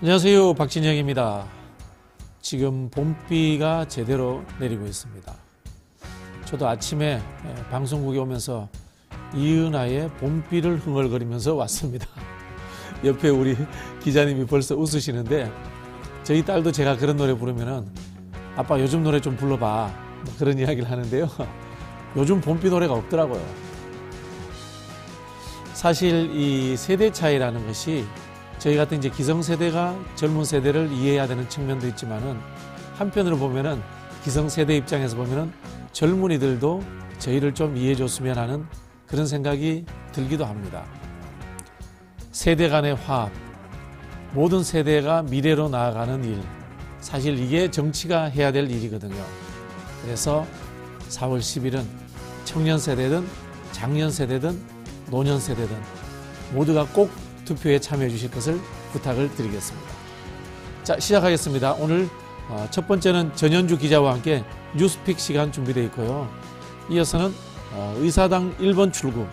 안녕하세요, 박진영입니다. 지금 봄비가 제대로 내리고 있습니다. 저도 아침에 방송국에 오면서 이은하의 봄비를 흥얼거리면서 왔습니다. 옆에 우리 기자님이 벌써 웃으시는데, 저희 딸도 제가 그런 노래 부르면은 아빠 요즘 노래 좀 불러봐, 뭐 그런 이야기를 하는데요. 요즘 봄비 노래가 없더라고요. 사실 이 세대 차이라는 것이 저희 같은 이제 기성세대가 젊은 세대를 이해해야 되는 측면도 있지만은, 한편으로 보면은 기성세대 입장에서 보면은 젊은이들도 저희를 좀 이해해 줬으면 하는 그런 생각이 들기도 합니다. 세대 간의 화합, 모든 세대가 미래로 나아가는 일, 사실 이게 정치가 해야 될 일이거든요. 그래서 4월 10일은 청년 세대든 장년 세대든 노년 세대든 모두가 꼭 투표에 참여해 주실 것을 부탁을 드리겠습니다. 자, 시작하겠습니다. 오늘 첫 번째는 전현주 기자와 함께 뉴스픽 시간 준비되어 있고요. 이어서는 의사당 1번 출구,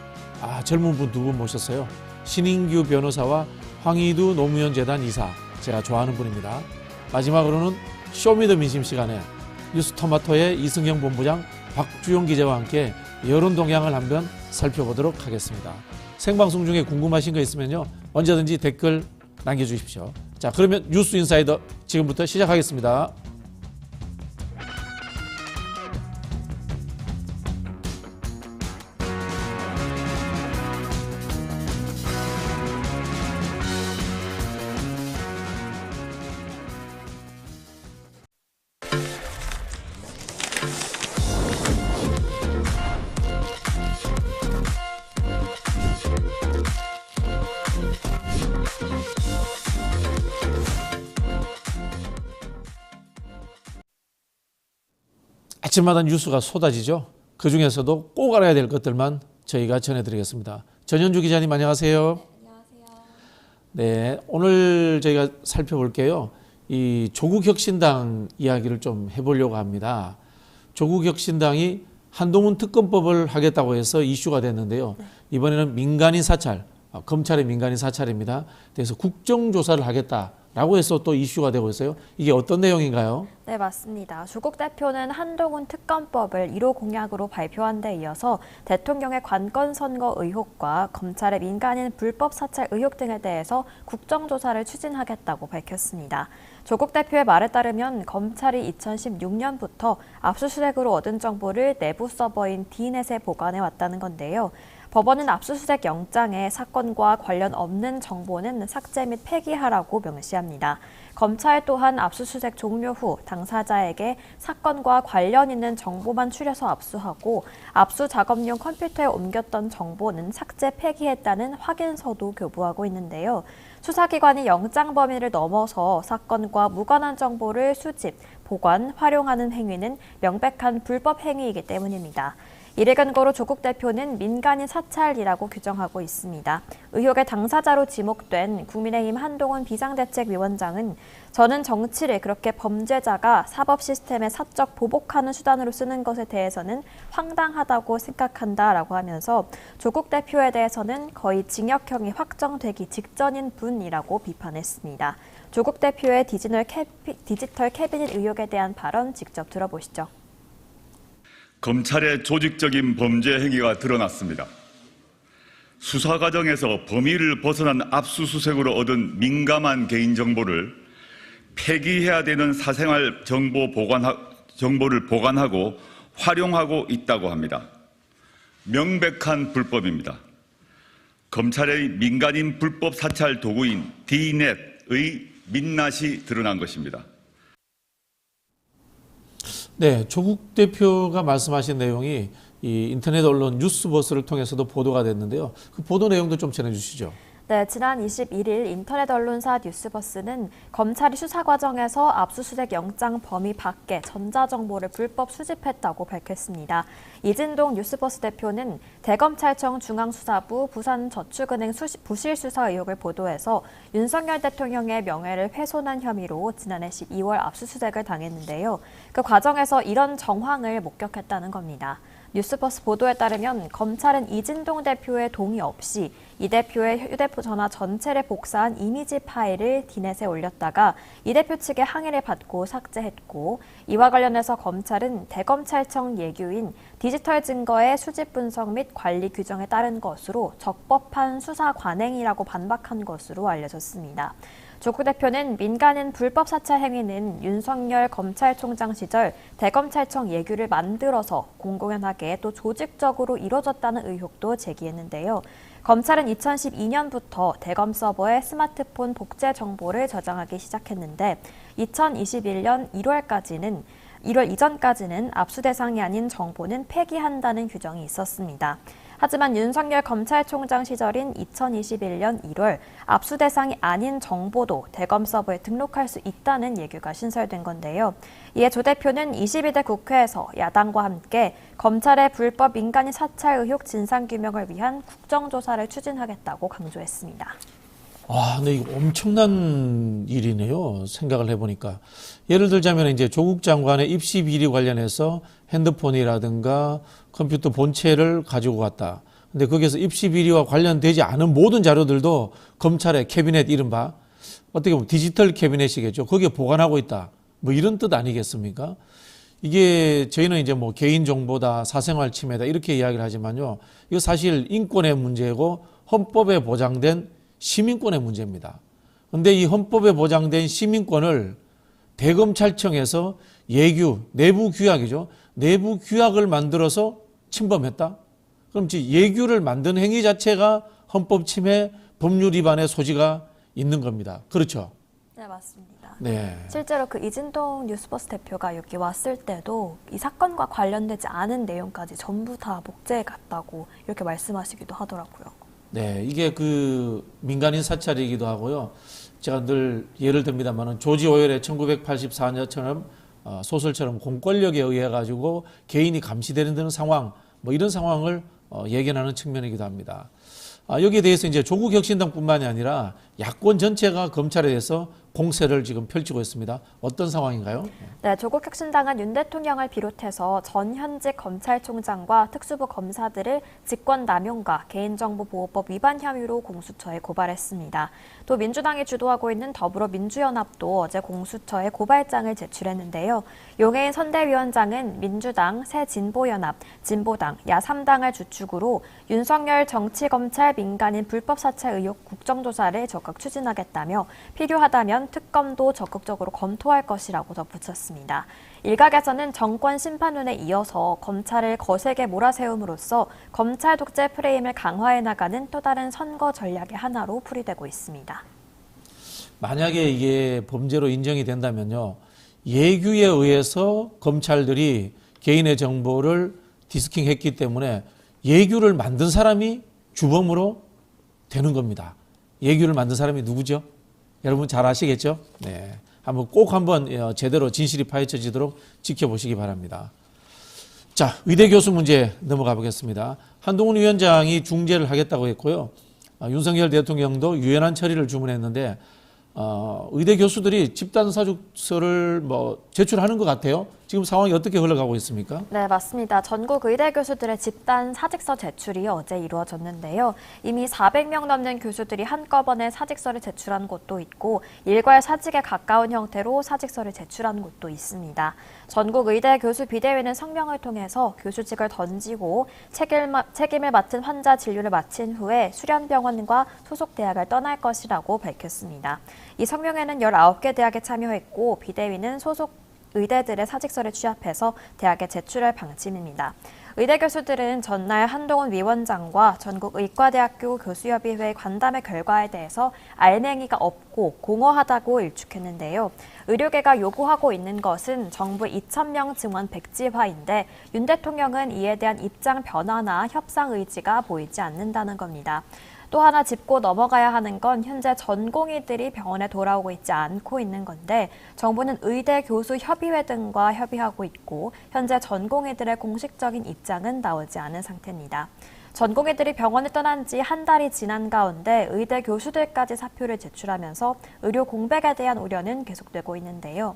젊은 분 두 분 모셨어요. 신인규 변호사와 황희두 노무현 재단 이사, 제가 좋아하는 분입니다. 마지막으로는 쇼미더민심 시간에 뉴스토마토의 이승영 본부장, 박주용 기자와 함께 여론 동향을 한번 살펴보도록 하겠습니다. 생방송 중에 궁금하신 거 있으면요, 언제든지 댓글 남겨주십시오. 자, 그러면 뉴스 인사이더 지금부터 시작하겠습니다. 아침마다 뉴스가 쏟아지죠. 그중에서도 꼭 알아야 될 것들만 저희가 전해드리겠습니다. 전현주 기자님, 안녕하세요. 안녕하세요. 네, 오늘 저희가 살펴볼게요. 이 조국혁신당 이야기를 좀 해보려고 합니다. 조국혁신당이 한동훈 특검법을 하겠다고 해서 이슈가 됐는데요. 이번에는 민간인 사찰, 검찰의 민간인 사찰입니다. 그래서 국정조사를 하겠다라고 해서 또 이슈가 되고 있어요. 이게 어떤 내용인가요? 네, 맞습니다. 조국 대표는 한동훈 특검법을 1호 공약으로 발표한 데 이어서 대통령의 관건선거 의혹과 검찰의 민간인 불법 사찰 의혹 등에 대해서 국정조사를 추진하겠다고 밝혔습니다. 조국 대표의 말에 따르면 검찰이 2016년부터 압수수색으로 얻은 정보를 내부 서버인 D넷에 보관해 왔다는 건데요. 법원은 압수수색 영장에 사건과 관련 없는 정보는 삭제 및 폐기하라고 명시합니다. 검찰 또한 압수수색 종료 후 당사자에게 사건과 관련 있는 정보만 추려서 압수하고 압수 작업용 컴퓨터에 옮겼던 정보는 삭제 폐기했다는 확인서도 교부하고 있는데요. 수사기관이 영장 범위를 넘어서 사건과 무관한 정보를 수집, 보관, 활용하는 행위는 명백한 불법 행위이기 때문입니다. 이를 근거로 조국 대표는 민간인 사찰이라고 규정하고 있습니다. 의혹의 당사자로 지목된 국민의힘 한동훈 비상대책위원장은 저는 정치를 그렇게 범죄자가 사법 시스템에 사적 보복하는 수단으로 쓰는 것에 대해서는 황당하다고 생각한다라고 하면서 조국 대표에 대해서는 거의 징역형이 확정되기 직전인 분이라고 비판했습니다. 조국 대표의 디지털 캐비닛 의혹에 대한 발언 직접 들어보시죠. 검찰의 조직적인 범죄 행위가 드러났습니다. 수사 과정에서 범위를 벗어난 압수수색으로 얻은 민감한 개인정보를 폐기해야 되는 사생활 정보를 보관하고 활용하고 있다고 합니다. 명백한 불법입니다. 검찰의 민간인 불법 사찰 도구인 D넷의 민낯이 드러난 것입니다. 네, 조국 대표가 말씀하신 내용이 이 인터넷 언론 뉴스버스를 통해서도 보도가 됐는데요. 그 보도 내용도 좀 전해주시죠. 네, 지난 21일 인터넷 언론사 뉴스버스는 검찰이 수사 과정에서 압수수색 영장 범위 밖에 전자정보를 불법 수집했다고 밝혔습니다. 이진동 뉴스버스 대표는 대검찰청 중앙수사부 부산저축은행 부실수사 의혹을 보도해서 윤석열 대통령의 명예를 훼손한 혐의로 지난해 12월 압수수색을 당했는데요. 그 과정에서 이런 정황을 목격했다는 겁니다. 뉴스버스 보도에 따르면 검찰은 이진동 대표의 동의 없이 이 대표의 휴대전화 전체를 복사한 이미지 파일을 디넷에 올렸다가 이 대표 측의 항의를 받고 삭제했고, 이와 관련해서 검찰은 대검찰청 예규인 디지털 증거의 수집 분석 및 관리 규정에 따른 것으로 적법한 수사 관행이라고 반박한 것으로 알려졌습니다. 조국 대표는 민간인 불법 사찰 행위는 윤석열 검찰총장 시절 대검찰청 예규를 만들어서 공공연하게 또 조직적으로 이뤄졌다는 의혹도 제기했는데요. 검찰은 2012년부터 대검 서버에 스마트폰 복제 정보를 저장하기 시작했는데 2021년 1월 이전까지는 압수 대상이 아닌 정보는 폐기한다는 규정이 있었습니다. 하지만 윤석열 검찰총장 시절인 2021년 1월 압수 대상이 아닌 정보도 대검 서버에 등록할 수 있다는 예규가 신설된 건데요. 이에 조 대표는 22대 국회에서 야당과 함께 검찰의 불법 민간인 사찰 의혹 진상규명을 위한 국정조사를 추진하겠다고 강조했습니다. 근데 이거 엄청난 일이네요. 생각을 해보니까. 예를 들자면 이제 조국 장관의 입시 비리 관련해서 핸드폰이라든가 컴퓨터 본체를 가지고 갔다. 근데 거기에서 입시 비리와 관련되지 않은 모든 자료들도 검찰의 캐비넷 이른바 어떻게 보면 디지털 캐비넷이겠죠. 거기에 보관하고 있다. 뭐 이런 뜻 아니겠습니까? 이게 저희는 이제 뭐 개인정보다 사생활 침해다 이렇게 이야기를 하지만요. 이거 사실 인권의 문제고 헌법에 보장된 시민권의 문제입니다. 그런데 이 헌법에 보장된 시민권을 대검찰청에서 예규, 내부 규약이죠. 내부 규약을 만들어서 침범했다? 그럼 예규를 만든 행위 자체가 헌법 침해, 법률 위반의 소지가 있는 겁니다. 그렇죠? 네, 맞습니다. 네. 실제로 그 이진동 뉴스버스 대표가 여기 왔을 때도 이 사건과 관련되지 않은 내용까지 전부 다 복제해 갔다고 이렇게 말씀하시기도 하더라고요. 네, 이게 그 민간인 사찰이기도 하고요. 제가 늘 예를 듭니다만은 조지 오웰의 1984년처럼 소설처럼 공권력에 의해 가지고 개인이 감시되는 상황, 뭐 이런 상황을 예견하는 측면이기도 합니다. 여기에 대해서 이제 조국 혁신당뿐만이 아니라 야권 전체가 검찰에 대해서 공세를 지금 펼치고 있습니다. 어떤 상황인가요? 네, 조국 혁신당은 윤 대통령을 비롯해서 전 현직 검찰총장과 특수부 검사들을 직권남용과 개인정보보호법 위반 혐의로 공수처에 고발했습니다. 또 민주당이 주도하고 있는 더불어민주연합도 어제 공수처에 고발장을 제출했는데요. 용해인 선대위원장은 민주당, 새진보연합, 진보당, 야3당을 주축으로 윤석열 정치검찰 민간인 불법 사찰 의혹 국정조사를 적극 추진하겠다며 필요하다면 특검도 적극적으로 검토할 것이라고 덧붙였습니다. 일각에서는 정권 심판론에 이어서 검찰을 거세게 몰아세움으로써 검찰 독재 프레임을 강화해 나가는 또 다른 선거 전략의 하나로 풀이되고 있습니다. 만약에 이게 범죄로 인정이 된다면요. 예규에 의해서 검찰들이 개인의 정보를 디스킹했기 때문에 예규를 만든 사람이 주범으로 되는 겁니다. 예규를 만든 사람이 누구죠? 여러분 잘 아시겠죠? 네. 한번 제대로 진실이 파헤쳐지도록 지켜보시기 바랍니다. 자, 의대 교수 문제 넘어가 보겠습니다. 한동훈 위원장이 중재를 하겠다고 했고요. 윤석열 대통령도 유연한 처리를 주문했는데 의대 교수들이 집단 사직서를 제출하는 것 같아요. 지금 상황이 어떻게 흘러가고 있습니까? 네, 맞습니다. 전국 의대 교수들의 집단 사직서 제출이 어제 이루어졌는데요. 이미 400명 넘는 교수들이 한꺼번에 사직서를 제출한 곳도 있고 일괄 사직에 가까운 형태로 사직서를 제출한 곳도 있습니다. 전국 의대 교수 비대위는 성명을 통해서 교수직을 던지고 책임을 맡은 환자 진료를 마친 후에 수련병원과 소속 대학을 떠날 것이라고 밝혔습니다. 이 성명에는 19개 대학에 참여했고 비대위는 소속 의대들의 사직서를 취합해서 대학에 제출할 방침입니다. 의대 교수들은 전날 한동훈 위원장과 전국의과대학교 교수협의회 관담의 결과에 대해서 알맹이가 없고 공허하다고 일축했는데요. 의료계가 요구하고 있는 것은 정부 2,000명 증원 백지화인데 윤 대통령은 이에 대한 입장 변화나 협상 의지가 보이지 않는다는 겁니다. 또 하나 짚고 넘어가야 하는 건 현재 전공의들이 병원에 돌아오고 있지 않고 있는 건데 정부는 의대 교수 협의회 등과 협의하고 있고 현재 전공의들의 공식적인 입장은 나오지 않은 상태입니다. 전공의들이 병원을 떠난 지 한 달이 지난 가운데 의대 교수들까지 사표를 제출하면서 의료 공백에 대한 우려는 계속되고 있는데요.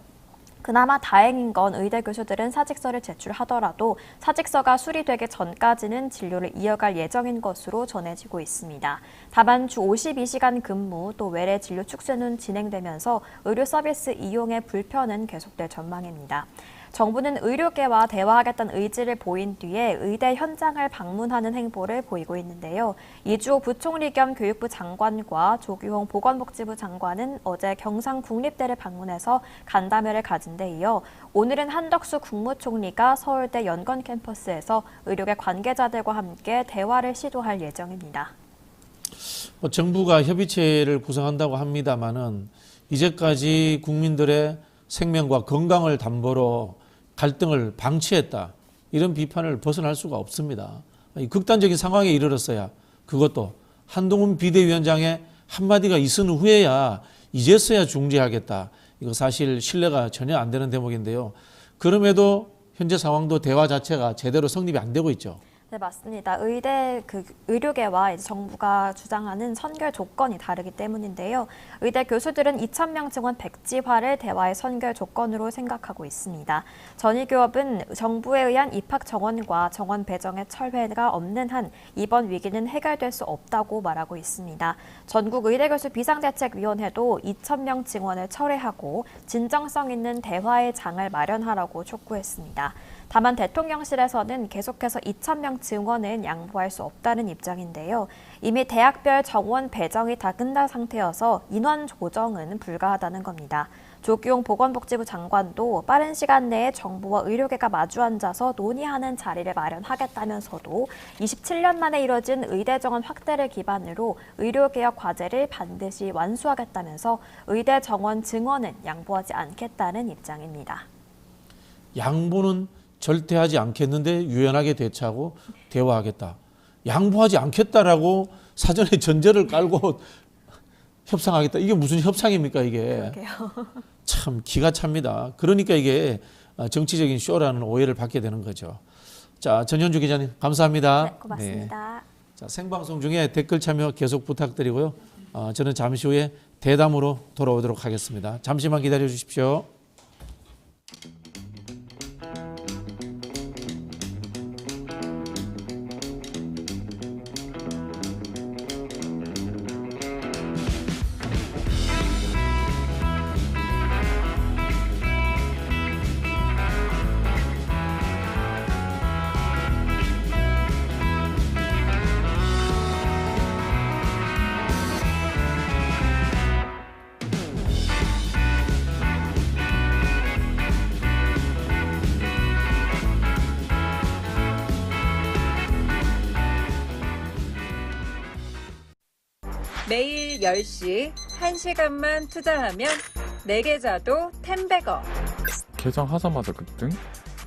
그나마 다행인 건 의대 교수들은 사직서를 제출하더라도 사직서가 수리되기 전까지는 진료를 이어갈 예정인 것으로 전해지고 있습니다. 다만 주 52시간 근무 또 외래 진료 축소는 진행되면서 의료 서비스 이용의 불편은 계속될 전망입니다. 정부는 의료계와 대화하겠다는 의지를 보인 뒤에 의대 현장을 방문하는 행보를 보이고 있는데요. 이주호 부총리 겸 교육부 장관과 조규홍 보건복지부 장관은 어제 경상국립대를 방문해서 간담회를 가진 데 이어 오늘은 한덕수 국무총리가 서울대 연건 캠퍼스에서 의료계 관계자들과 함께 대화를 시도할 예정입니다. 정부가 협의체를 구성한다고 합니다마는 이제까지 국민들의 생명과 건강을 담보로 갈등을 방치했다. 이런 비판을 벗어날 수가 없습니다. 극단적인 상황에 이르렀어야 그것도 한동훈 비대위원장의 한마디가 있은 후에야 이제서야 중재하겠다. 이거 사실 신뢰가 전혀 안 되는 대목인데요. 그럼에도 현재 상황도 대화 자체가 제대로 성립이 안 되고 있죠. 네, 맞습니다. 의료계와 이제 정부가 주장하는 선결 조건이 다르기 때문인데요. 의대 교수들은 2,000명 증원 백지화를 대화의 선결 조건으로 생각하고 있습니다. 전의교업은 정부에 의한 입학 정원과 정원 배정의 철회가 없는 한 이번 위기는 해결될 수 없다고 말하고 있습니다. 전국 의대교수 비상대책위원회도 2,000명 증원을 철회하고 진정성 있는 대화의 장을 마련하라고 촉구했습니다. 다만 대통령실에서는 계속해서 2,000명 증원은 양보할 수 없다는 입장인데요. 이미 대학별 정원 배정이 다 끝난 상태여서 인원 조정은 불가하다는 겁니다. 조규홍 보건복지부 장관도 빠른 시간 내에 정부와 의료계가 마주 앉아서 논의하는 자리를 마련하겠다면서도 27년 만에 이뤄진 의대 정원 확대를 기반으로 의료개혁 과제를 반드시 완수하겠다면서 의대 정원 증원은 양보하지 않겠다는 입장입니다. 양보는 절대 하지 않겠는데 유연하게 대처하고 대화하겠다. 양보하지 않겠다라고 사전에 전제를 깔고 협상하겠다. 이게 무슨 협상입니까, 이게? 그러게요. 참 기가 찹니다. 그러니까 이게 정치적인 쇼라는 오해를 받게 되는 거죠. 자, 전현주 기자님 감사합니다. 네, 고맙습니다. 네. 자, 생방송 중에 댓글 참여 계속 부탁드리고요. 저는 잠시 후에 대담으로 돌아오도록 하겠습니다. 잠시만 기다려 주십시오. 매일 10시 1시간만 투자하면 내 계좌도 10배거. 계정하자마자 급등?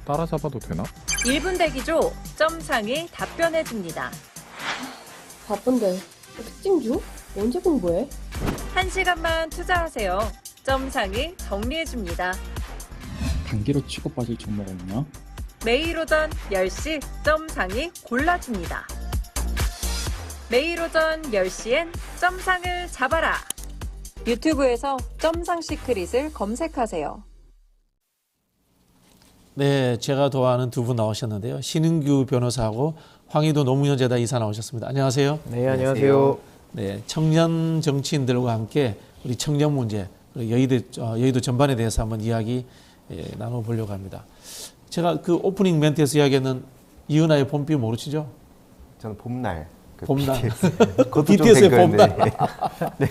따라잡아도 되나? 1분 대기죠. 점상이 답변해줍니다. 바쁜데 특징 중? 언제 공부해? 1시간만 투자하세요. 점상이 정리해줍니다. 단기로 치고 빠질 종목 없나? 매일 오전 10시 점상이 골라줍니다. 매일 오전 10시엔 점상을 잡아라. 유튜브에서 점상 시크릿을 검색하세요. 네, 제가 좋아하는 두 분 나오셨는데요. 신은규 변호사하고 황희도 노무현재단 이사 나오셨습니다. 안녕하세요. 네, 안녕하세요. 네, 청년 정치인들과 함께 우리 청년 문제, 그리고 여의도 전반에 대해서 한번 이야기 나눠보려고 합니다. 제가 그 오프닝 멘트에서 이야기했는 이은하의 봄비 모르시죠? 저는 봄날. 봄날. BTS의 봄날. 네.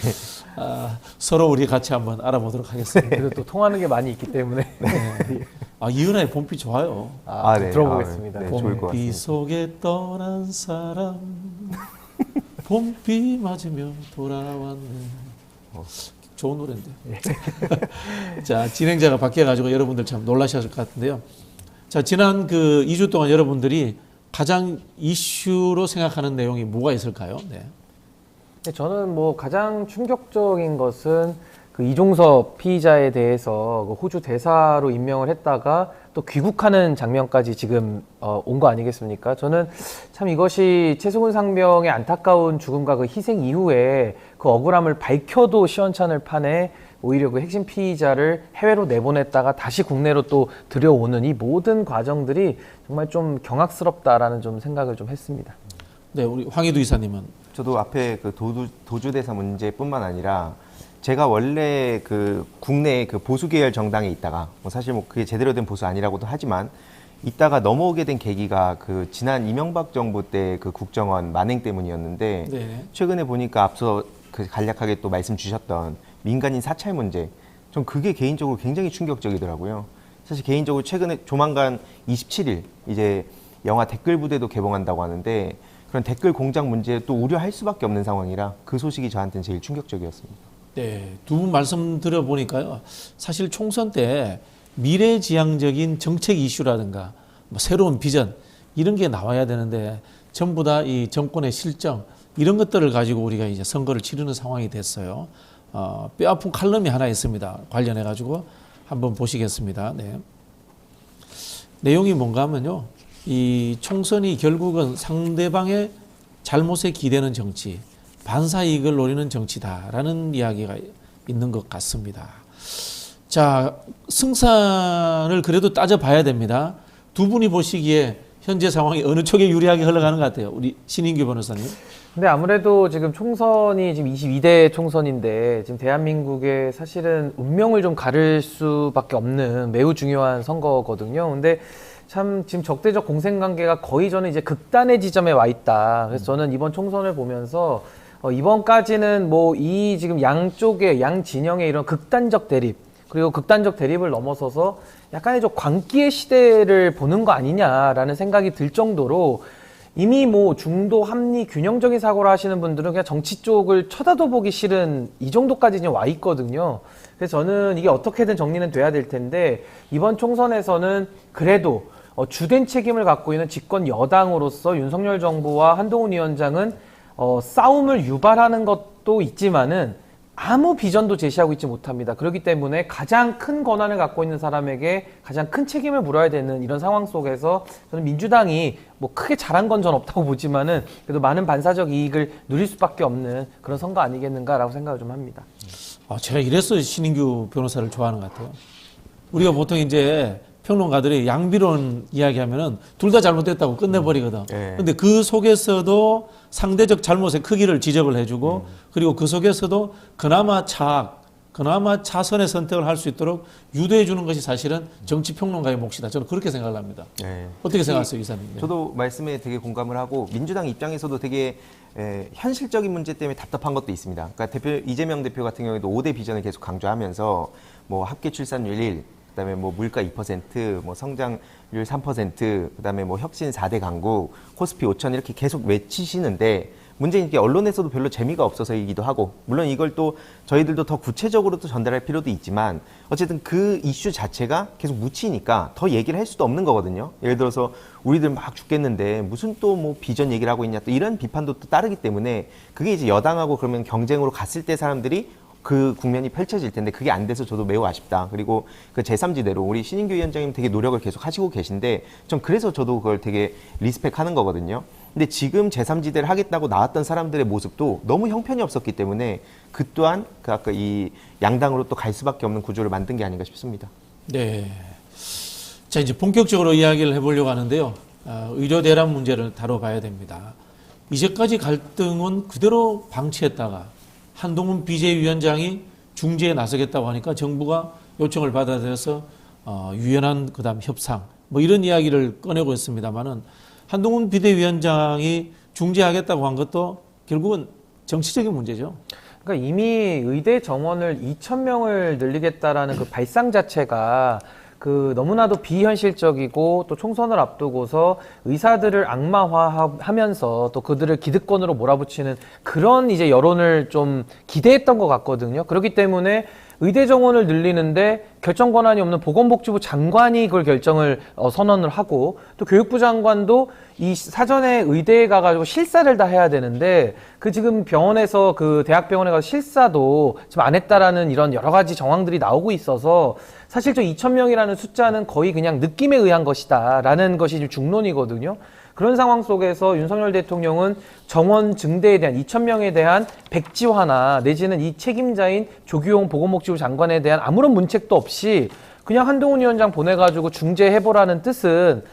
서로 우리 같이 한번 알아보도록 하겠습니다. 그래도 또 통하는 게 많이 있기 때문에 네. 이은하의 봄비 좋아요. 네. 들어보겠습니다. 네, 좋을 것 봄비 같습니다. 속에 떠난 사람 봄비 맞으며 돌아왔네. 좋은 노래인데. 자, 진행자가 바뀌어가지고 여러분들 참 놀라셨을 것 같은데요. 자, 지난 그 2주 동안 여러분들이 가장 이슈로 생각하는 내용이 뭐가 있을까요? 네. 저는 뭐 가장 충격적인 것은 그 이종섭 피의자에 대해서 그 호주 대사로 임명을 했다가 또 귀국하는 장면까지 지금 온 거 아니겠습니까? 저는 참 이것이 최승훈 상병의 안타까운 죽음과 그 희생 이후에 그 억울함을 밝혀도 시원찮을 판에 오히려 그 핵심 피의자를 해외로 내보냈다가 다시 국내로 또 들여오는 이 모든 과정들이 정말 좀 경악스럽다라는 좀 생각을 좀 했습니다. 네, 우리 황희두 이사님은 저도 앞에 그 도주대사 문제뿐만 아니라 제가 원래 그 국내 그 보수 계열 정당에 있다가 뭐 사실 뭐 그게 제대로 된 보수 아니라고도 하지만 있다가 넘어오게 된 계기가 그 지난 이명박 정부 때 그 국정원 만행 때문이었는데 네. 최근에 보니까 앞서 그 간략하게 또 말씀 주셨던 민간인 사찰 문제, 전 그게 개인적으로 굉장히 충격적이더라고요. 사실 개인적으로 최근에 조만간 27일 이제 영화 댓글 부대도 개봉한다고 하는데 그런 댓글 공작 문제에 또 우려할 수밖에 없는 상황이라 그 소식이 저한테는 제일 충격적이었습니다. 네, 두 분 말씀 들어보니까요. 사실 총선 때 미래지향적인 정책 이슈라든가 뭐 새로운 비전 이런 게 나와야 되는데 전부 다 이 정권의 실정 이런 것들을 가지고 우리가 이제 선거를 치르는 상황이 됐어요. 뼈아픈 칼럼이 하나 있습니다. 관련해 가지고 한번 보시겠습니다. 네. 내용이 뭔가 하면요. 이 총선이 결국은 상대방의 잘못에 기대는 정치, 반사이익을 노리는 정치다라는 이야기가 있는 것 같습니다. 자, 승산을 그래도 따져봐야 됩니다. 두 분이 보시기에 현재 상황이 어느 쪽에 유리하게 흘러가는 것 같아요? 우리 신인규 변호사님. 근데 아무래도 지금 총선이 지금 22대 총선인데 지금 대한민국의 사실은 운명을 좀 가를 수밖에 없는 매우 중요한 선거거든요. 근데 참 지금 적대적 공생관계가 거의 저는 이제 극단의 지점에 와 있다. 그래서 저는 이번 총선을 보면서 이번까지는 뭐 이 지금 양쪽의 양 진영의 이런 극단적 대립 그리고 극단적 대립을 넘어서서 약간의 좀 광기의 시대를 보는 거 아니냐라는 생각이 들 정도로 이미 뭐 중도 합리 균형적인 사고를 하시는 분들은 그냥 정치 쪽을 쳐다도 보기 싫은 이 정도까지 이제 와 있거든요. 그래서 저는 이게 어떻게든 정리는 돼야 될 텐데 이번 총선에서는 그래도 주된 책임을 갖고 있는 집권 여당으로서 윤석열 정부와 한동훈 위원장은 싸움을 유발하는 것도 있지만은 아무 비전도 제시하고 있지 못합니다. 그렇기 때문에 가장 큰 권한을 갖고 있는 사람에게 가장 큰 책임을 물어야 되는 이런 상황 속에서 저는 민주당이 뭐 크게 잘한 건 전 없다고 보지만은 그래도 많은 반사적 이익을 누릴 수밖에 없는 그런 선거 아니겠는가라고 생각을 좀 합니다. 제가 이래서 신인규 변호사를 좋아하는 것 같아요. 우리가 보통 이제 평론가들이 양비론 이야기하면은 둘 다 잘못됐다고 끝내버리거든. 근데 그 속에서도 상대적 잘못의 크기를 지적을 해주고 그리고 그 속에서도 그나마 차선의 선택을 할 수 있도록 유도해 주는 것이 사실은 정치 평론가의 몫이다. 저는 그렇게 생각을 합니다. 네. 어떻게 생각하세요, 이사님? 네. 저도 말씀에 되게 공감을 하고 민주당 입장에서도 되게 현실적인 문제 때문에 답답한 것도 있습니다. 그러니까 이재명 대표 같은 경우에도 5대 비전을 계속 강조하면서 뭐 합계 출산율 1, 그다음에 뭐 물가 2%, 뭐 성장률 3%, 그다음에 뭐 혁신 4대 강국, 코스피 5천 이렇게 계속 외치시는데 문제는 이게 언론에서도 별로 재미가 없어서이기도 하고 물론 이걸 또 저희들도 더 구체적으로 또 전달할 필요도 있지만 어쨌든 그 이슈 자체가 계속 묻히니까 더 얘기를 할 수도 없는 거거든요. 예를 들어서 우리들 막 죽겠는데 무슨 또 뭐 비전 얘기를 하고 있냐 또 이런 비판도 또 따르기 때문에 그게 이제 여당하고 그러면 경쟁으로 갔을 때 사람들이 그 국면이 펼쳐질 텐데 그게 안 돼서 저도 매우 아쉽다. 그리고 그 제3지대로 우리 신인규 위원장님 되게 노력을 계속 하시고 계신데 전 그래서 저도 그걸 되게 리스펙하는 거거든요. 근데 지금 제3지대를 하겠다고 나왔던 사람들의 모습도 너무 형편이 없었기 때문에 그 또한 그 아까 이 양당으로 또 갈 수밖에 없는 구조를 만든 게 아닌가 싶습니다. 네. 자, 이제 본격적으로 이야기를 해보려고 하는데요. 의료 대란 문제를 다뤄봐야 됩니다. 이제까지 갈등은 그대로 방치했다가 한동훈 비대위원장이 중재에 나서겠다고 하니까 정부가 요청을 받아들여서 유연한 그다음 협상 뭐 이런 이야기를 꺼내고 있습니다만은 한동훈 비대위원장이 중재하겠다고 한 것도 결국은 정치적인 문제죠. 그러니까 이미 의대 정원을 2,000명을 늘리겠다라는 그 발상 자체가 그 너무나도 비현실적이고 또 총선을 앞두고서 의사들을 악마화하면서 또 그들을 기득권으로 몰아붙이는 그런 이제 여론을 좀 기대했던 것 같거든요. 그렇기 때문에 의대 정원을 늘리는데 결정 권한이 없는 보건복지부 장관이 그걸 결정을 선언을 하고 또 교육부 장관도 이 사전에 의대에 가가지고 실사를 다 해야 되는데 그 지금 병원에서 그 대학병원에 가서 실사도 지금 안 했다라는 이런 여러 가지 정황들이 나오고 있어서 사실 저 2,000명이라는 숫자는 거의 그냥 느낌에 의한 것이다 라는 것이 지금 중론이거든요. 그런 상황 속에서 윤석열 대통령은 정원 증대에 대한 2,000명에 대한 백지화나 내지는 이 책임자인 조규용 보건복지부 장관에 대한 아무런 문책도 없이 그냥 한동훈 위원장 보내가지고 중재해보라는 뜻은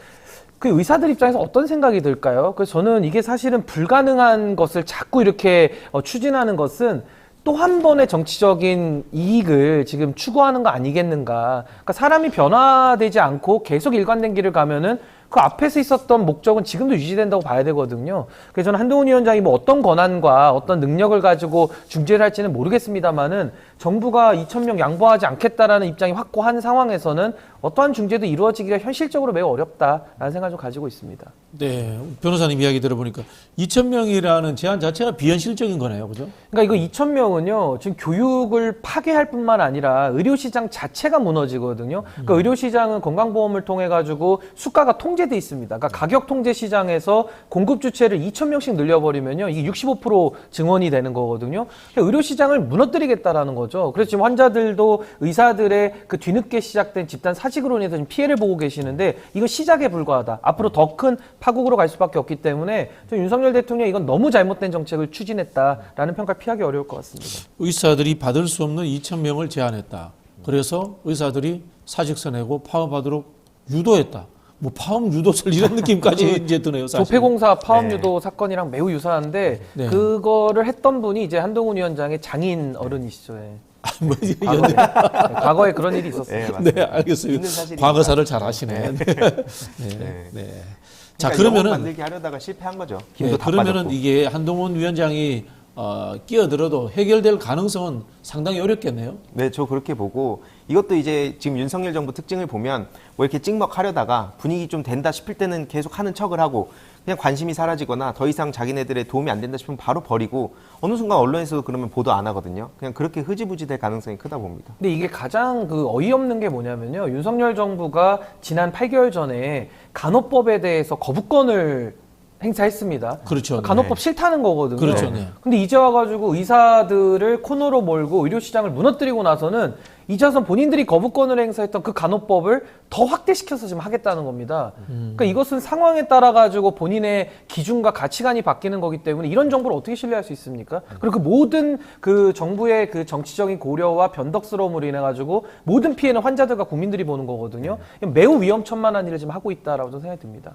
그 의사들 입장에서 어떤 생각이 들까요? 그래서 저는 이게 사실은 불가능한 것을 자꾸 이렇게 추진하는 것은 또 한 번의 정치적인 이익을 지금 추구하는 거 아니겠는가. 그러니까 사람이 변화되지 않고 계속 일관된 길을 가면은 그 앞에서 있었던 목적은 지금도 유지된다고 봐야 되거든요. 그래서 저는 한동훈 위원장이 뭐 어떤 권한과 어떤 능력을 가지고 중재를 할지는 모르겠습니다만은 정부가 2,000명 양보하지 않겠다라는 입장이 확고한 상황에서는 어떠한 중재도 이루어지기가 현실적으로 매우 어렵다라는 생각을 좀 가지고 있습니다. 네, 변호사님 이야기 들어보니까 2,000명이라는 제한 자체가 비현실적인 거네요, 그죠? 그러니까 이거 2,000명은요, 지금 교육을 파괴할 뿐만 아니라 의료시장 자체가 무너지거든요. 그러니까 의료시장은 건강보험을 통해 가지고 수가가 통제돼 있습니다. 그러니까 가격 통제 시장에서 공급 주체를 2,000명씩 늘려버리면요, 이게 65% 증원이 되는 거거든요. 그러니까 의료시장을 무너뜨리겠다라는 거죠. 그래서 지금 환자들도 의사들의 그 뒤늦게 시작된 집단 사직으로 인해서 지금 피해를 보고 계시는데 이건 시작에 불과하다. 앞으로 더 큰 파국으로 갈 수밖에 없기 때문에 윤석열 대통령이 이건 너무 잘못된 정책을 추진했다라는 평가를 피하기 어려울 것 같습니다. 의사들이 받을 수 없는 2,000명을 제한했다. 그래서 의사들이 사직서 내고 파업하도록 유도했다. 뭐 파업 유도설 이런 느낌까지 이제 드네요. 사실. 조폐공사 파업 유도 사건이랑 매우 유사한데 네. 그거를 했던 분이 이제 한동훈 위원장의 장인 어른이시죠. 예. 뭐, 과거에 그런 일이 있었어요. 네, 맞습니다. 네, 알겠습니다. 있는 사실이니까. 과거사를 잘 아시네. 네. 네. 자, 그러면은 만들기 하려다가 실패한 거죠. 네, 힘도 다 그러면은 빠졌고. 이게 한동훈 위원장이 끼어들어도 해결될 가능성은 상당히 어렵겠네요. 네, 저 그렇게 보고 이것도 이제 지금 윤석열 정부 특징을 보면 뭐 이렇게 찍먹하려다가 분위기 좀 된다 싶을 때는 계속 하는 척을 하고 그냥 관심이 사라지거나 더 이상 자기네들의 도움이 안 된다 싶으면 바로 버리고 어느 순간 언론에서도 그러면 보도 안 하거든요. 그냥 그렇게 흐지부지 될 가능성이 크다 봅니다. 근데 이게 가장 그 어이없는 게 뭐냐면요. 윤석열 정부가 지난 8개월 전에 간호법에 대해서 거부권을 행사했습니다. 그렇죠. 간호법 네. 싫다는 거거든요. 그렇죠. 네. 근데 이제 와가지고 의사들을 코너로 몰고 의료시장을 무너뜨리고 나서는 이제 와서 본인들이 거부권을 행사했던 그 간호법을 더 확대시켜서 지금 하겠다는 겁니다. 그러니까 이것은 상황에 따라 가지고 본인의 기준과 가치관이 바뀌는 거기 때문에 이런 정보를 어떻게 신뢰할 수 있습니까? 그리고 그 모든 그 정부의 그 정치적인 고려와 변덕스러움으로 인해 가지고 모든 피해는 환자들과 국민들이 보는 거거든요. 매우 위험천만한 일을 지금 하고 있다라고 저는 생각이 듭니다.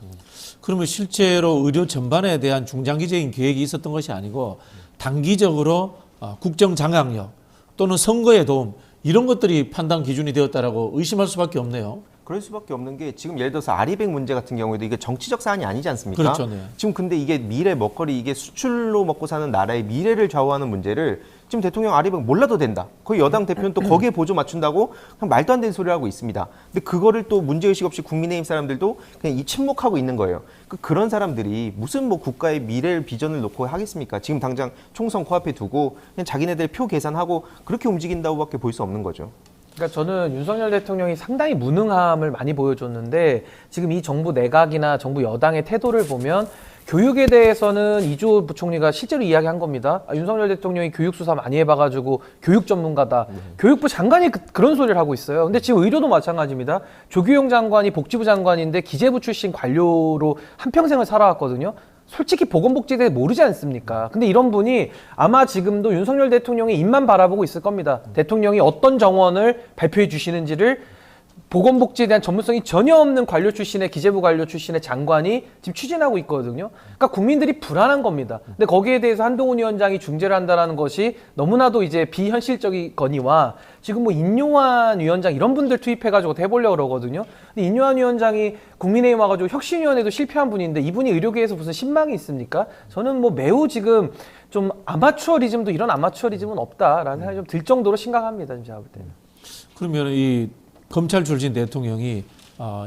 그러면 실제로 의료 전반에 대한 중장기적인 계획이 있었던 것이 아니고 단기적으로 국정 장악력 또는 선거의 도움 이런 것들이 판단 기준이 되었다라고 의심할 수밖에 없네요. 그럴 수밖에 없는 게 지금 예를 들어서 아리백 문제 같은 경우에도 이게 정치적 사안이 아니지 않습니까? 그렇죠. 네. 지금 근데 이게 미래 먹거리 이게 수출로 먹고 사는 나라의 미래를 좌우하는 문제를 지금 대통령 아리백 몰라도 된다. 거의 여당 대표는 또 거기에 보조 맞춘다고 그냥 말도 안 되는 소리를 하고 있습니다. 근데 그거를 또 문제의식 없이 국민의힘 사람들도 그냥 이 침묵하고 있는 거예요. 그런 사람들이 무슨 뭐 국가의 미래를 비전을 놓고 하겠습니까? 지금 당장 총선 코앞에 두고 그냥 자기네들 표 계산하고 그렇게 움직인다고밖에 볼 수 없는 거죠. 그러니까 저는 윤석열 대통령이 상당히 무능함을 많이 보여줬는데 지금 이 정부 내각이나 정부 여당의 태도를 보면 교육에 대해서는 이주호 부총리가 실제로 이야기한 겁니다. 윤석열 대통령이 교육 수사 많이 해봐가지고 교육 전문가다. 교육부 장관이 그런 소리를 하고 있어요. 근데 지금 의료도 마찬가지입니다. 조규용 장관이 복지부 장관인데 기재부 출신 관료로 한평생을 살아왔거든요. 솔직히 보건복지에 모르지 않습니까? 근데 이런 분이 아마 지금도 윤석열 대통령의 입만 바라보고 있을 겁니다. 대통령이 어떤 정원을 발표해 주시는지를 보건복지에 대한 전문성이 전혀 없는 관료 출신의 기재부 관료 출신의 장관이 지금 추진하고 있거든요. 그러니까 국민들이 불안한 겁니다. 근데 거기에 대해서 한동훈 위원장이 중재를 한다는 것이 너무나도 이제 비현실적이거니와 지금 뭐 인요한 위원장 이런 분들 투입해가지고 해보려고 그러거든요. 근데 인요한 위원장이 국민의힘 와가지고 혁신위원회도 실패한 분인데 이분이 의료계에서 무슨 신망이 있습니까? 저는 뭐 매우 지금 좀 아마추어리즘도 이런 아마추어리즘은 없다라는 생각이 좀 들 정도로 심각합니다. 지금 제가 볼 때는. 그러면 이 검찰 출신 대통령이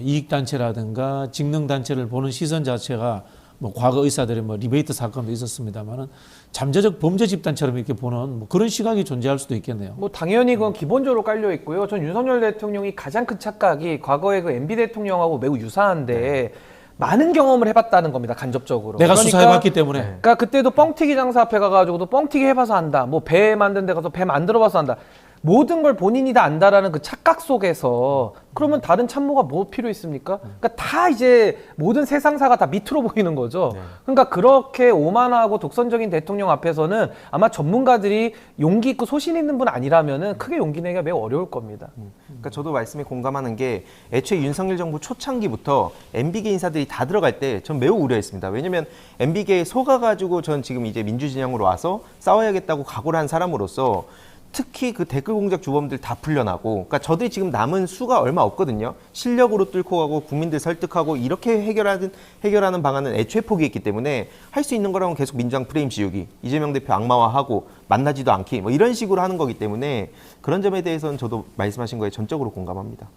이익단체라든가 직능단체를 보는 시선 자체가 뭐 과거 의사들의 뭐 리베이트 사건도 있었습니다만은 잠재적 범죄 집단처럼 이렇게 보는 뭐 그런 시각이 존재할 수도 있겠네요. 뭐 당연히 그건 기본적으로 깔려 있고요. 전 윤석열 대통령이 가장 큰 착각이 과거에 그 MB 대통령하고 매우 유사한데 많은 경험을 해봤다는 겁니다. 간접적으로. 내가 수사해봤기 때문에. 그러니까 그때도 뻥튀기 장사 앞에 가가지고도 뻥튀기 해봐서 한다. 뭐 배 만든 데 가서 배 만들어봐서 한다. 모든 걸 본인이 다 안다라는 그 착각 속에서 그러면 다른 참모가 뭐 필요 있습니까? 그러니까 다 이제 모든 세상사가 다 밑으로 보이는 거죠. 그러니까 그렇게 오만하고 독선적인 대통령 앞에서는 아마 전문가들이 용기 있고 소신 있는 분 아니라면은 크게 용기 내기가 매우 어려울 겁니다. 그러니까 저도 말씀에 공감하는 게 애초에 윤석열 정부 초창기부터 MB계 인사들이 다 들어갈 때 전 매우 우려했습니다. 왜냐하면 MB계에 속아가지고 전 지금 이제 민주진영으로 와서 싸워야겠다고 각오를 한 사람으로서 특히 그 댓글 공작 주범들 다 풀려나고, 그러니까 저들이 지금 남은 수가 얼마 없거든요. 실력으로 뚫고 가고 국민들 설득하고 이렇게 해결하는 방안은 애초에 포기했기 때문에 할 수 있는 거라면 계속 민주당 프레임 씌우기, 이재명 대표 악마화하고 만나지도 않기 뭐 이런 식으로 하는 거기 때문에 그런 점에 대해서는 저도 말씀하신 거에 전적으로 공감합니다.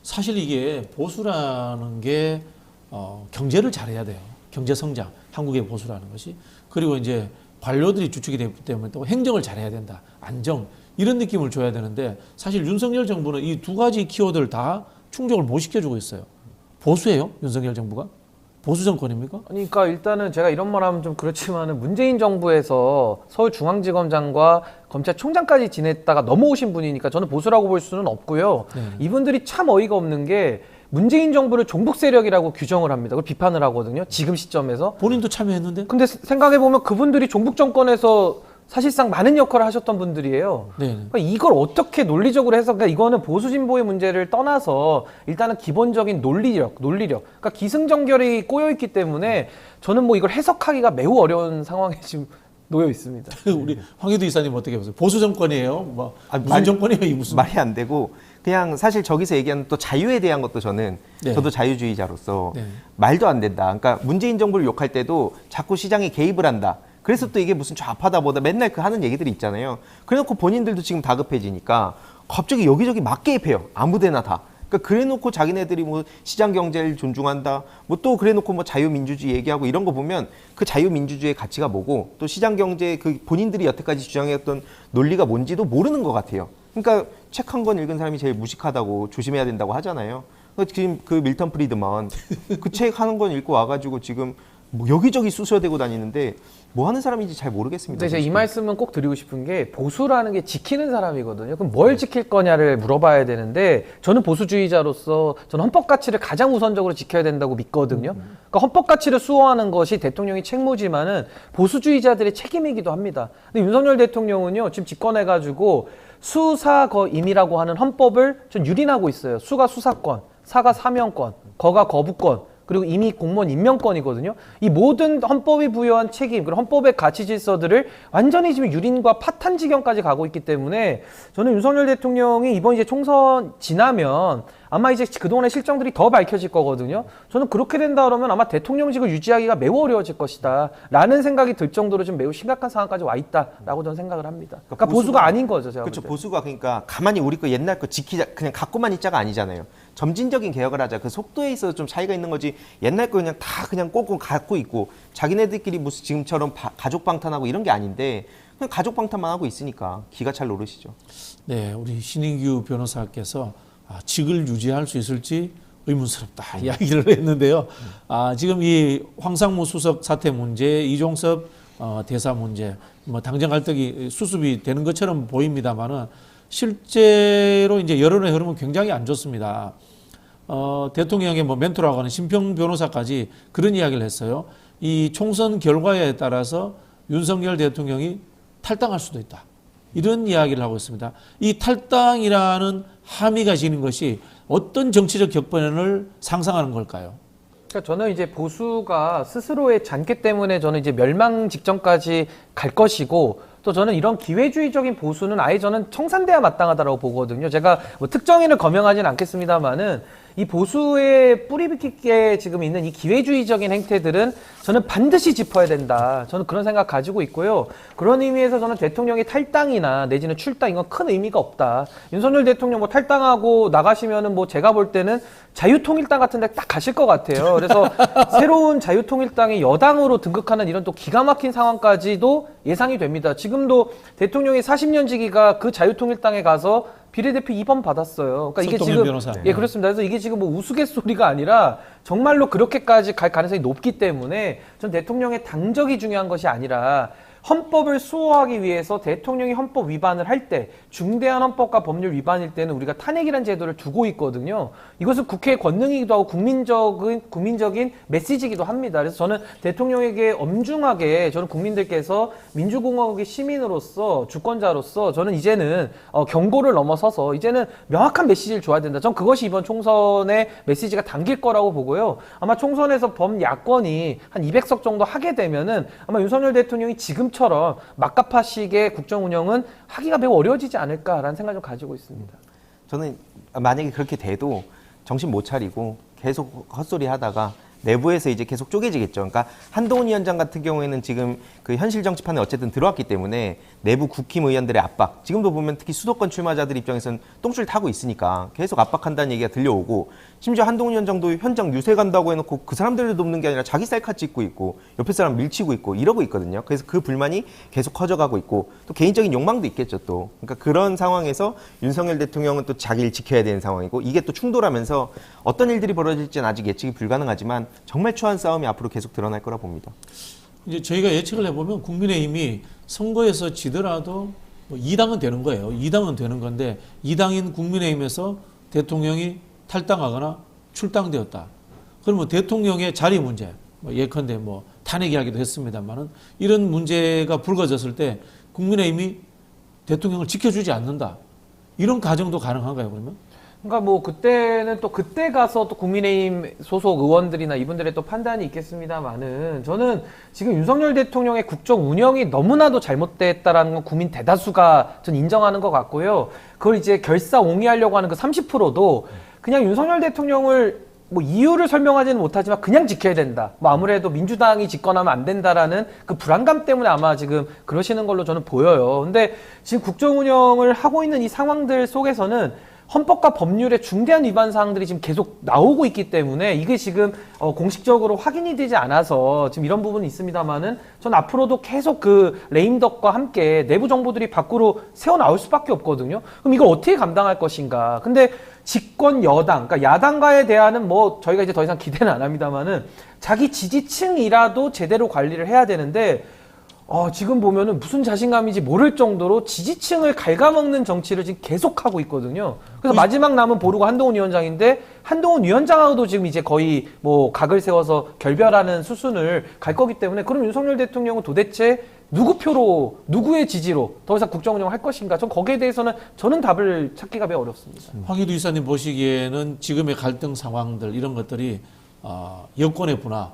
사실 이게 보수라는 게 경제를 잘해야 돼요. 경제 성장, 한국의 보수라는 것이. 그리고 이제 관료들이 주축이 되기 때문에 또 행정을 잘해야 된다. 안정, 이런 느낌을 줘야 되는데 사실 윤석열 정부는 이 두 가지 키워드를 다 충족을 못 시켜주고 있어요. 보수예요? 윤석열 정부가? 보수 정권입니까? 그러니까 일단은 제가 이런 말 하면 좀 그렇지만은 문재인 정부에서 서울중앙지검장과 검찰총장까지 지냈다가 넘어오신 분이니까 저는 보수라고 볼 수는 없고요. 이분들이 참 어이가 없는 게 문재인 정부를 종북 세력이라고 규정을 합니다. 그걸 비판을 하거든요. 지금 시점에서. 본인도 참여했는데? 근데 생각해보면 그분들이 종북 정권에서 사실상 많은 역할을 하셨던 분들이에요. 그러니까 이걸 어떻게 논리적으로 해서, 그러니까 이거는 보수 진보의 문제를 떠나서 일단은 기본적인 논리력. 그러니까 기승전결이 꼬여있기 때문에 저는 뭐 이걸 해석하기가 매우 어려운 상황에 지금 놓여 있습니다. 우리 황희도 이사님 어떻게 보세요? 보수 정권이에요? 뭐 무슨 정권이에요? 이 무슨 말이 안 되고, 그냥 사실 저기서 얘기하는 또 자유에 대한 것도 저는 저도 자유주의자로서 말도 안 된다. 그러니까 문재인 정부를 욕할 때도 자꾸 시장에 개입을 한다. 그래서 또 이게 무슨 좌파다 뭐다 맨날 그 하는 얘기들이 있잖아요. 그래놓고 본인들도 지금 다급해지니까 갑자기 여기저기 막 개입해요. 아무데나 다. 그러니까 그래놓고 자기네들이 뭐 시장 경제를 존중한다, 뭐 또 그래놓고 뭐 자유민주주의 얘기하고 이런 거 보면 그 자유민주주의의 가치가 뭐고 또 시장 경제 그 본인들이 여태까지 주장했던 논리가 뭔지도 모르는 것 같아요. 그러니까 책 한 권 읽은 사람이 제일 무식하다고 조심해야 된다고 하잖아요. 지금 그 밀턴 프리드먼 그 책 한 권 읽고 와가지고 지금 뭐 여기저기 쑤셔대고 다니는데 뭐 하는 사람인지 잘 모르겠습니다. 근데 제가 이 말씀은 꼭 드리고 싶은 게 보수라는 게 지키는 사람이거든요. 그럼 뭘 지킬 거냐를 물어봐야 되는데 저는 보수주의자로서 저는 헌법 가치를 가장 우선적으로 지켜야 된다고 믿거든요. 그러니까 헌법 가치를 수호하는 것이 대통령의 책무지만은 보수주의자들의 책임이기도 합니다. 근데 윤석열 대통령은요 지금 집권해가지고 수사거임이라고 하는 헌법을 전 유린하고 있어요. 수가 수사권, 사가 사면권, 거가 거부권, 그리고 이미 공무원 임명권이거든요. 이 모든 헌법이 부여한 책임, 그리고 헌법의 가치 질서들을 완전히 지금 유린과 파탄 지경까지 가고 있기 때문에 저는 윤석열 대통령이 이번 이제 총선 지나면 아마 이제 그동안의 실정들이 더 밝혀질 거거든요. 저는 그렇게 된다 그러면 아마 대통령직을 유지하기가 매우 어려워질 것이다 라는 생각이 들 정도로 좀 매우 심각한 상황까지 와 있다라고 저는 생각을 합니다. 그러니까 보수가 아닌 거죠. 제가 그렇죠. 보수가 그러니까 가만히 우리 거 옛날 거 지키자, 그냥 갖고만 있자가 아니잖아요. 점진적인 개혁을 하자. 그 속도에 있어서 좀 차이가 있는 거지. 옛날 거 그냥 다 그냥 꽁꽁 갖고 있고 자기네들끼리 무슨 지금처럼 가족 방탄하고 이런 게 아닌데 그냥 가족 방탄만 하고 있으니까 기가 잘 노릇이죠. 네, 우리 신인규 변호사께서 직을 유지할 수 있을지 의문스럽다 이야기를 했는데요. 지금 이 황상무 수석 사태 문제, 이종섭 대사 문제, 뭐 당정 갈등이 수습이 되는 것처럼 보입니다만은 실제로 이제 여론의 흐름은 굉장히 안 좋습니다. 대통령의 뭐 멘토라고 하는 심평 변호사까지 그런 이야기를 했어요. 이 총선 결과에 따라서 윤석열 대통령이 탈당할 수도 있다. 이런 이야기를 하고 있습니다. 이 탈당이라는 함의가 지닌 것이 어떤 정치적 격변을 상상하는 걸까요? 그러니까 저는 이제 보수가 스스로의 잔꾀 때문에 저는 이제 멸망 직전까지 갈 것이고 또 저는 이런 기회주의적인 보수는 아예 저는 청산돼야 마땅하다고 보거든요. 제가 뭐 특정인을 거명하지는 않겠습니다만은 이 보수의 뿌리 깊게 지금 있는 이 기회주의적인 행태들은 저는 반드시 짚어야 된다. 저는 그런 생각 가지고 있고요. 그런 의미에서 저는 대통령이 탈당이나 내지는 출당 이건 큰 의미가 없다. 윤석열 대통령 뭐 탈당하고 나가시면은 뭐 제가 볼 때는 자유통일당 같은 데 딱 가실 것 같아요. 그래서 새로운 자유통일당의 여당으로 등극하는 이런 또 기가 막힌 상황까지도 예상이 됩니다. 지금도 대통령이 40년지기가 그 자유통일당에 가서 비례대표 2번 받았어요. 그러니까 이게 지금 변호사. 예, 그렇습니다. 그래서 이게 지금 뭐 우스갯소리가 아니라 정말로 그렇게까지 갈 가능성이 높기 때문에 전 대통령의 당적이 중요한 것이 아니라 헌법을 수호하기 위해서 대통령이 헌법 위반을 할 때 중대한 헌법과 법률 위반일 때는 우리가 탄핵이라는 제도를 두고 있거든요. 이것은 국회의 권능이기도 하고 국민적인 메시지이기도 합니다. 그래서 저는 대통령에게 엄중하게 저는 국민들께서 민주공화국의 시민으로서 주권자로서 저는 이제는 경고를 넘어서서 이제는 명확한 메시지를 줘야 된다. 전 그것이 이번 총선의 메시지가 담길 거라고 보고요. 아마 총선에서 범야권이 한 200석 정도 하게 되면은 아마 윤석열 대통령이 지금처럼 막가파식의 국정 운영은 하기가 매우 어려워지지 않을까라는 생각을 좀 가지고 있습니다. 저는 만약에 그렇게 돼도 정신 못 차리고 계속 헛소리 하다가 내부에서 이제 계속 쪼개지겠죠. 그러니까 한동훈 위원장 같은 경우에는 지금 그 현실 정치판에 어쨌든 들어왔기 때문에 내부 국힘 의원들의 압박, 지금도 보면 특히 수도권 출마자들 입장에서는 똥줄 타고 있으니까 계속 압박한다는 얘기가 들려오고, 심지어 한동훈 위원장도 현장 유세 간다고 해놓고 그 사람들을 돕는 게 아니라 자기 셀카 찍고 있고 옆에 사람 밀치고 있고 이러고 있거든요. 그래서 그 불만이 계속 커져가고 있고 또 개인적인 욕망도 있겠죠 또. 그러니까 그런 상황에서 윤석열 대통령은 또 자기를 지켜야 되는 상황이고, 이게 또 충돌하면서 어떤 일들이 벌어질지는 아직 예측이 불가능하지만 정말 추한 싸움이 앞으로 계속 드러날 거라 봅니다. 이제 저희가 예측을 해보면 국민의힘이 선거에서 지더라도 뭐 2당은 되는 거예요. 2당은 되는 건데 2당인 국민의힘에서 대통령이 탈당하거나 출당되었다. 그러면 대통령의 자리 문제, 뭐 예컨대 뭐 탄핵 이야기도 했습니다만은 이런 문제가 불거졌을 때 국민의힘이 대통령을 지켜주지 않는다. 이런 가정도 가능한가요, 그러면? 그러니까 뭐 그때는 또 그때 가서 또 국민의힘 소속 의원들이나 이분들의 또 판단이 있겠습니다만은 저는 지금 윤석열 대통령의 국정 운영이 너무나도 잘못됐다라는 건 국민 대다수가 전 인정하는 것 같고요. 그걸 이제 결사옹위하려고 하는 그 30%도 그냥 윤석열 대통령을 뭐 이유를 설명하지는 못하지만 그냥 지켜야 된다. 뭐 아무래도 민주당이 집권하면 안 된다라는 그 불안감 때문에 아마 지금 그러시는 걸로 저는 보여요. 근데 지금 국정 운영을 하고 있는 이 상황들 속에서는 헌법과 법률의 중대한 위반 사항들이 지금 계속 나오고 있기 때문에 이게 지금 공식적으로 확인이 되지 않아서 지금 이런 부분이 있습니다만은 전 앞으로도 계속 그 레임덕과 함께 내부 정보들이 밖으로 새어나올 수밖에 없거든요. 그럼 이걸 어떻게 감당할 것인가. 근데 집권 여당, 그러니까 야당과의 대화는 뭐 저희가 이제 더 이상 기대는 안 합니다만은 자기 지지층이라도 제대로 관리를 해야 되는데 지금 보면은 무슨 자신감인지 모를 정도로 지지층을 갉아먹는 정치를 지금 계속하고 있거든요. 그래서 마지막 남은 보루가 한동훈 위원장인데 한동훈 위원장하고도 지금 이제 거의 뭐 각을 세워서 결별하는 수순을 갈 거기 때문에 그럼 윤석열 대통령은 도대체 누구 표로, 누구의 지지로 더 이상 국정 운영을 할 것인가? 전 거기에 대해서는 저는 답을 찾기가 매우 어렵습니다. 황희두 이사님 보시기에는 지금의 갈등 상황들 이런 것들이 여권의 분화,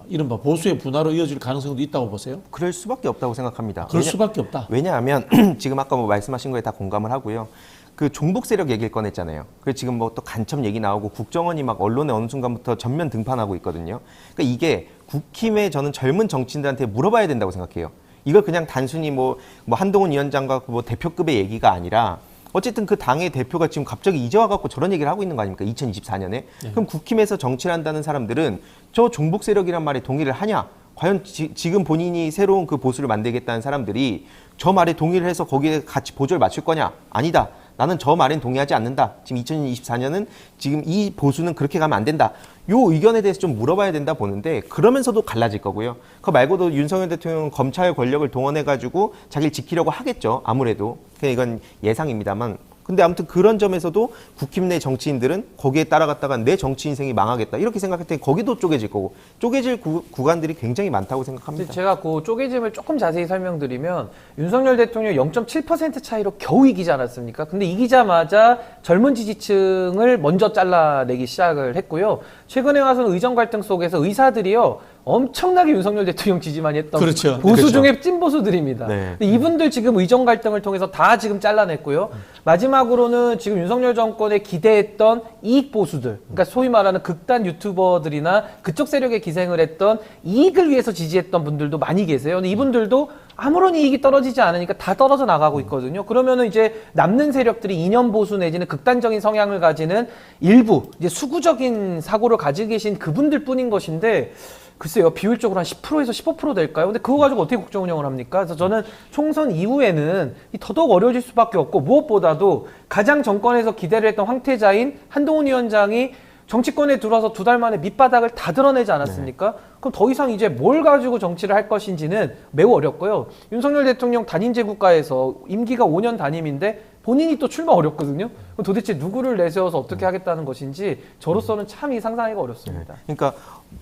이른바 보수의 분화로 이어질 가능성도 있다고 보세요? 그럴 수밖에 없다고 생각합니다. 그럴 수밖에 없다. 왜냐하면 지금 아까 뭐 말씀하신 거에 다 공감을 하고요. 그 종북 세력 얘기를 꺼냈잖아요. 그리고 지금 뭐 또 간첩 얘기 나오고 국정원이 막 언론에 어느 순간부터 전면 등판하고 있거든요. 그러니까 이게 국힘의 저는 젊은 정치인들한테 물어봐야 된다고 생각해요. 이걸 그냥 단순히 뭐 한동훈 위원장과 뭐 대표급의 얘기가 아니라 어쨌든 그 당의 대표가 지금 갑자기 이제 와갖고 저런 얘기를 하고 있는 거 아닙니까? 2024년에. 네. 그럼 국힘에서 정치를 한다는 사람들은 저 종북 세력이란 말에 동의를 하냐? 과연 지금 본인이 새로운 그 보수를 만들겠다는 사람들이 저 말에 동의를 해서 거기에 같이 보조를 맞출 거냐? 아니다. 나는 저 말엔 동의하지 않는다. 지금 2024년은 지금 이 보수는 그렇게 가면 안 된다. 요 의견에 대해서 좀 물어봐야 된다 보는데 그러면서도 갈라질 거고요. 그거 말고도 윤석열 대통령은 검찰 권력을 동원해가지고 자기를 지키려고 하겠죠. 아무래도. 그냥 이건 예상입니다만. 근데 아무튼 그런 점에서도 국힘 내 정치인들은 거기에 따라갔다가 내 정치 인생이 망하겠다 이렇게 생각할 때 거기도 쪼개질 거고 쪼개질 구간들이 굉장히 많다고 생각합니다. 제가 그 쪼개짐을 조금 자세히 설명드리면 윤석열 대통령 0.7% 차이로 겨우 이기지 않았습니까? 근데 이기자마자 젊은 지지층을 먼저 잘라내기 시작을 했고요. 최근에 와서는 의정 갈등 속에서 의사들이요. 엄청나게 윤석열 대통령 지지만 했던 그렇죠. 보수 그렇죠. 중에 찐보수들입니다. 네. 이분들 지금 의정 갈등을 통해서 다 지금 잘라냈고요. 마지막으로는 지금 윤석열 정권에 기대했던 이익 보수들, 그러니까 소위 말하는 극단 유튜버들이나 그쪽 세력에 기생을 했던 이익을 위해서 지지했던 분들도 많이 계세요. 근데 이분들도 아무런 이익이 떨어지지 않으니까 다 떨어져 나가고 있거든요. 그러면은 이제 남는 세력들이 이념 보수 내지는 극단적인 성향을 가지는 일부 이제 수구적인 사고를 가지고 계신 그분들 뿐인 것인데 글쎄요, 비율적으로 한 10%에서 15% 될까요? 근데 그거 가지고 어떻게 국정 운영을 합니까? 그래서 저는 총선 이후에는 더더욱 어려워질 수밖에 없고 무엇보다도 가장 정권에서 기대를 했던 황태자인 한동훈 위원장이 정치권에 들어와서 2달 만에 밑바닥을 다 드러내지 않았습니까? 그럼 더 이상 이제 뭘 가지고 정치를 할 것인지는 매우 어렵고요. 윤석열 대통령 단임제 국가에서 임기가 5년 단임인데 본인이 또 출마 어렵거든요. 그럼 도대체 누구를 내세워서 어떻게 하겠다는 것인지 저로서는 참 이 상상하기가 어렵습니다. 그러니까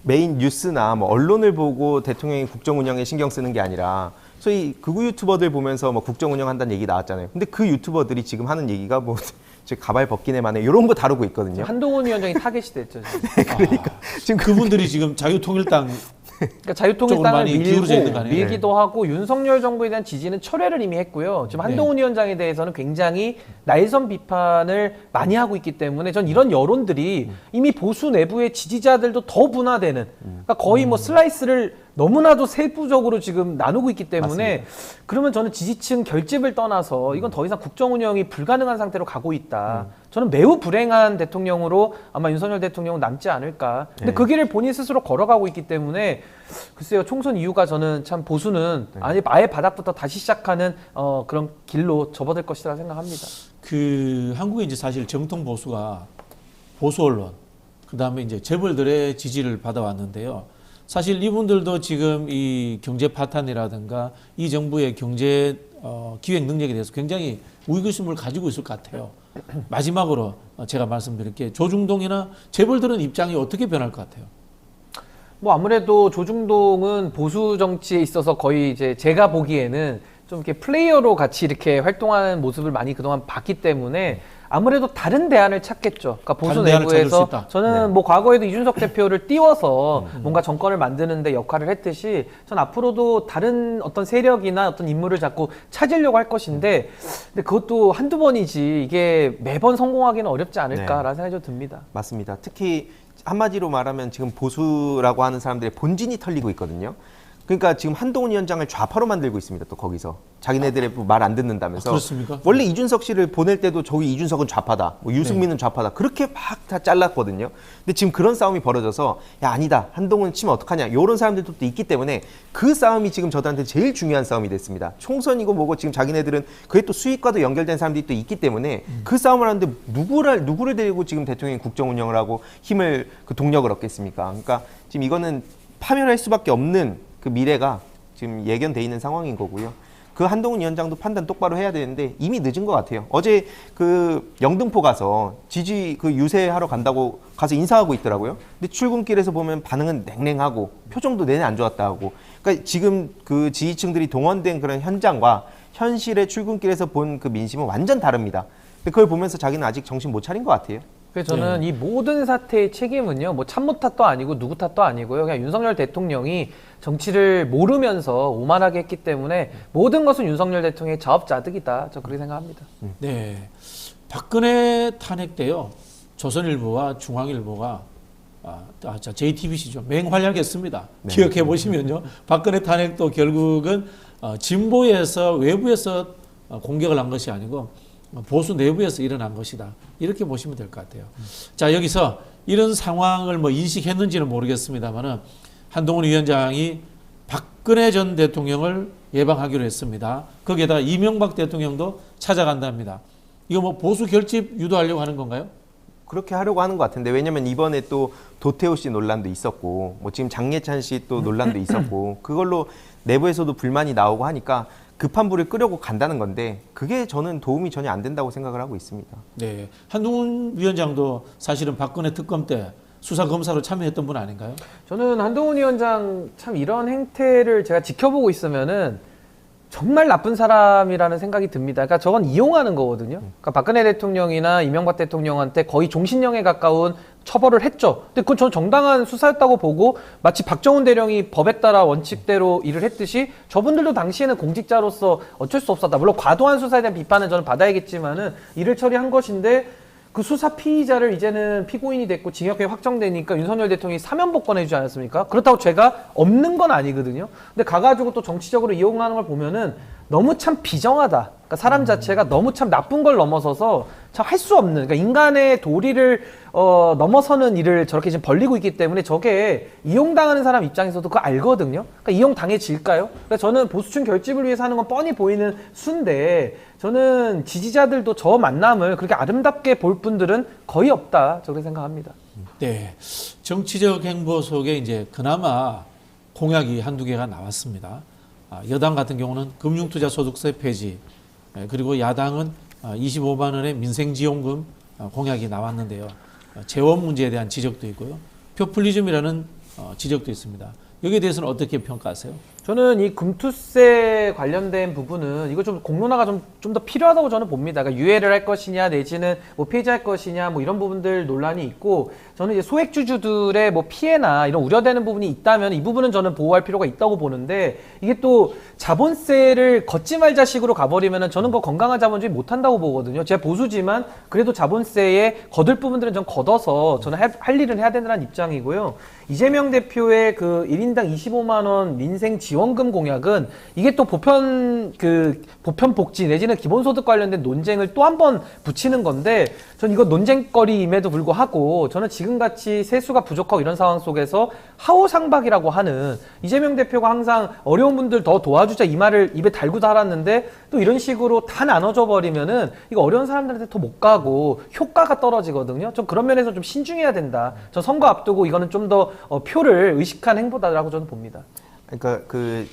메인 뉴스나 뭐 언론을 보고 대통령이 국정 운영에 신경 쓰는 게 아니라 소위 극우 유튜버들 보면서 뭐 국정 운영한다는 얘기 나왔잖아요. 근데 그 유튜버들이 지금 하는 얘기가 뭐 가발 벗기네 마네 이런 거 다루고 있거든요. 한동훈 위원장이 타겟이 됐죠. 그러니까 지금 그분들이 지금 자유통일당 그러니까 자유통일당을 많이 기울어져 있는 거 아니에요? 밀기도 하고 윤석열 정부에 대한 지지는 철회를 이미 했고요. 지금 한동훈 위원장에 대해서는 굉장히 날선 비판을 많이 하고 있기 때문에 전 이런 여론들이 이미 보수 내부의 지지자들도 더 분화되는 그러니까 거의 뭐 슬라이스를 너무나도 세부적으로 지금 나누고 있기 때문에 맞습니다. 그러면 저는 지지층 결집을 떠나서 이건 더 이상 국정 운영이 불가능한 상태로 가고 있다. 저는 매우 불행한 대통령으로 아마 윤석열 대통령은 남지 않을까. 근데 그 길을 본인 스스로 걸어가고 있기 때문에 글쎄요, 총선 이후가 저는 참 보수는 아예 바닥부터 다시 시작하는 그런 길로 접어들 것이라 생각합니다. 그 한국에 이제 사실 정통 보수가 보수 언론, 그 다음에 이제 재벌들의 지지를 받아왔는데요. 사실 이분들도 지금 이 경제 파탄이라든가 이 정부의 경제 기획 능력에 대해서 굉장히 의구심을 가지고 있을 것 같아요. 마지막으로 제가 말씀드릴게 조중동이나 재벌들은 입장이 어떻게 변할 것 같아요? 뭐 아무래도 조중동은 보수 정치에 있어서 거의 이제 제가 보기에는 좀 이렇게 플레이어로 같이 이렇게 활동하는 모습을 많이 그동안 봤기 때문에 아무래도 다른 대안을 찾겠죠. 그러니까 보수 내부에서 저는 뭐 과거에도 이준석 대표를 띄워서 뭔가 정권을 만드는데 역할을 했듯이 전 앞으로도 다른 어떤 세력이나 어떤 인물을 자꾸 찾으려고 할 것인데 근데 그것도 한두 번이지 이게 매번 성공하기는 어렵지 않을까라는 생각이 좀 듭니다. 맞습니다. 특히 한마디로 말하면 지금 보수라고 하는 사람들의 본진이 털리고 있거든요. 그러니까 지금 한동훈 위원장을 좌파로 만들고 있습니다. 또 거기서 자기네들의 말 안 듣는다면서. 그렇습니까? 원래 이준석 씨를 보낼 때도 저기 이준석은 좌파다, 뭐 유승민은 좌파다 그렇게 막 다 잘랐거든요. 근데 지금 그런 싸움이 벌어져서 야 아니다 한동훈 치면 어떡하냐 이런 사람들도 또 있기 때문에 그 싸움이 지금 저들한테 제일 중요한 싸움이 됐습니다. 총선이고 뭐고 지금 자기네들은 그게 또 수익과도 연결된 사람들이 또 있기 때문에 그 싸움을 하는데 누구를 데리고 지금 대통령이 국정 운영을 하고 힘을 그 동력을 얻겠습니까? 그러니까 지금 이거는 파멸할 수밖에 없는 그 미래가 지금 예견돼 있는 상황인 거고요. 그 한동훈 위원장도 판단 똑바로 해야 되는데 이미 늦은 것 같아요. 어제 그 영등포 가서 지지 그 유세하러 간다고 가서 인사하고 있더라고요. 근데 출근길에서 보면 반응은 냉랭하고 표정도 내내 안 좋았다 하고. 그러니까 지금 그 지지층들이 동원된 그런 현장과 현실의 출근길에서 본 그 민심은 완전 다릅니다. 근데 그걸 보면서 자기는 아직 정신 못 차린 것 같아요. 그래서 저는 이 모든 사태의 책임은요, 뭐 참모 탓도 아니고 누구 탓도 아니고요. 그냥 윤석열 대통령이 정치를 모르면서 오만하게 했기 때문에 모든 것은 윤석열 대통령의 자업자득이다. 저 그렇게 생각합니다. 네, 박근혜 탄핵 때요, 조선일보와 중앙일보가 JTBC죠. 맹활약했습니다. 네. 기억해 보시면요, 박근혜 탄핵도 결국은 진보에서 외부에서 공격을 한 것이 아니고 보수 내부에서 일어난 것이다. 이렇게 보시면 될 것 같아요. 자, 여기서 이런 상황을 뭐 인식했는지는 모르겠습니다만은 한동훈 위원장이 박근혜 전 대통령을 예방하기로 했습니다. 거기에다가 이명박 대통령도 찾아간답니다. 이거 뭐 보수 결집 유도하려고 하는 건가요? 그렇게 하려고 하는 것 같은데 왜냐면 이번에 또 도태호 씨 논란도 있었고 뭐 지금 장예찬 씨 또 논란도 있었고 그걸로 내부에서도 불만이 나오고 하니까 급한 불을 끄려고 간다는 건데 그게 저는 도움이 전혀 안 된다고 생각을 하고 있습니다. 네, 한동훈 위원장도 사실은 박근혜 특검 때 수사 검사로 참여했던 분 아닌가요? 저는 한동훈 위원장 참 이런 행태를 제가 지켜보고 있으면은 정말 나쁜 사람이라는 생각이 듭니다. 그러니까 저건 이용하는 거거든요. 그러니까 박근혜 대통령이나 이명박 대통령한테 거의 종신형에 가까운 처벌을 했죠. 근데 그건 전 정당한 수사였다고 보고 마치 박정훈 대령이 법에 따라 원칙대로 일을 했듯이 저분들도 당시에는 공직자로서 어쩔 수 없었다. 물론 과도한 수사에 대한 비판은 저는 받아야겠지만은 일을 처리한 것인데 그 수사 피의자를 이제는 피고인이 됐고 징역형이 확정되니까 윤석열 대통령이 사면 복권해주지 않았습니까? 그렇다고 죄가 없는 건 아니거든요. 근데 가가지고 또 정치적으로 이용하는 걸 보면은 너무 참 비정하다. 그러니까 사람 자체가 너무 참 나쁜 걸 넘어서서 참 할 수 없는, 그러니까 인간의 도리를 넘어서는 일을 저렇게 지금 벌리고 있기 때문에 저게 이용당하는 사람 입장에서도 그거 알거든요. 그러니까 이용 당해질까요? 그러니까 저는 보수층 결집을 위해서 하는 건 뻔히 보이는 수인데 저는 지지자들도 저 만남을 그렇게 아름답게 볼 분들은 거의 없다. 저렇게 생각합니다. 네, 정치적 행보 속에 이제 그나마 공약이 한두 개가 나왔습니다. 여당 같은 경우는 금융투자소득세 폐지, 그리고 야당은 25만 원의 민생지원금 공약이 나왔는데요. 재원 문제에 대한 지적도 있고요. 포퓰리즘이라는 지적도 있습니다. 여기에 대해서는 어떻게 평가하세요? 저는 이 금투세 관련된 부분은 이거 좀 공론화가 좀 더 필요하다고 저는 봅니다. 그러니까 유예를 할 것이냐 내지는 뭐 폐지할 것이냐 뭐 이런 부분들 논란이 있고 저는 이제 소액주주들의 뭐 피해나 이런 우려되는 부분이 있다면 이 부분은 저는 보호할 필요가 있다고 보는데 이게 또 자본세를 걷지 말자식으로 가버리면은 저는 그 건강한 자본주의 못한다고 보거든요. 제가 보수지만 그래도 자본세에 거둘 부분들은 좀 걷어서 저는 할 일은 해야 된다는 입장이고요. 이재명 대표의 그 1인당 25만 원 민생 지원금 공약은 이게 또 보편 복지 내지는 기본소득 관련된 논쟁을 또 한 번 붙이는 건데 전 이거 논쟁거리임에도 불구하고 저는 지금같이 세수가 부족하고 이런 상황 속에서 하호상박이라고 하는 이재명 대표가 항상 어려운 분들 더 도와주자 이 말을 입에 달고 달았는데 또 이런 식으로 다 나눠줘 버리면은 이거 어려운 사람들한테 더 못 가고 효과가 떨어지거든요. 좀 그런 면에서 좀 신중해야 된다. 저 선거 앞두고 이거는 좀 더 표를 의식한 행보다라고 저는 봅니다. 그러니까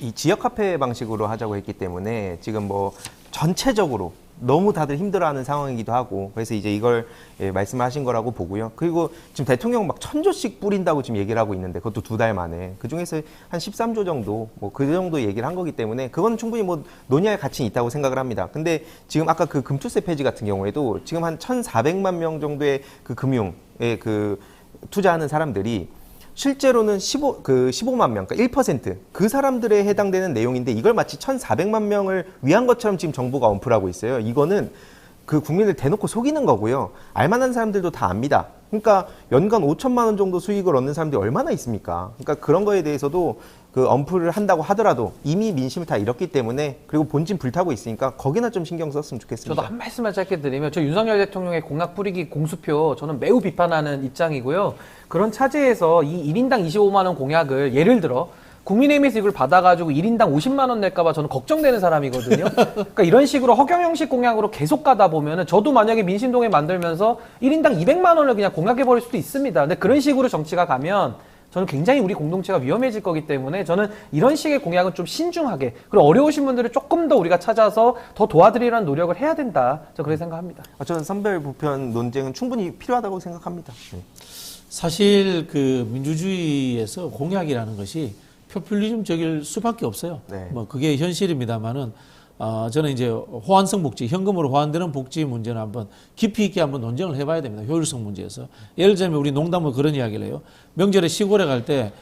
이 지역 화폐 방식으로 하자고 했기 때문에 지금 뭐 전체적으로 너무 다들 힘들어하는 상황이기도 하고 그래서 이제 이걸 말씀하신 거라고 보고요. 그리고 지금 대통령 막 1,000조씩 뿌린다고 지금 얘기를 하고 있는데 그것도 2달 만에 그 중에서 한 13조 정도 뭐 그 정도 얘기를 한 거기 때문에 그건 충분히 뭐 논의할 가치는 있다고 생각을 합니다. 근데 지금 아까 그 금투세 폐지 같은 경우에도 지금 한 1,400만 명 정도의 그 금융에 그 투자하는 사람들이 실제로는 15만 명, 그러니까 1%, 그 사람들에 해당되는 내용인데 이걸 마치 1,400만 명을 위한 것처럼 지금 정부가 언플하고 있어요. 이거는 그 국민을 대놓고 속이는 거고요. 알만한 사람들도 다 압니다. 그러니까 연간 5천만 원 정도 수익을 얻는 사람들이 얼마나 있습니까? 그러니까 그런 거에 대해서도 그 언플을 한다고 하더라도 이미 민심을 다 잃었기 때문에 그리고 본진 불타고 있으니까 거기나 좀 신경 썼으면 좋겠습니다. 저도 한 말씀만 짧게 드리면 저 윤석열 대통령의 공약 뿌리기 공수표 저는 매우 비판하는 입장이고요. 그런 차제에서 이 1인당 25만 원 공약을 예를 들어 국민의힘에서 이걸 받아가지고 1인당 50만 원 낼까 봐 저는 걱정되는 사람이거든요. 그러니까 이런 식으로 허경 형식 공약으로 계속 가다 보면은 저도 만약에 민심동에 만들면서 1인당 200만 원을 그냥 공약해버릴 수도 있습니다. 근데 그런 식으로 정치가 가면 저는 굉장히 우리 공동체가 위험해질 거기 때문에 저는 이런 식의 공약은 좀 신중하게 그리고 어려우신 분들을 조금 더 우리가 찾아서 더 도와드리려는 노력을 해야 된다. 저 그렇게 생각합니다. 저는 선별 보편 논쟁은 충분히 필요하다고 생각합니다. 네. 사실 그 민주주의에서 공약이라는 것이 포퓰리즘적일 수밖에 없어요. 네. 뭐 그게 현실입니다만은 저는 이제 호환성 복지, 현금으로 호환되는 복지 문제는 한번 깊이 있게 한번 논쟁을 해봐야 됩니다. 효율성 문제에서. 예를 들면 우리 농담으로 그런 이야기를 해요. 명절에 시골에 갈 때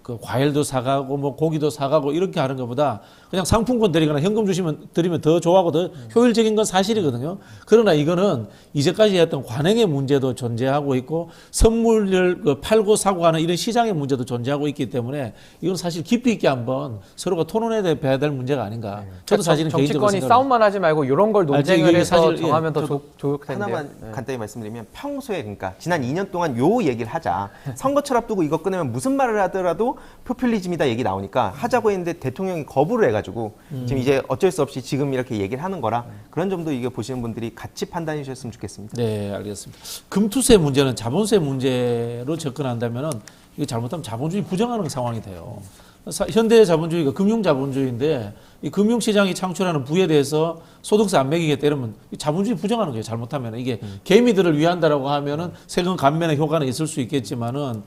그 과일도 사가고 뭐 고기도 사가고 이렇게 하는 것보다 그냥 상품권 드리거나 현금 드리면 더 좋아하고 더 효율적인 건 사실이거든요. 그러나 이거는 이제까지 했던 관행의 문제도 존재하고 있고 선물을 팔고 사고 하는 이런 시장의 문제도 존재하고 있기 때문에 이건 사실 깊이 있게 한번 서로가 토론해 봐야 될 문제가 아닌가. 저도 사실은 개인적으로 정치권이 싸움만 하지 말고 이런 걸 논쟁을 해서 사실, 정하면 더 좋을 텐데요. 하나만 간단히 말씀드리면 평소에 그러니까 지난 2년 동안 요 얘기를 하자. 선거철 앞두고 이거 꺼내면 무슨 말을 하더라도 포퓰리즘이다 얘기 나오니까 하자고 했는데 대통령이 거부를 해가지고 지금 이제 어쩔 수 없이 지금 이렇게 얘기를 하는 거라 그런 점도 이게 보시는 분들이 같이 판단해 주셨으면 좋겠습니다. 네, 알겠습니다. 금투세 문제는 자본세 문제로 접근한다면은 이거 잘못하면 자본주의 부정하는 상황이 돼요. 현대 자본주의가 금융 자본주의인데 이 금융시장이 창출하는 부에 대해서 소득세 안 매기겠다 이러면 자본주의 부정하는 거예요. 잘못하면 이게 개미들을 위한다라고 하면은 세금 감면의 효과는 있을 수 있겠지만은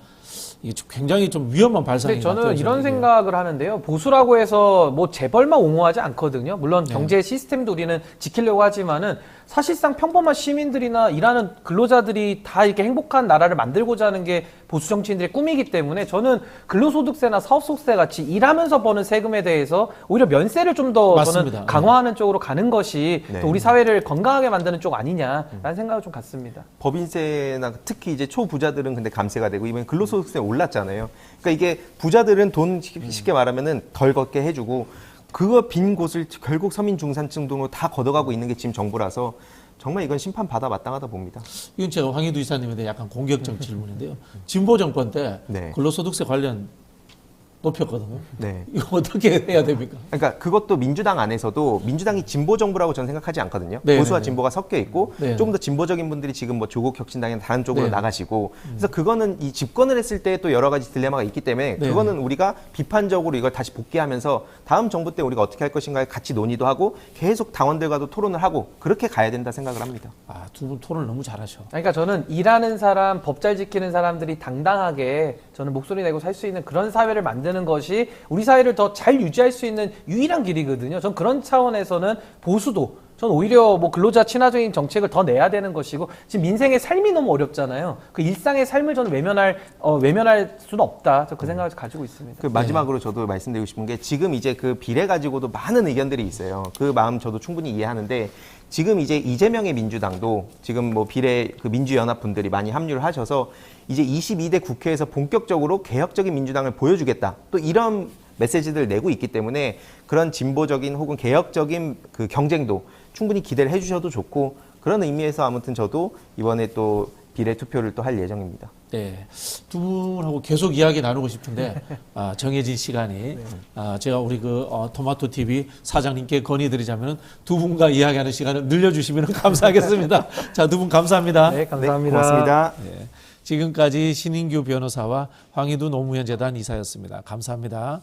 이게 굉장히 좀 위험한 발상이 저는 이런 생각을 하는데요. 보수라고 해서 뭐 재벌만 옹호하지 않거든요. 물론 경제 시스템도 우리는 지키려고 하지만은 사실상 평범한 시민들이나 일하는 근로자들이 다 이렇게 행복한 나라를 만들고자 하는 게 보수 정치인들의 꿈이기 때문에 저는 근로소득세나 사업소득세 같이 일하면서 버는 세금에 대해서 오히려 면세를 좀 더 저는 강화하는 쪽으로 가는 것이 또 우리 사회를 건강하게 만드는 쪽 아니냐라는 생각을 좀 갖습니다. 법인세나 특히 이제 초부자들은 근데 감세가 되고 이번에 근로소득세 올랐잖아요. 그러니까 이게 부자들은 돈 쉽게 말하면은 덜 걷게 해주고 그거 빈 곳을 결국 서민 중산층 등으로 다 걷어가고 있는 게 지금 정부라서 정말 이건 심판 받아 마땅하다 봅니다. 이건 제가 황희두 이사님에 대해 약간 공격적 질문인데요. 진보 정권 때 네. 근로소득세 관련 높였거든요. 네. 이거 어떻게 해야 됩니까? 그러니까 그것도 민주당 안에서도 민주당이 진보 정부라고 저는 생각하지 않거든요. 네, 보수와 네, 네. 진보가 섞여 있고 네. 조금 더 진보적인 분들이 지금 뭐 조국 혁신당이나 다른 쪽으로 네. 나가시고 그래서 그거는 이 집권을 했을 때 또 여러 가지 딜레마가 있기 때문에 네. 그거는 우리가 비판적으로 이걸 다시 복귀하면서 다음 정부 때 우리가 어떻게 할 것인가에 같이 논의도 하고 계속 당원들과도 토론을 하고 그렇게 가야 된다 생각을 합니다. 아, 두 분 토론을 너무 잘하셔. 그러니까 저는 일하는 사람, 법 잘 지키는 사람들이 당당하게 저는 목소리 내고 살 수 있는 그런 사회를 만드는 것이 우리 사회를 더 잘 유지할 수 있는 유일한 길이거든요. 전 그런 차원에서는 보수도 전 오히려 뭐 근로자 친화적인 정책을 더 내야 되는 것이고 지금 민생의 삶이 너무 어렵잖아요. 그 일상의 삶을 저는 외면할 수는 없다. 저 그 생각을 가지고 있습니다. 그 마지막으로 저도 말씀드리고 싶은 게 지금 이제 그 비례 가지고도 많은 의견들이 있어요. 그 마음 저도 충분히 이해하는데 지금 이제 이재명의 민주당도 지금 뭐 비례 그 민주연합 분들이 많이 합류를 하셔서 이제 22대 국회에서 본격적으로 개혁적인 민주당을 보여주겠다. 또 이런 메시지들을 내고 있기 때문에 그런 진보적인 혹은 개혁적인 그 경쟁도 충분히 기대를 해주셔도 좋고 그런 의미에서 아무튼 저도 이번에 또 비례 투표를 또 할 예정입니다. 네, 두 분하고 계속 이야기 나누고 싶은데 정해진 시간이 제가 우리 그 토마토 TV 사장님께 건의드리자면 두 분과 이야기하는 시간을 늘려주시면 감사하겠습니다. 자, 두 분 감사합니다. 네, 감사합니다. 네, 고맙습니다. 네, 지금까지 신인규 변호사와 황희두 노무현 재단 이사였습니다. 감사합니다.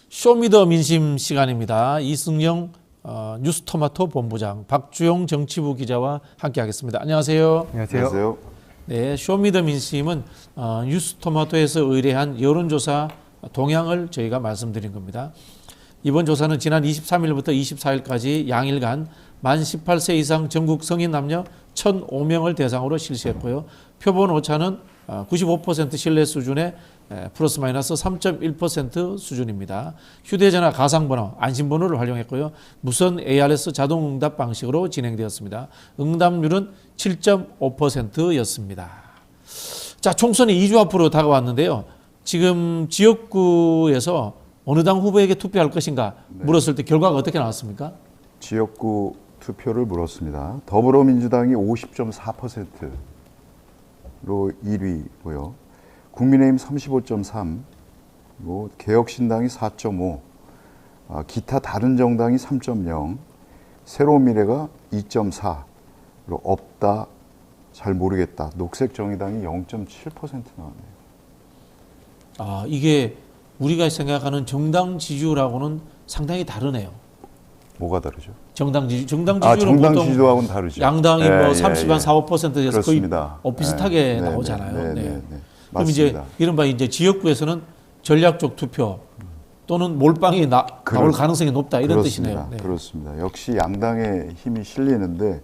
쇼미더민심 시간입니다. 이승영 뉴스토마토 본부장, 박주용 정치부 기자와 함께하겠습니다. 안녕하세요. 안녕하세요. 네, 쇼미더민심은 뉴스토마토에서 의뢰한 여론조사 동향을 저희가 말씀드린 겁니다. 이번 조사는 지난 23일부터 24일까지 양일간 만 18세 이상 전국 성인 남녀 1,005명을 대상으로 실시했고요. 표본 오차는 95% 신뢰 수준의 플러스 마이너스 3.1% 수준입니다. 휴대전화 가상번호, 안심번호를 활용했고요. 무선 ARS 자동응답 방식으로 진행되었습니다. 응답률은 7.5%였습니다. 자, 총선이 2주 앞으로 다가왔는데요. 지금 지역구에서 어느 당 후보에게 투표할 것인가 물었을 때 결과가 어떻게 나왔습니까? 지역구 투표를 물었습니다. 더불어민주당이 50.4%로 1위고요. 국민의힘 35.3, 뭐 개혁신당이 4.5, 기타 다른 정당이 3.0, 새로운 미래가 2.4로 없다, 잘 모르겠다. 녹색정의당이 0.7% 나왔네요. 이게 우리가 생각하는 정당 지지율하고는 상당히 다르네요. 뭐가 다르죠? 정당 지지율은 정당 보통 지지도하고는 다르죠. 양당이 뭐 30, 한 4, 5%에서 그렇습니다. 거의 비슷하게 네, 나오잖아요. 네. 그럼 이제 이른바 이제 지역구에서는 전략적 투표 또는 몰빵이 나올 가능성이 높다 이런 뜻이네요. 네. 그렇습니다. 역시 양당의 힘이 실리는데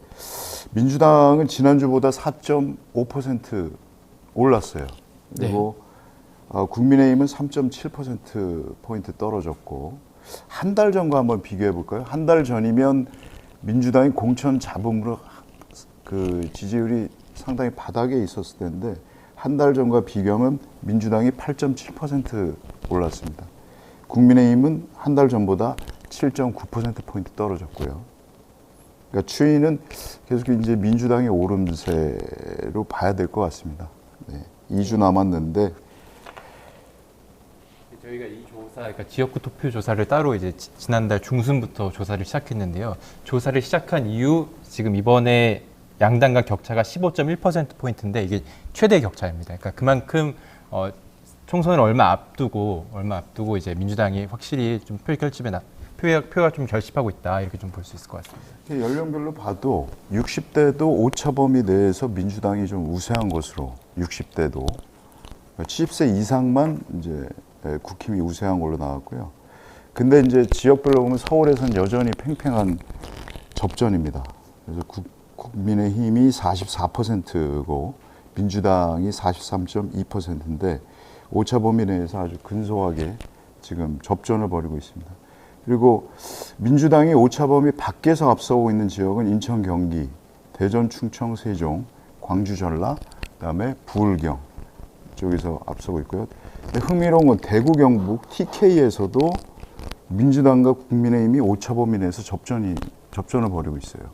민주당은 지난주보다 4.5% 올랐어요. 그리고 국민의힘은 3.7%포인트 떨어졌고 한 달 전과 한번 비교해 볼까요? 한 달 전이면 민주당이 공천 잡음으로 그 지지율이 상당히 바닥에 있었을 텐데 한 달 전과 비교하면 민주당이 8.7% 올랐습니다. 국민의힘은 한 달 전보다 7.9%포인트 떨어졌고요. 그러니까 추이는 계속 이제 민주당의 오름세로 봐야 될 것 같습니다. 네, 2주 남았는데 저희가 이 조사 그러니까 지역구 투표 조사를 따로 이제 지난달 중순부터 조사를 시작했는데요. 조사를 시작한 이후 지금 이번에 양당 간 격차가 15.1%포인트인데 이게 최대 격차입니다. 그러니까 그만큼 총선을 얼마 앞두고 이제 민주당이 확실히 좀 표가 좀 결집하고 있다 이렇게 좀 볼 수 있을 것 같습니다. 연령별로 봐도 60대도 오차 범위 내에서 민주당이 좀 우세한 것으로 60대도 70세 이상만 이제 국힘이 우세한 걸로 나왔고요. 근데 이제 지역별로 보면 서울에서는 여전히 팽팽한 접전입니다. 그래서 국민의힘이 44%고 민주당이 43.2%인데 오차 범위 내에서 아주 근소하게 지금 접전을 벌이고 있습니다. 그리고 민주당이 오차 범위 밖에서 앞서고 있는 지역은 인천, 경기, 대전, 충청, 세종, 광주, 전라, 그다음에 부울경 쪽에서 앞서고 있고요. 근데 흥미로운 건 대구, 경북, TK에서도 민주당과 국민의힘이 오차 범위 내에서 접전을 벌이고 있어요.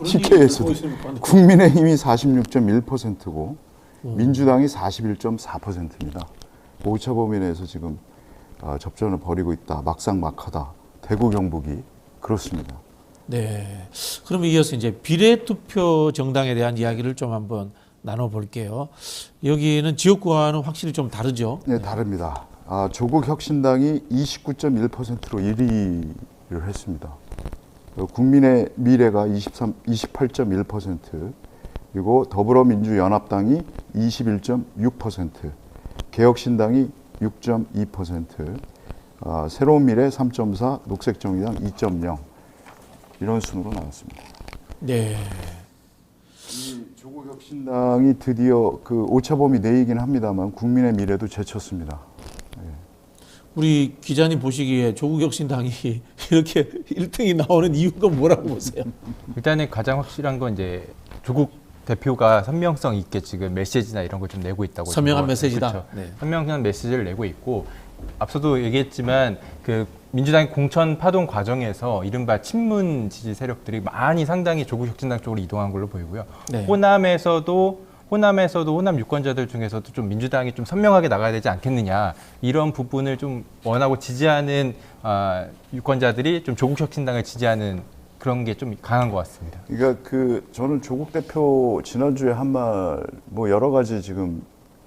TK에서도 국민의힘이 46.1%고 민주당이 41.4%입니다. 오차 범위 내에서 지금 접전을 벌이고 있다. 막상막하다. 대구, 경북이 그렇습니다. 네. 그럼 이어서 이제 비례투표 정당에 대한 이야기를 좀 한번 나눠볼게요. 여기는 지역구와는 확실히 좀 다르죠? 네, 다릅니다. 조국혁신당이 29.1%로 1위를 했습니다. 국민의 미래가 28.1%, 그리고 더불어민주연합당이 21.6%, 개혁신당이 6.2%, 새로운 미래 3.4, 녹색정의당 2.0 이런 순으로 나왔습니다. 네. 이 조국혁신당이 드디어 그 오차범위 내이긴 합니다만 국민의 미래도 제쳤습니다. 우리 기자님 보시기에 조국혁신당이 이렇게 1등이 나오는 이유가 뭐라고 보세요? 일단은 가장 확실한 건 이제 조국 대표가 선명성 있게 지금 메시지나 이런 걸 좀 내고 있다고. 선명한 메시지다. 그렇죠. 네. 선명한 메시지를 내고 있고 앞서도 얘기했지만 그 민주당의 공천 파동 과정에서 이른바 친문 지지 세력들이 많이 상당히 조국혁신당 쪽으로 이동한 걸로 보이고요. 네. 호남에서도 호남 유권자들 중에서도 좀 민주당이 좀 선명하게 나가야 되지 않겠느냐 이런 부분을 좀 원하고 지지하는 유권자들이 좀 조국혁신당을 지지하는 그런 게 좀 강한 것 같습니다. 그러니까 저는 조국 대표 지난주에 한 말 뭐 여러 가지 지금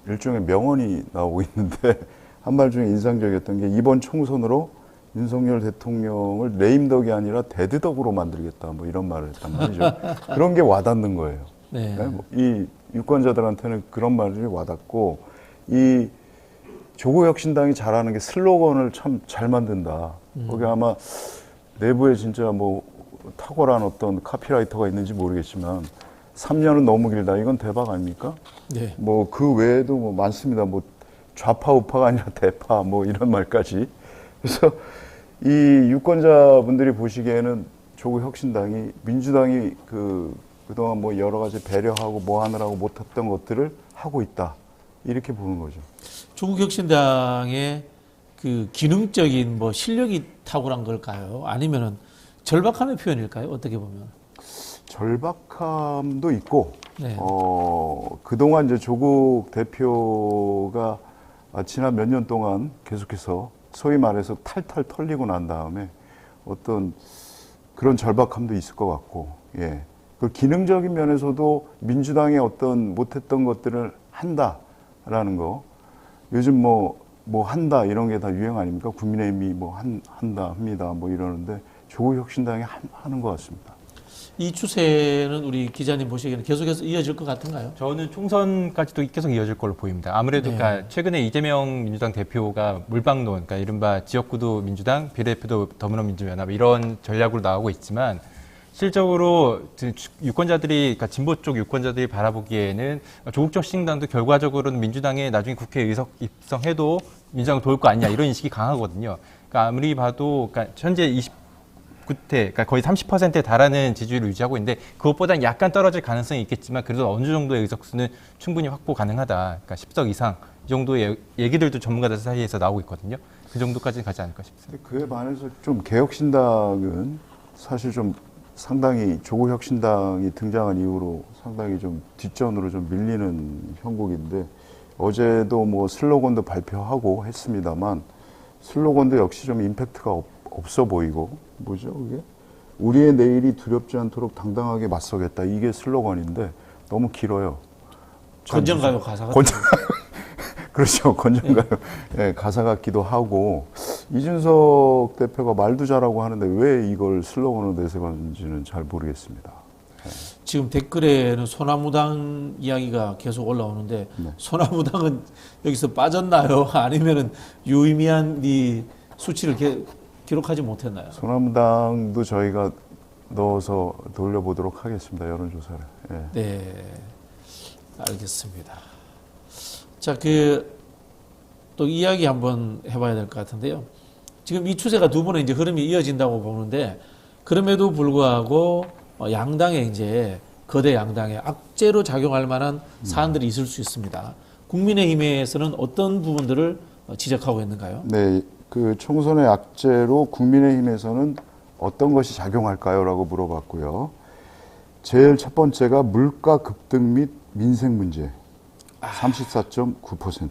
일종의 명언이 나오고 있는데 한 말 중에 인상적이었던 게 이번 총선으로 윤석열 대통령을 레임덕이 아니라 데드덕으로 만들겠다 뭐 이런 말을 했단 말이죠. 그런 게 와닿는 거예요. 네. 이 유권자들한테는 그런 말이 와닿고 이 조국혁신당이 잘하는 게 슬로건을 참 잘 만든다. 거기 아마 내부에 진짜 뭐 탁월한 어떤 카피라이터가 있는지 모르겠지만 3년은 너무 길다. 이건 대박 아닙니까? 네. 뭐 그 외에도 뭐 많습니다. 뭐 좌파 우파가 아니라 대파 뭐 이런 말까지. 그래서 이 유권자분들이 보시기에는 조국혁신당이 민주당이 그동안 뭐 여러 가지 배려하고 뭐 하느라고 못했던 것들을 하고 있다. 이렇게 보는 거죠. 조국혁신당의 그 기능적인 뭐 실력이 탁월한 걸까요? 아니면은 절박함의 표현일까요? 어떻게 보면. 절박함도 있고, 네. 그동안 이제 조국 대표가 지난 몇 년 동안 계속해서 소위 말해서 탈탈 털리고 난 다음에 어떤 그런 절박함도 있을 것 같고, 예. 그 기능적인 면에서도 민주당의 어떤 못했던 것들을 한다라는 거. 요즘 뭐 한다 이런 게 다 유행 아닙니까? 국민의힘이 뭐 한다 합니다 뭐 이러는데 조국혁신당이 하는 것 같습니다. 이 추세는 우리 기자님 보시기에는 계속해서 이어질 것 같은가요? 저는 총선까지도 계속 이어질 걸로 보입니다. 아무래도 네. 그러니까 최근에 이재명 민주당 대표가 물방론, 그러니까 이른바 지역구도 민주당, 비례대표도 더불어민주연합 이런 전략으로 나오고 있지만 실적으로 유권자들이, 그러니까 진보 쪽 유권자들이 바라보기에는 조국혁신당도 결과적으로는 민주당에 나중에 국회에 의석 입성해도 민주당을 도울 거 아니냐 이런 인식이 강하거든요. 그러니까 아무리 봐도 그러니까 현재 29대, 그러니까 거의 30%에 달하는 지지율을 유지하고 있는데 그것보다는 약간 떨어질 가능성이 있겠지만 그래도 어느 정도의 의석수는 충분히 확보 가능하다. 그러니까 10석 이상 이 정도의 얘기들도 전문가들 사이에서 나오고 있거든요. 그 정도까지는 가지 않을까 싶습니다. 그에 반해서 좀 개혁신당은 사실 좀 상당히 조국혁신당이 등장한 이후로 상당히 좀 뒷전으로 좀 밀리는 형국인데 어제도 뭐 슬로건도 발표하고 했습니다만 슬로건도 역시 좀 임팩트가 없어 보이고, 뭐죠, 그게? 우리의 내일이 두렵지 않도록 당당하게 맞서겠다. 이게 슬로건인데 너무 길어요. 건전가요 가사가. 그렇죠. 건전가요. 네, 가사 같기도 하고, 이준석 대표가 말도 잘하고 하는데 왜 이걸 슬로건으로 내세웠는지는 잘 모르겠습니다. 지금 댓글에는 소나무당 이야기가 계속 올라오는데 네. 소나무당은 여기서 빠졌나요? 아니면은 유의미한 이 수치를 기록하지 못했나요? 소나무당도 저희가 넣어서 돌려보도록 하겠습니다. 여론조사를. 예. 네, 알겠습니다. 자, 또 이야기 한번 해봐야 될 것 같은데요. 지금 이 추세가 두 번의 이제 흐름이 이어진다고 보는데 그럼에도 불구하고 양당에 이제 거대 양당에 악재로 작용할 만한 사안들이 있을 수 있습니다. 국민의힘에서는 어떤 부분들을 지적하고 있는가요? 네, 그 총선의 악재로 국민의힘에서는 어떤 것이 작용할까요? 라고 물어봤고요. 제일 첫 번째가 물가 급등 및 민생 문제. 34.9%.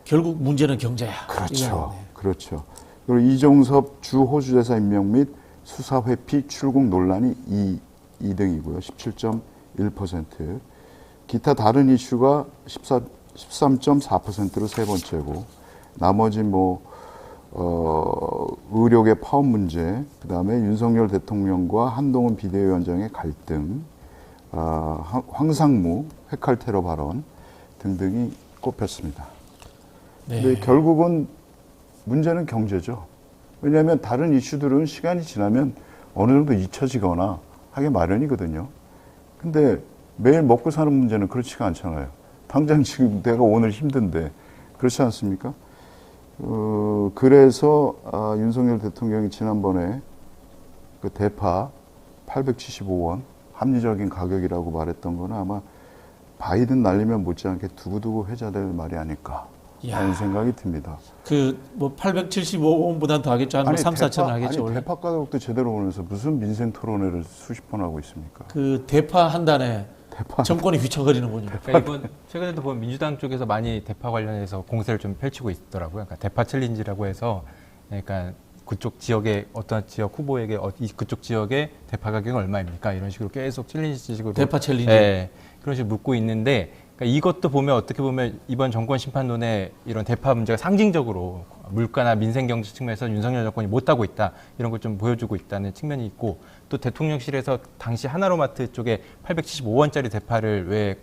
결국 문제는 경제야. 그렇죠. 그렇죠. 그리고 이종섭 주 호주대사 임명 및 수사 회피 출국 논란이 2등이고요. 17.1%. 기타 다른 이슈가 13.4%로 세 번째고, 나머지 의료계 파업 문제, 그 다음에 윤석열 대통령과 한동훈 비대위원장의 갈등, 황상무 핵칼 테러 발언 등등이 꼽혔습니다. 네. 근데 결국은 문제는 경제죠. 왜냐하면 다른 이슈들은 시간이 지나면 어느 정도 잊혀지거나 하기 마련이거든요. 근데 매일 먹고 사는 문제는 그렇지가 않잖아요. 당장 지금 내가 오늘 힘든데 그렇지 않습니까? 그래서 윤석열 대통령이 지난번에 그 대파 875원 합리적인 가격이라고 말했던 거는 아마 바이든 날리면 못지않게 두고두고 회자될 말이 아닐까 하는 생각이 듭니다. 875원보단 더 하겠죠. 한 3, 4천 원 하겠죠. 원래. 대파 가격도 제대로 오면서 무슨 민생 토론회를 수십 번 하고 있습니까? 그 대파 한 단에 정권이 휘청거리는군요. 그러니까 이번 최근에도 보면 민주당 쪽에서 많이 대파 관련해서 공세를 좀 펼치고 있더라고요. 그러니까 대파 챌린지라고 해서 그러니까 그쪽 지역의 어떤 지역 후보에게 그쪽 지역의 대파 가격은 얼마입니까? 이런 식으로 계속 챌린지식으로 대파 챌린지. 네, 그런 식으로 묻고 있는데 그러니까 이것도 보면 어떻게 보면 이번 정권 심판론의 이런 대파 문제가 상징적으로 물가나 민생 경제 측면에서 윤석열 정권이 못하고 있다 이런 걸 좀 보여주고 있다는 측면이 있고 또 대통령실에서 당시 하나로마트 쪽에 875원짜리 대파를 왜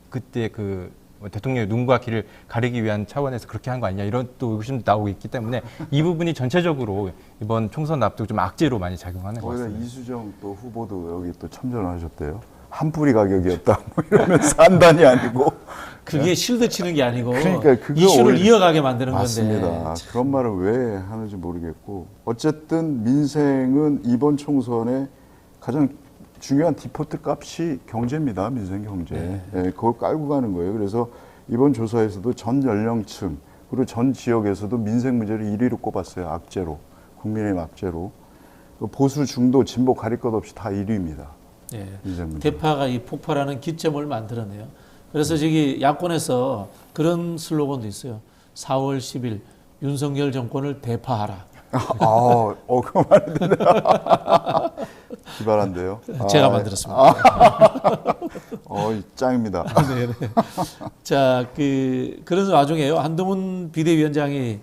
그때 그 대통령의 눈과 귀를 가리기 위한 차원에서 그렇게 한 거 아니냐 이런 또 의심도 나오고 있기 때문에 이 부분이 전체적으로 이번 총선 앞두고 좀 악재로 많이 작용하는 것 같습니다. 이수정 또 후보도 여기 또 참전하셨대요. 한 뿌리 가격이었다. 이러면서 한 단이 아니고. 그게 실드 치는 게 아니고 그러니까 이슈를 이어가게 만드는 맞습니다. 건데. 맞습니다. 그런 말을 왜 하는지 모르겠고 어쨌든 민생은 이번 총선에 가장 중요한 디포트 값이 경제입니다. 민생 경제. 네, 그걸 깔고 가는 거예요. 그래서 이번 조사에서도 전 연령층 그리고 전 지역에서도 민생 문제를 1위로 꼽았어요. 악재로. 국민의힘 악재로. 보수, 중도, 진보 가릴 것 없이 다 1위입니다. 예. 대파가 이 폭발하는 기점을 만들어내요. 그래서 저기 야권에서 그런 슬로건도 있어요. 4월 10일 윤석열 정권을 대파하라. 그 말은 기발한데요. 제가 만들었습니다. 짱입니다. 네네. 자, 그런 와중에요. 한동훈 비대위원장이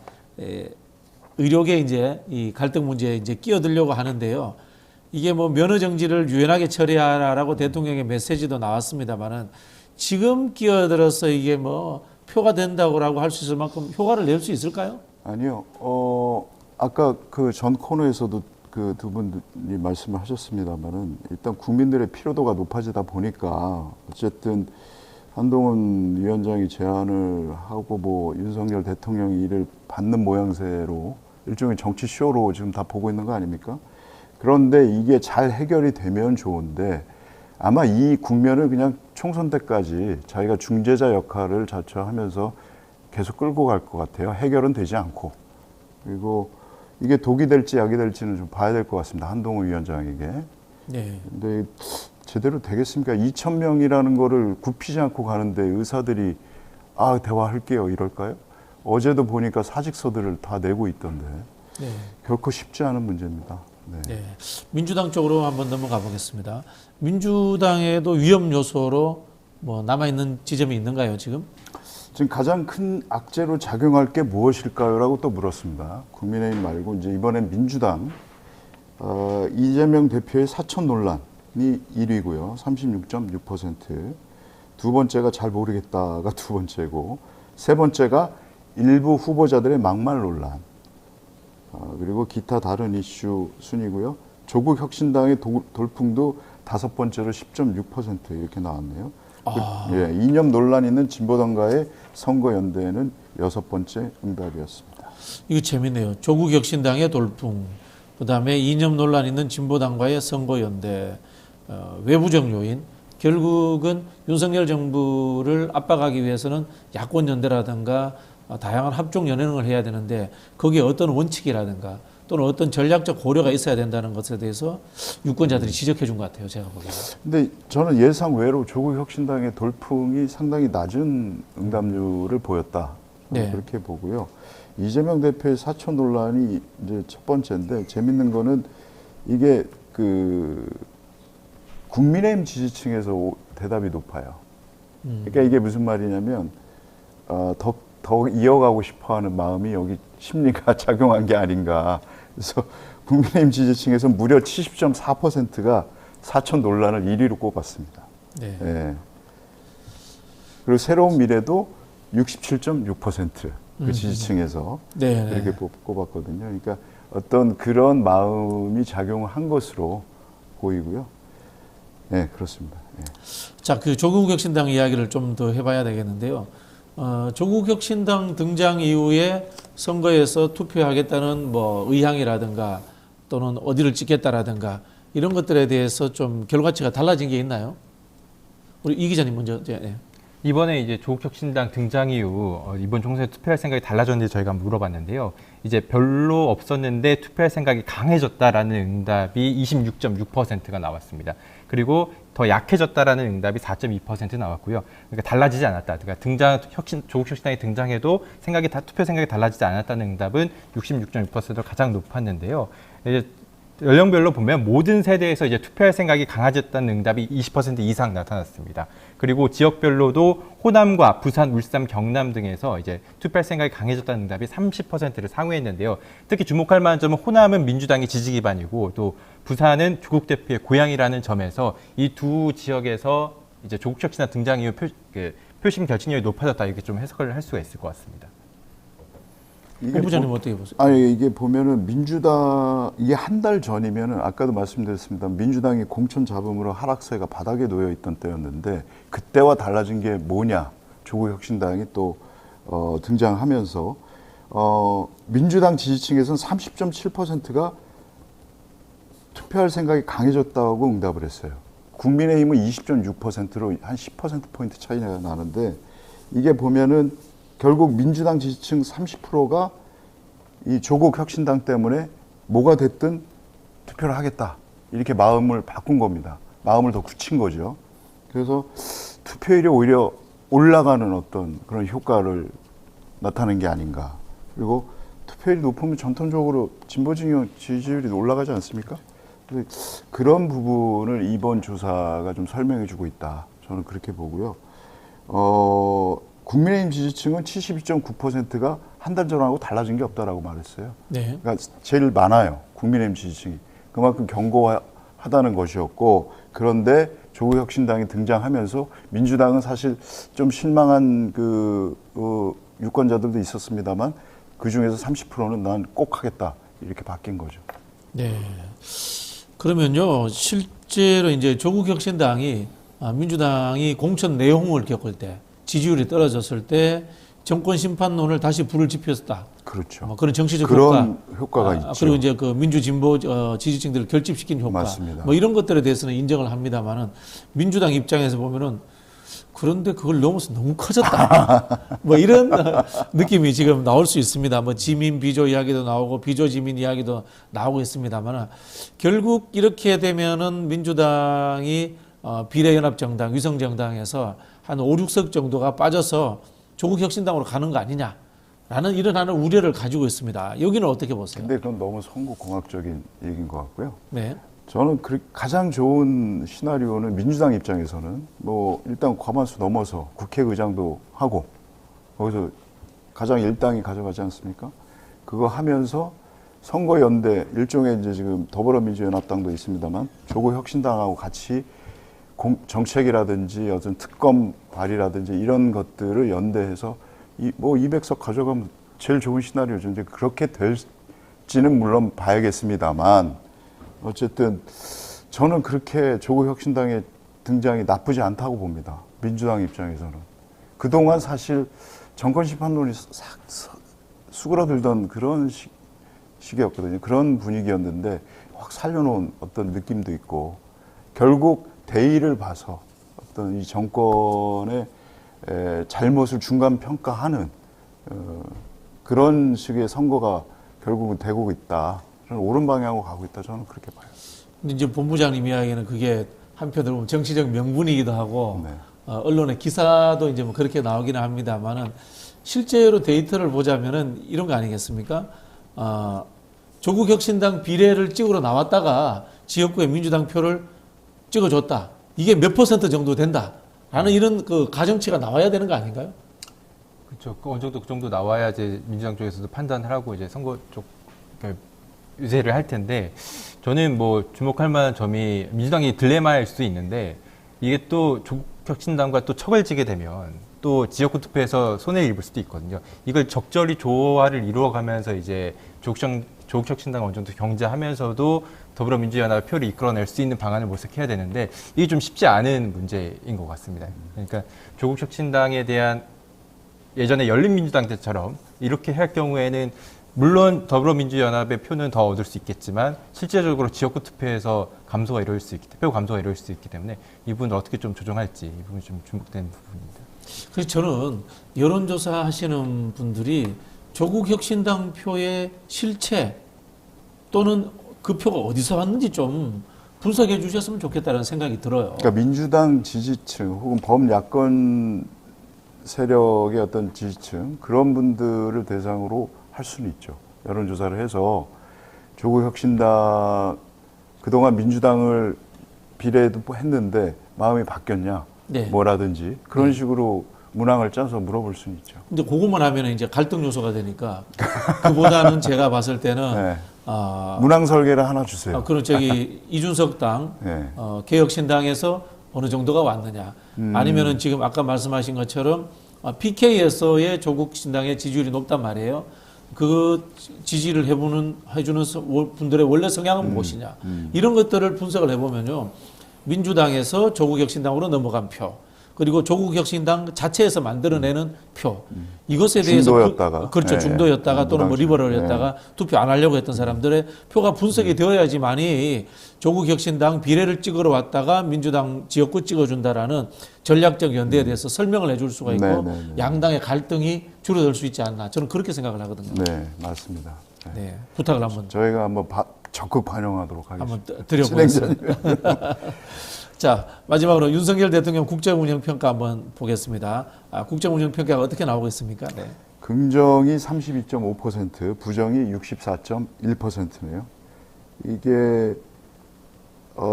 의료계 이제 이 갈등 문제에 이제 끼어들려고 하는데요. 이게 면허 정지를 유연하게 처리하라고 대통령의 메시지도 나왔습니다만은 지금 끼어들어서 이게 표가 된다고 할 수 있을 만큼 효과를 낼 수 있을까요? 아니요. 아까 그 전 코너에서도 그 두 분이 말씀을 하셨습니다만은 일단 국민들의 피로도가 높아지다 보니까 어쨌든 한동훈 위원장이 제안을 하고 윤석열 대통령이 이를 받는 모양새로 일종의 정치 쇼로 지금 다 보고 있는 거 아닙니까? 그런데 이게 잘 해결이 되면 좋은데 아마 이 국면을 그냥 총선 때까지 자기가 중재자 역할을 자처하면서 계속 끌고 갈 것 같아요. 해결은 되지 않고. 그리고 이게 독이 될지 약이 될지는 좀 봐야 될 것 같습니다. 한동훈 위원장에게. 네. 근데 제대로 되겠습니까? 2,000명이라는 거를 굽히지 않고 가는데 의사들이 대화할게요 이럴까요? 어제도 보니까 사직서들을 다 내고 있던데 네. 결코 쉽지 않은 문제입니다. 네. 네. 민주당 쪽으로 한번 넘어가 보겠습니다. 민주당에도 위험 요소로 뭐 남아있는 지점이 있는가요, 지금? 지금 가장 큰 악재로 작용할 게 무엇일까요? 라고 또 물었습니다. 국민의힘 말고 이제 이번엔 민주당 이재명 대표의 사천 논란이 1위고요. 36.6%. 두 번째가 잘 모르겠다가 두 번째고, 세 번째가 일부 후보자들의 막말 논란. 그리고 기타 다른 이슈 순이고요. 조국 혁신당의 돌풍도 다섯 번째로 10.6% 이렇게 나왔네요. 예, 이념 논란 있는 진보당과의 선거연대에는 여섯 번째 응답이었습니다. 이거 재밌네요. 조국 혁신당의 돌풍, 그다음에 이념 논란 있는 진보당과의 선거연대, 외부적 요인, 결국은 윤석열 정부를 압박하기 위해서는 야권연대라든가 다양한 합종 연행을 해야 되는데 거기에 어떤 원칙이라든가 또는 어떤 전략적 고려가 있어야 된다는 것에 대해서 유권자들이 지적해 준 것 같아요. 제가 보기에는. 근데 저는 예상 외로 조국 혁신당의 돌풍이 상당히 낮은 응답률을 보였다. 네. 그렇게 보고요. 이재명 대표의 사천 논란이 이제 첫 번째인데 재밌는 거는 이게 그 국민의힘 지지층에서 대답이 높아요. 그러니까 이게 무슨 말이냐면 더 이어가고 싶어하는 마음이 여기 심리가 작용한 게 아닌가. 그래서 국민의힘 지지층에서 무려 70.4%가 사천 논란을 1위로 꼽았습니다. 네. 예. 그리고 새로운 미래도 67.6% 그 지지층에서 네, 네. 이렇게 꼽았거든요. 그러니까 어떤 그런 마음이 작용한 것으로 보이고요. 네, 그렇습니다. 예. 자, 그 조국 혁신당 이야기를 좀 더 해봐야 되겠는데요. 조국 혁신당 등장 이후에 선거에서 투표하겠다는 뭐 의향이라든가 또는 어디를 찍겠다라든가 이런 것들에 대해서 좀 결과치가 달라진 게 있나요? 우리 이 기자님 먼저. 네. 이번에 이제 조국 혁신당 등장 이후 이번 총선에 투표할 생각이 달라졌는지 저희가 물어봤는데요. 이제 별로 없었는데 투표할 생각이 강해졌다라는 응답이 26.6%가 나왔습니다. 그리고 더 약해졌다라는 응답이 4.2% 나왔고요. 그러니까 달라지지 않았다. 그러니까 조국 혁신당이 등장해도 투표 생각이 달라지지 않았다는 응답은 66.6%로 가장 높았는데요. 이제 연령별로 보면 모든 세대에서 이제 투표할 생각이 강해졌다는 응답이 20% 이상 나타났습니다. 그리고 지역별로도 호남과 부산, 울산, 경남 등에서 이제 투표할 생각이 강해졌다는 응답이 30%를 상회했는데요. 특히 주목할 만한 점은 호남은 민주당의 지지 기반이고 또 부산은 조국 대표의 고향이라는 점에서 이 두 지역에서 이제 조국 혁신당 등장 이후 표심 결집력이 높아졌다 이렇게 좀 해석을 할 수가 있을 것 같습니다. 후보자님 어떻게 보세요? 아니 이게 보면은 민주당 이게 한 달 전이면은 아까도 말씀드렸습니다. 민주당이 공천 잡음으로 하락세가 바닥에 놓여 있던 때였는데 그때와 달라진 게 뭐냐? 조국 혁신당이 또 등장하면서 민주당 지지층에서는 30.7%가 투표할 생각이 강해졌다고 응답을 했어요. 국민의힘은 20.6%로 한 10%포인트 차이가 나는데 이게 보면은 결국 민주당 지지층 30%가 이 조국 혁신당 때문에 뭐가 됐든 투표를 하겠다. 이렇게 마음을 바꾼 겁니다. 마음을 더 굳힌 거죠. 그래서 투표율이 오히려 올라가는 어떤 그런 효과를 나타낸 게 아닌가. 그리고 투표율이 높으면 전통적으로 진보 진영 지지율이 올라가지 않습니까? 그래서 그런 부분을 이번 조사가 좀 설명해 주고 있다. 저는 그렇게 보고요. 국민의힘 지지층은 72.9%가 한 달 전하고 달라진 게 없다라고 말했어요. 네. 그러니까 제일 많아요. 국민의힘 지지층이. 그만큼 견고하다는 것이었고 그런데 조국 혁신당이 등장하면서 민주당은 사실 좀 실망한 유권자들도 있었습니다만 그중에서 30%는 난 꼭 하겠다 이렇게 바뀐 거죠. 네. 그러면요, 실제로 이제 조국 혁신당이 민주당이 공천 내용을 겪을 때 지지율이 떨어졌을 때 정권 심판론을 다시 불을 지폈다. 그렇죠. 그런 정치적 그런 효과가 있죠. 그리고 이제 그 민주 진보 지지층들을 결집시킨 효과. 맞습니다. 뭐 이런 것들에 대해서는 인정을 합니다만은 민주당 입장에서 보면은 그런데 그걸 넘어서 너무 커졌다. 뭐 이런 느낌이 지금 나올 수 있습니다. 뭐 지민 비조 이야기도 나오고 비조 지민 이야기도 나오고 있습니다만은 결국 이렇게 되면은 민주당이 비례연합정당, 위성정당에서 한 5, 6석 정도가 빠져서 조국 혁신당으로 가는 거 아니냐. 라는 일어나는 우려를 가지고 있습니다. 여기는 어떻게 보세요? 근데 그건 너무 선거공학적인 얘기인 것 같고요. 네. 저는 가장 좋은 시나리오는 민주당 입장에서는 뭐 일단 과반수 넘어서 국회의장도 하고 거기서 가장 일당이 가져가지 않습니까? 그거 하면서 선거연대 일종의 이제 지금 더불어민주연합당도 있습니다만 조국혁신당하고 같이 정책이라든지 어떤 특검 발의라든지 이런 것들을 연대해서 뭐 200석 가져가면 제일 좋은 시나리오죠. 이제 그렇게 될지는 물론 봐야겠습니다만 어쨌든 저는 그렇게 조국혁신당의 등장이 나쁘지 않다고 봅니다. 민주당 입장에서는. 그동안 사실 정권 심판론이 싹 수그러들던 그런 시기였거든요. 그런 분위기였는데 확 살려놓은 어떤 느낌도 있고 결국 대의를 봐서 어떤 이 정권의 잘못을 중간 평가하는 그런 식의 선거가 결국은 되고 있다. 저는 옳은 방향으로 가고 있다. 저는 그렇게 봐요. 근데 이제 본부장님 이야기는 그게 한편으로 보면 정치적 명분이기도 하고 네. 언론의 기사도 이제 뭐 그렇게 나오기는 합니다만은 실제로 데이터를 보자면은 이런 거 아니겠습니까? 조국혁신당 비례를 찍으러 나왔다가 지역구에 민주당 표를 찍어줬다. 이게 몇 % 정도 된다라는 이런 그 가정치가 나와야 되는 거 아닌가요? 그렇죠. 어느 정도 그 정도 나와야 이제 민주당 쪽에서도 판단을 하고 이제 선거 쪽 유세를 할 텐데 저는 뭐 주목할 만한 점이 민주당이 딜레마일 수도 있는데 이게 또 조국혁신당과 또 척을 지게 되면 또 지역구 투표에서 손해를 입을 수도 있거든요. 이걸 적절히 조화를 이루어가면서 이제 조국혁신당을 어느 정도 경제하면서도 더불어민주연합의 표를 이끌어낼 수 있는 방안을 모색해야 되는데 이게 좀 쉽지 않은 문제인 것 같습니다. 그러니까 조국혁신당에 대한 예전에 열린민주당 때처럼 이렇게 할 경우에는 물론 더불어민주연합의 표는 더 얻을 수 있겠지만 실제적으로 지역구 투표에서 표 감소가 이루어질 수 있기 때문에 이 부분을 어떻게 좀 조정할지 이 부분이 좀 주목되는 부분입니다. 그래서 저는 여론조사 하시는 분들이 조국혁신당 표의 실체 또는 그 표가 어디서 왔는지 좀 분석해 주셨으면 좋겠다는 생각이 들어요. 그러니까 민주당 지지층 혹은 범야권 세력의 어떤 지지층 그런 분들을 대상으로 할 수는 있죠. 여론조사를 해서 조국혁신당 그동안 민주당을 비례도 했는데 마음이 바뀌었냐 네. 뭐라든지 그런 식으로 문항을 짜서 물어볼 수는 있죠. 근데 그것만 하면 이제 갈등 요소가 되니까 그보다는 제가 봤을 때는 네. 문항 설계를 하나 주세요. 그럼 저기 이준석 당 네. 개혁신당에서 어느 정도가 왔느냐 아니면은 지금 아까 말씀하신 것처럼 PK에서의 조국신당의 지지율이 높단 말이에요. 그 지지를 해주는 분들의 원래 성향은 무엇이냐 이런 것들을 분석을 해보면요. 민주당에서 조국혁신당으로 넘어간 표 그리고 조국혁신당 자체에서 만들어내는 표 이것에 대해서 중도였다가 그렇죠. 네. 중도였다가 또는 뭐 리버럴이었다가 네. 투표 안 하려고 했던 사람들의 표가 분석이 되어야지만이 조국혁신당 비례를 찍으러 왔다가 민주당 지역구 찍어준다라는 전략적 연대에 대해서 설명을 해줄 수가 있고 양당의 갈등이 줄어들 수 있지 않나 저는 그렇게 생각을 하거든요. 네, 맞습니다. 네. 네, 부탁을 한번 저희가 한번 적극 반영하도록 하겠습니다. 한번 드려보겠습니다. 자, 마지막으로 윤석열 대통령 국정운영평가 한번 보겠습니다. 국정운영평가가 어떻게 나오고 있습니까? 네. 긍정이 32.5%, 부정이 64.1%네요. 이게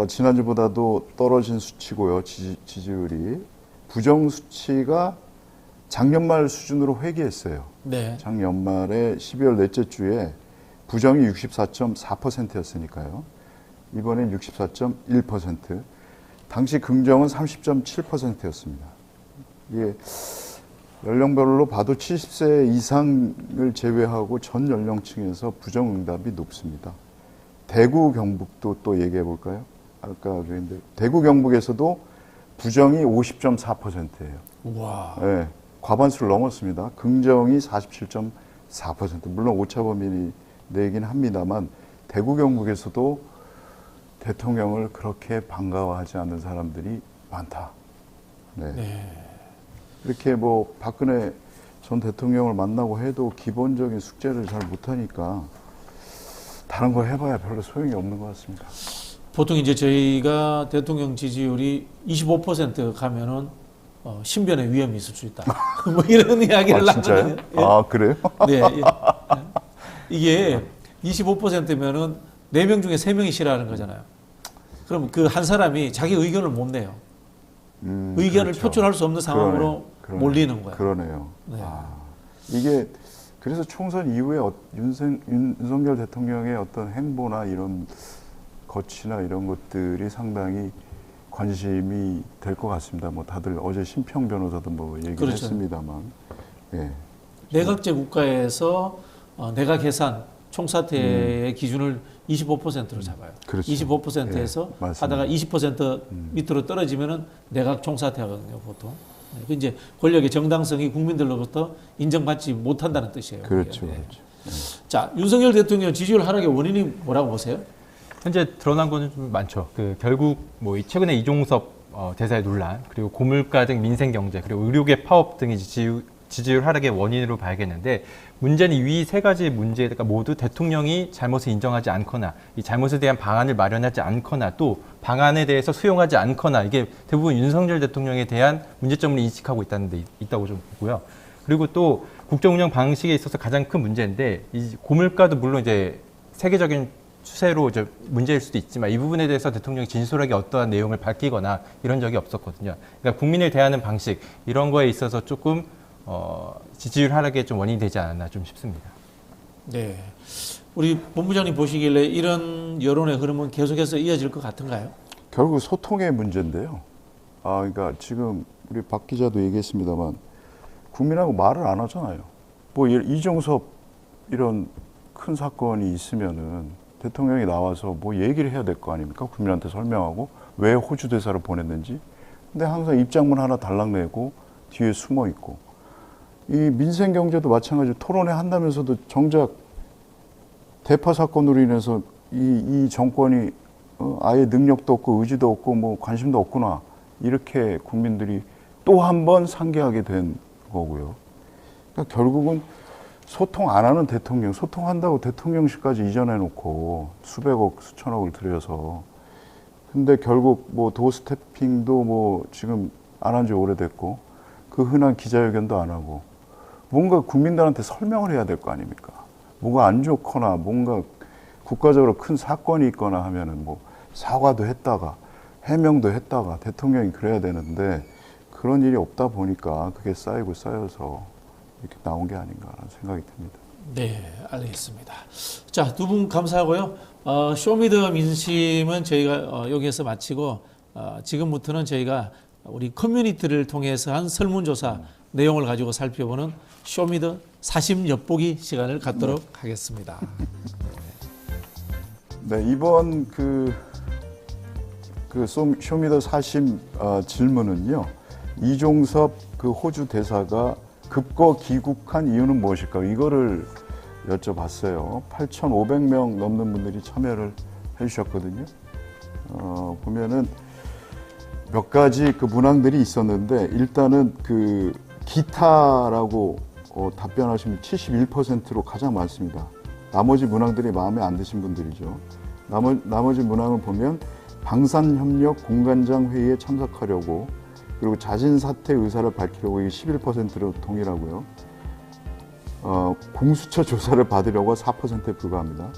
지난주보다도 떨어진 수치고요. 지지율이. 부정 수치가 작년 말 수준으로 회귀했어요. 네. 작년 말에 12월 넷째 주에 부정이 64.4%였으니까요. 이번엔 64.1%. 당시 긍정은 30.7%였습니다. 이게 연령별로 봐도 70세 이상을 제외하고 전 연령층에서 부정 응답이 높습니다. 대구, 경북도 또 얘기해 볼까요? 아까 그랬는데 대구, 경북에서도 부정이 50.4%예요. 와. 네, 과반수를 넘었습니다. 긍정이 47.4%. 물론 오차범위 내긴 합니다만 대구, 경북에서도 대통령을 그렇게 반가워하지 않는 사람들이 많다. 네. 네. 이렇게 뭐 박근혜 전 대통령을 만나고 해도 기본적인 숙제를 잘 못하니까 다른 거 해봐야 별로 소용이 없는 것 같습니다. 보통 이제 저희가 대통령 지지율이 25% 가면은 신변의 위험이 있을 수 있다. 뭐 이런 이야기를 진짜요? 하거든요. 예. 아, 그래요? 네. 예. 이게 25%면은 4명 중에 3명이 싫어하는 거잖아요. 그럼 그 한 사람이 자기 의견을 못 내요. 의견을 그렇죠. 표출할 수 없는 상황으로 그러네요. 몰리는 거예요. 그러네요. 네. 이게 그래서 총선 이후에 윤석열 대통령의 어떤 행보나 이런 거치나 이런 것들이 상당히 관심이 될 것 같습니다. 뭐 다들 어제 심평 변호사도 뭐 얘기를 그렇죠. 했습니다만, 예. 내각제 국가에서 내각 해산 총사퇴의 기준을 25%로 잡아요. 그렇죠. 25%에서 예, 맞습니다. 하다가 20% 밑으로 떨어지면은 내각 총사퇴하거든요, 보통. 그 이제 권력의 정당성이 국민들로부터 인정받지 못한다는 뜻이에요. 그렇죠, 예. 그렇죠. 자, 윤석열 대통령 지지율 하락의 원인이 뭐라고 보세요? 현재 드러난 거는 좀 많죠. 결국 뭐 최근에 이종섭 대사의 논란, 그리고 고물가 등 민생 경제, 그리고 의료계 파업 등이 지지율 하락의 원인으로 봐야겠는데, 문제는 이 세 가지 문제가 모두 대통령이 잘못을 인정하지 않거나 이 잘못에 대한 방안을 마련하지 않거나 또 방안에 대해서 수용하지 않거나, 이게 대부분 윤석열 대통령에 대한 문제점을 인식하고 있다고 좀 보고요. 그리고 또 국정 운영 방식에 있어서 가장 큰 문제인데, 이 고물가도 물론 이제 세계적인 추세로 이제 문제일 수도 있지만 이 부분에 대해서 대통령이 진솔하게 어떠한 내용을 밝히거나 이런 적이 없었거든요. 그러니까 국민을 대하는 방식, 이런 거에 있어서 조금 지지율 하락의 좀 원인이 되지 않았나 좀 싶습니다. 네. 우리 본부장님 보시길래 이런 여론의 흐름은 계속해서 이어질 것 같은가요? 결국 소통의 문제인데요. 그러니까 지금 우리 박 기자도 얘기했습니다만 국민하고 말을 안 하잖아요. 뭐 이종섭 이런 큰 사건이 있으면은 대통령이 나와서 뭐 얘기를 해야 될 거 아닙니까? 국민한테 설명하고 왜 호주 대사를 보냈는지. 근데 항상 입장문 하나 달랑내고 뒤에 숨어 있고. 이 민생 경제도 마찬가지로 토론회 한다면서도 정작 대파 사건으로 인해서 이 정권이 아예 능력도 없고 의지도 없고 뭐 관심도 없구나. 이렇게 국민들이 또 한 번 상기하게 된 거고요. 그러니까 결국은 소통 안 하는 대통령, 소통한다고 대통령실까지 이전해 놓고 수백억, 수천억을 들여서. 근데 결국 뭐 도스태핑도 뭐 지금 안 한 지 오래됐고 그 흔한 기자회견도 안 하고 뭔가 국민들한테 설명을 해야 될 거 아닙니까? 뭐가 안 좋거나 뭔가 국가적으로 큰 사건이 있거나 하면은 뭐 사과도 했다가 해명도 했다가 대통령이 그래야 되는데 그런 일이 없다 보니까 그게 쌓이고 쌓여서 이렇게 나온 게 아닌가라는 생각이 듭니다. 네, 알겠습니다. 자, 두 분 감사하고요. 쇼미더 민심은 저희가 여기에서 마치고 지금부터는 저희가 우리 커뮤니티를 통해서 한 설문조사 내용을 가지고 살펴보는 쇼미더 사심 엿보기 시간을 갖도록 하겠습니다. 네, 이번 쇼미더 사심 질문은요. 이종섭 그 호주 대사가 급거 귀국한 이유는 무엇일까? 이거를 여쭤봤어요. 8,500명 넘는 분들이 참여를 해주셨거든요. 보면은 몇 가지 그 문항들이 있었는데 일단은 그 기타라고 답변하신 분 71%로 가장 많습니다. 나머지 문항들이 마음에 안 드신 분들이죠. 나머지 문항을 보면 방산협력 공관장 회의에 참석하려고, 그리고 자진 사퇴 의사를 밝히려고 이게 11%로 동일하고요. 공수처 조사를 받으려고 4%에 불과합니다.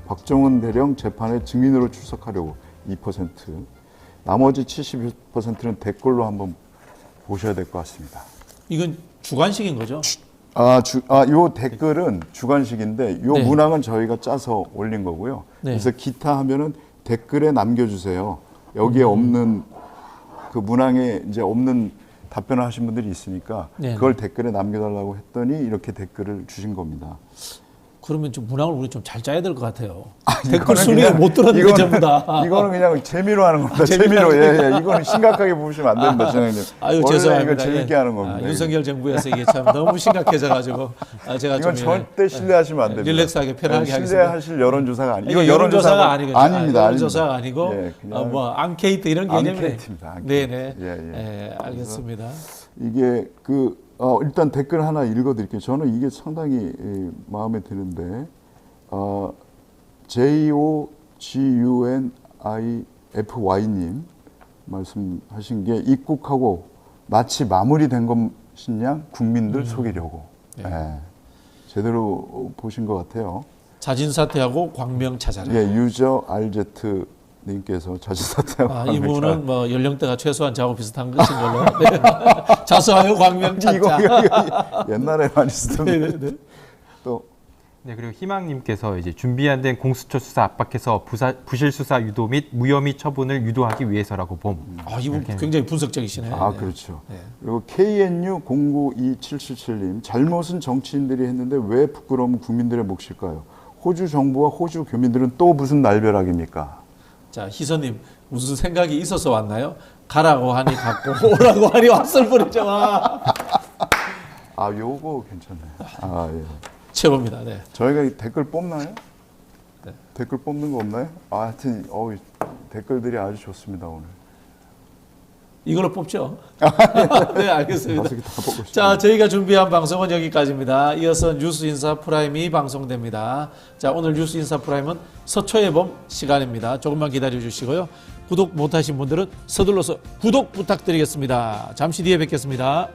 박정훈 대령 재판에 증인으로 출석하려고 2%. 나머지 71%는 댓글로 한번 보셔야 될 것 같습니다. 이건 주관식인 거죠? 요 댓글은 주관식인데 요 네. 문항은 저희가 짜서 올린 거고요. 네. 그래서 기타 하면은 댓글에 남겨주세요. 여기에 없는 그 문항에 이제 없는 답변을 하신 분들이 있으니까 네. 그걸 댓글에 남겨달라고 했더니 이렇게 댓글을 주신 겁니다. 그러면 좀 문항을 우리 좀 잘 짜야 될 것 같아요. 댓글 순위를 못 들었는데 전부 다. 이거는 그냥 재미로 하는 겁니다. 재미로. 재미로. 이거는 심각하게 보시면 안 됩니다, 진행님. 아유, 원래 죄송합니다. 이거 재밌게 예. 하는 겁니다. 윤석열 정부에서 이게 참 너무 심각해져가지고 제가 이건 좀 절대 신뢰하시면 안 됩니다. 릴렉스하게 편하게 하겠습니다. 신뢰하실 여론조사가 아니고 이거 여론조사가 아니거든요. 아닙니다. 여론조사가 아니고 예, 그냥 뭐 앙케이트 이런 개념이 앙케이트입니다. 앙케이트. 네네. 예. 알겠습니다. 이게 일단 댓글 하나 읽어드릴게요. 저는 이게 상당히 마음에 드는데 JOGUNIFY님 말씀하신 게 입국하고 마치 마무리된 것이냐 국민들 속이려고 네. 예, 제대로 보신 것 같아요. 자진 사퇴하고 광명 찾아라. 예, 유저 RZ 님께서 자진 사퇴하고 광명 이분은 찾아라. 뭐 연령대가 최소한 저하고 비슷한 것인 걸로. 네. 자수하여 광명 찾자. 이거 옛날에 많이 쓰던 네, 네, 네. 또 네, 그리고 희망님께서 이제 준비 안 된 공수처 수사 압박해서 부실 수사 유도 및 무혐의 처분을 유도하기 위해서라고 봄. 이분 굉장히 분석적이시네. 아, 네. 그렇죠. 네. 그리고 KNU092777님, 잘못은 정치인들이 했는데 왜 부끄러움은 국민들의 몫일까요? 호주 정부와 호주 교민들은 또 무슨 날벼락입니까? 자, 희선님 무슨 생각이 있어서 왔나요? 가라고 하니 갔고 오라고 하니 왔을 뿐이죠. 요거 괜찮네요. 예. 최고입니다. 네. 저희가 이 댓글 뽑나요? 네. 댓글 뽑는 거 없나요? 하여튼 댓글들이 아주 좋습니다 오늘. 이걸로 뽑죠. 네, 알겠습니다. 다 보고 싶네요. 자, 저희가 준비한 방송은 여기까지입니다. 이어서 뉴스인사 프라임이 방송됩니다. 자, 오늘 뉴스인사 프라임은 서초의 봄 시간입니다. 조금만 기다려 주시고요. 구독 못하신 분들은 서둘러서 구독 부탁드리겠습니다. 잠시 뒤에 뵙겠습니다.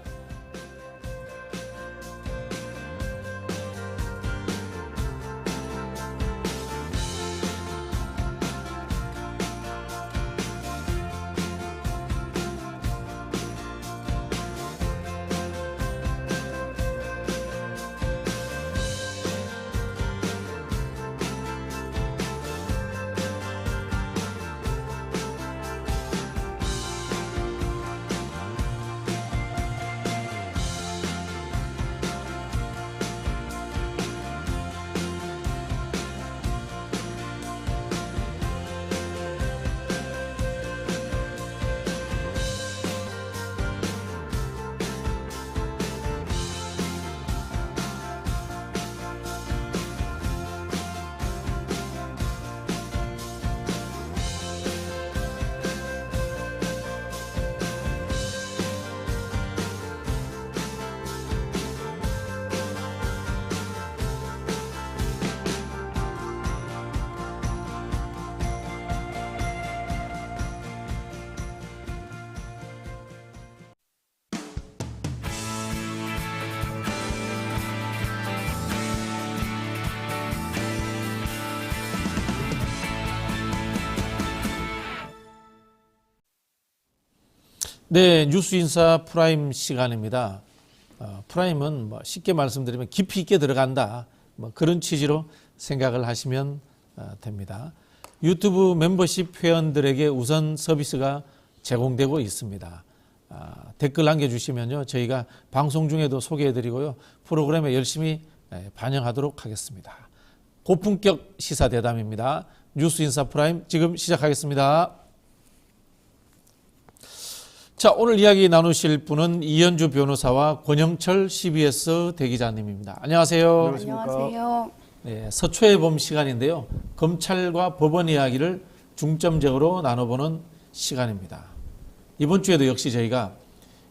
네, 뉴스인사 프라임 시간입니다. 프라임은 뭐 쉽게 말씀드리면 깊이 있게 들어간다. 뭐 그런 취지로 생각을 하시면 됩니다. 유튜브 멤버십 회원들에게 우선 서비스가 제공되고 있습니다. 댓글 남겨주시면요, 저희가 방송 중에도 소개해드리고요, 프로그램에 열심히 반영하도록 하겠습니다. 고품격 시사 대담입니다. 뉴스인사 프라임 지금 시작하겠습니다. 자, 오늘 이야기 나누실 분은 이현주 변호사와 권영철 CBS 대기자님입니다. 안녕하세요. 안녕하세요. 네, 서초의 봄 시간인데요. 검찰과 법원 이야기를 중점적으로 나눠보는 시간입니다. 이번 주에도 역시 저희가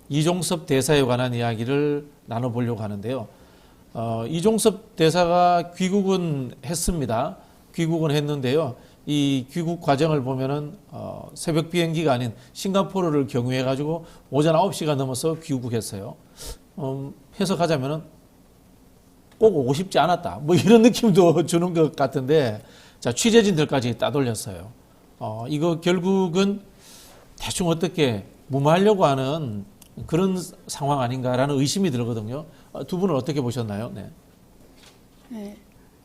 이종섭 대사에 관한 이야기를 나눠보려고 하는데요. 이종섭 대사가 귀국은 했습니다. 귀국은 했는데요. 이 귀국 과정을 보면은 새벽 비행기가 아닌 싱가포르를 경유해가지고 오전 9시가 넘어서 귀국했어요. 해석하자면은 꼭 오고 싶지 않았다. 뭐 이런 느낌도 주는 것 같은데, 자, 취재진들까지 따돌렸어요. 이거 결국은 대충 어떻게 무마하려고 하는 그런 상황 아닌가라는 의심이 들거든요. 두 분은 어떻게 보셨나요? 네. 네.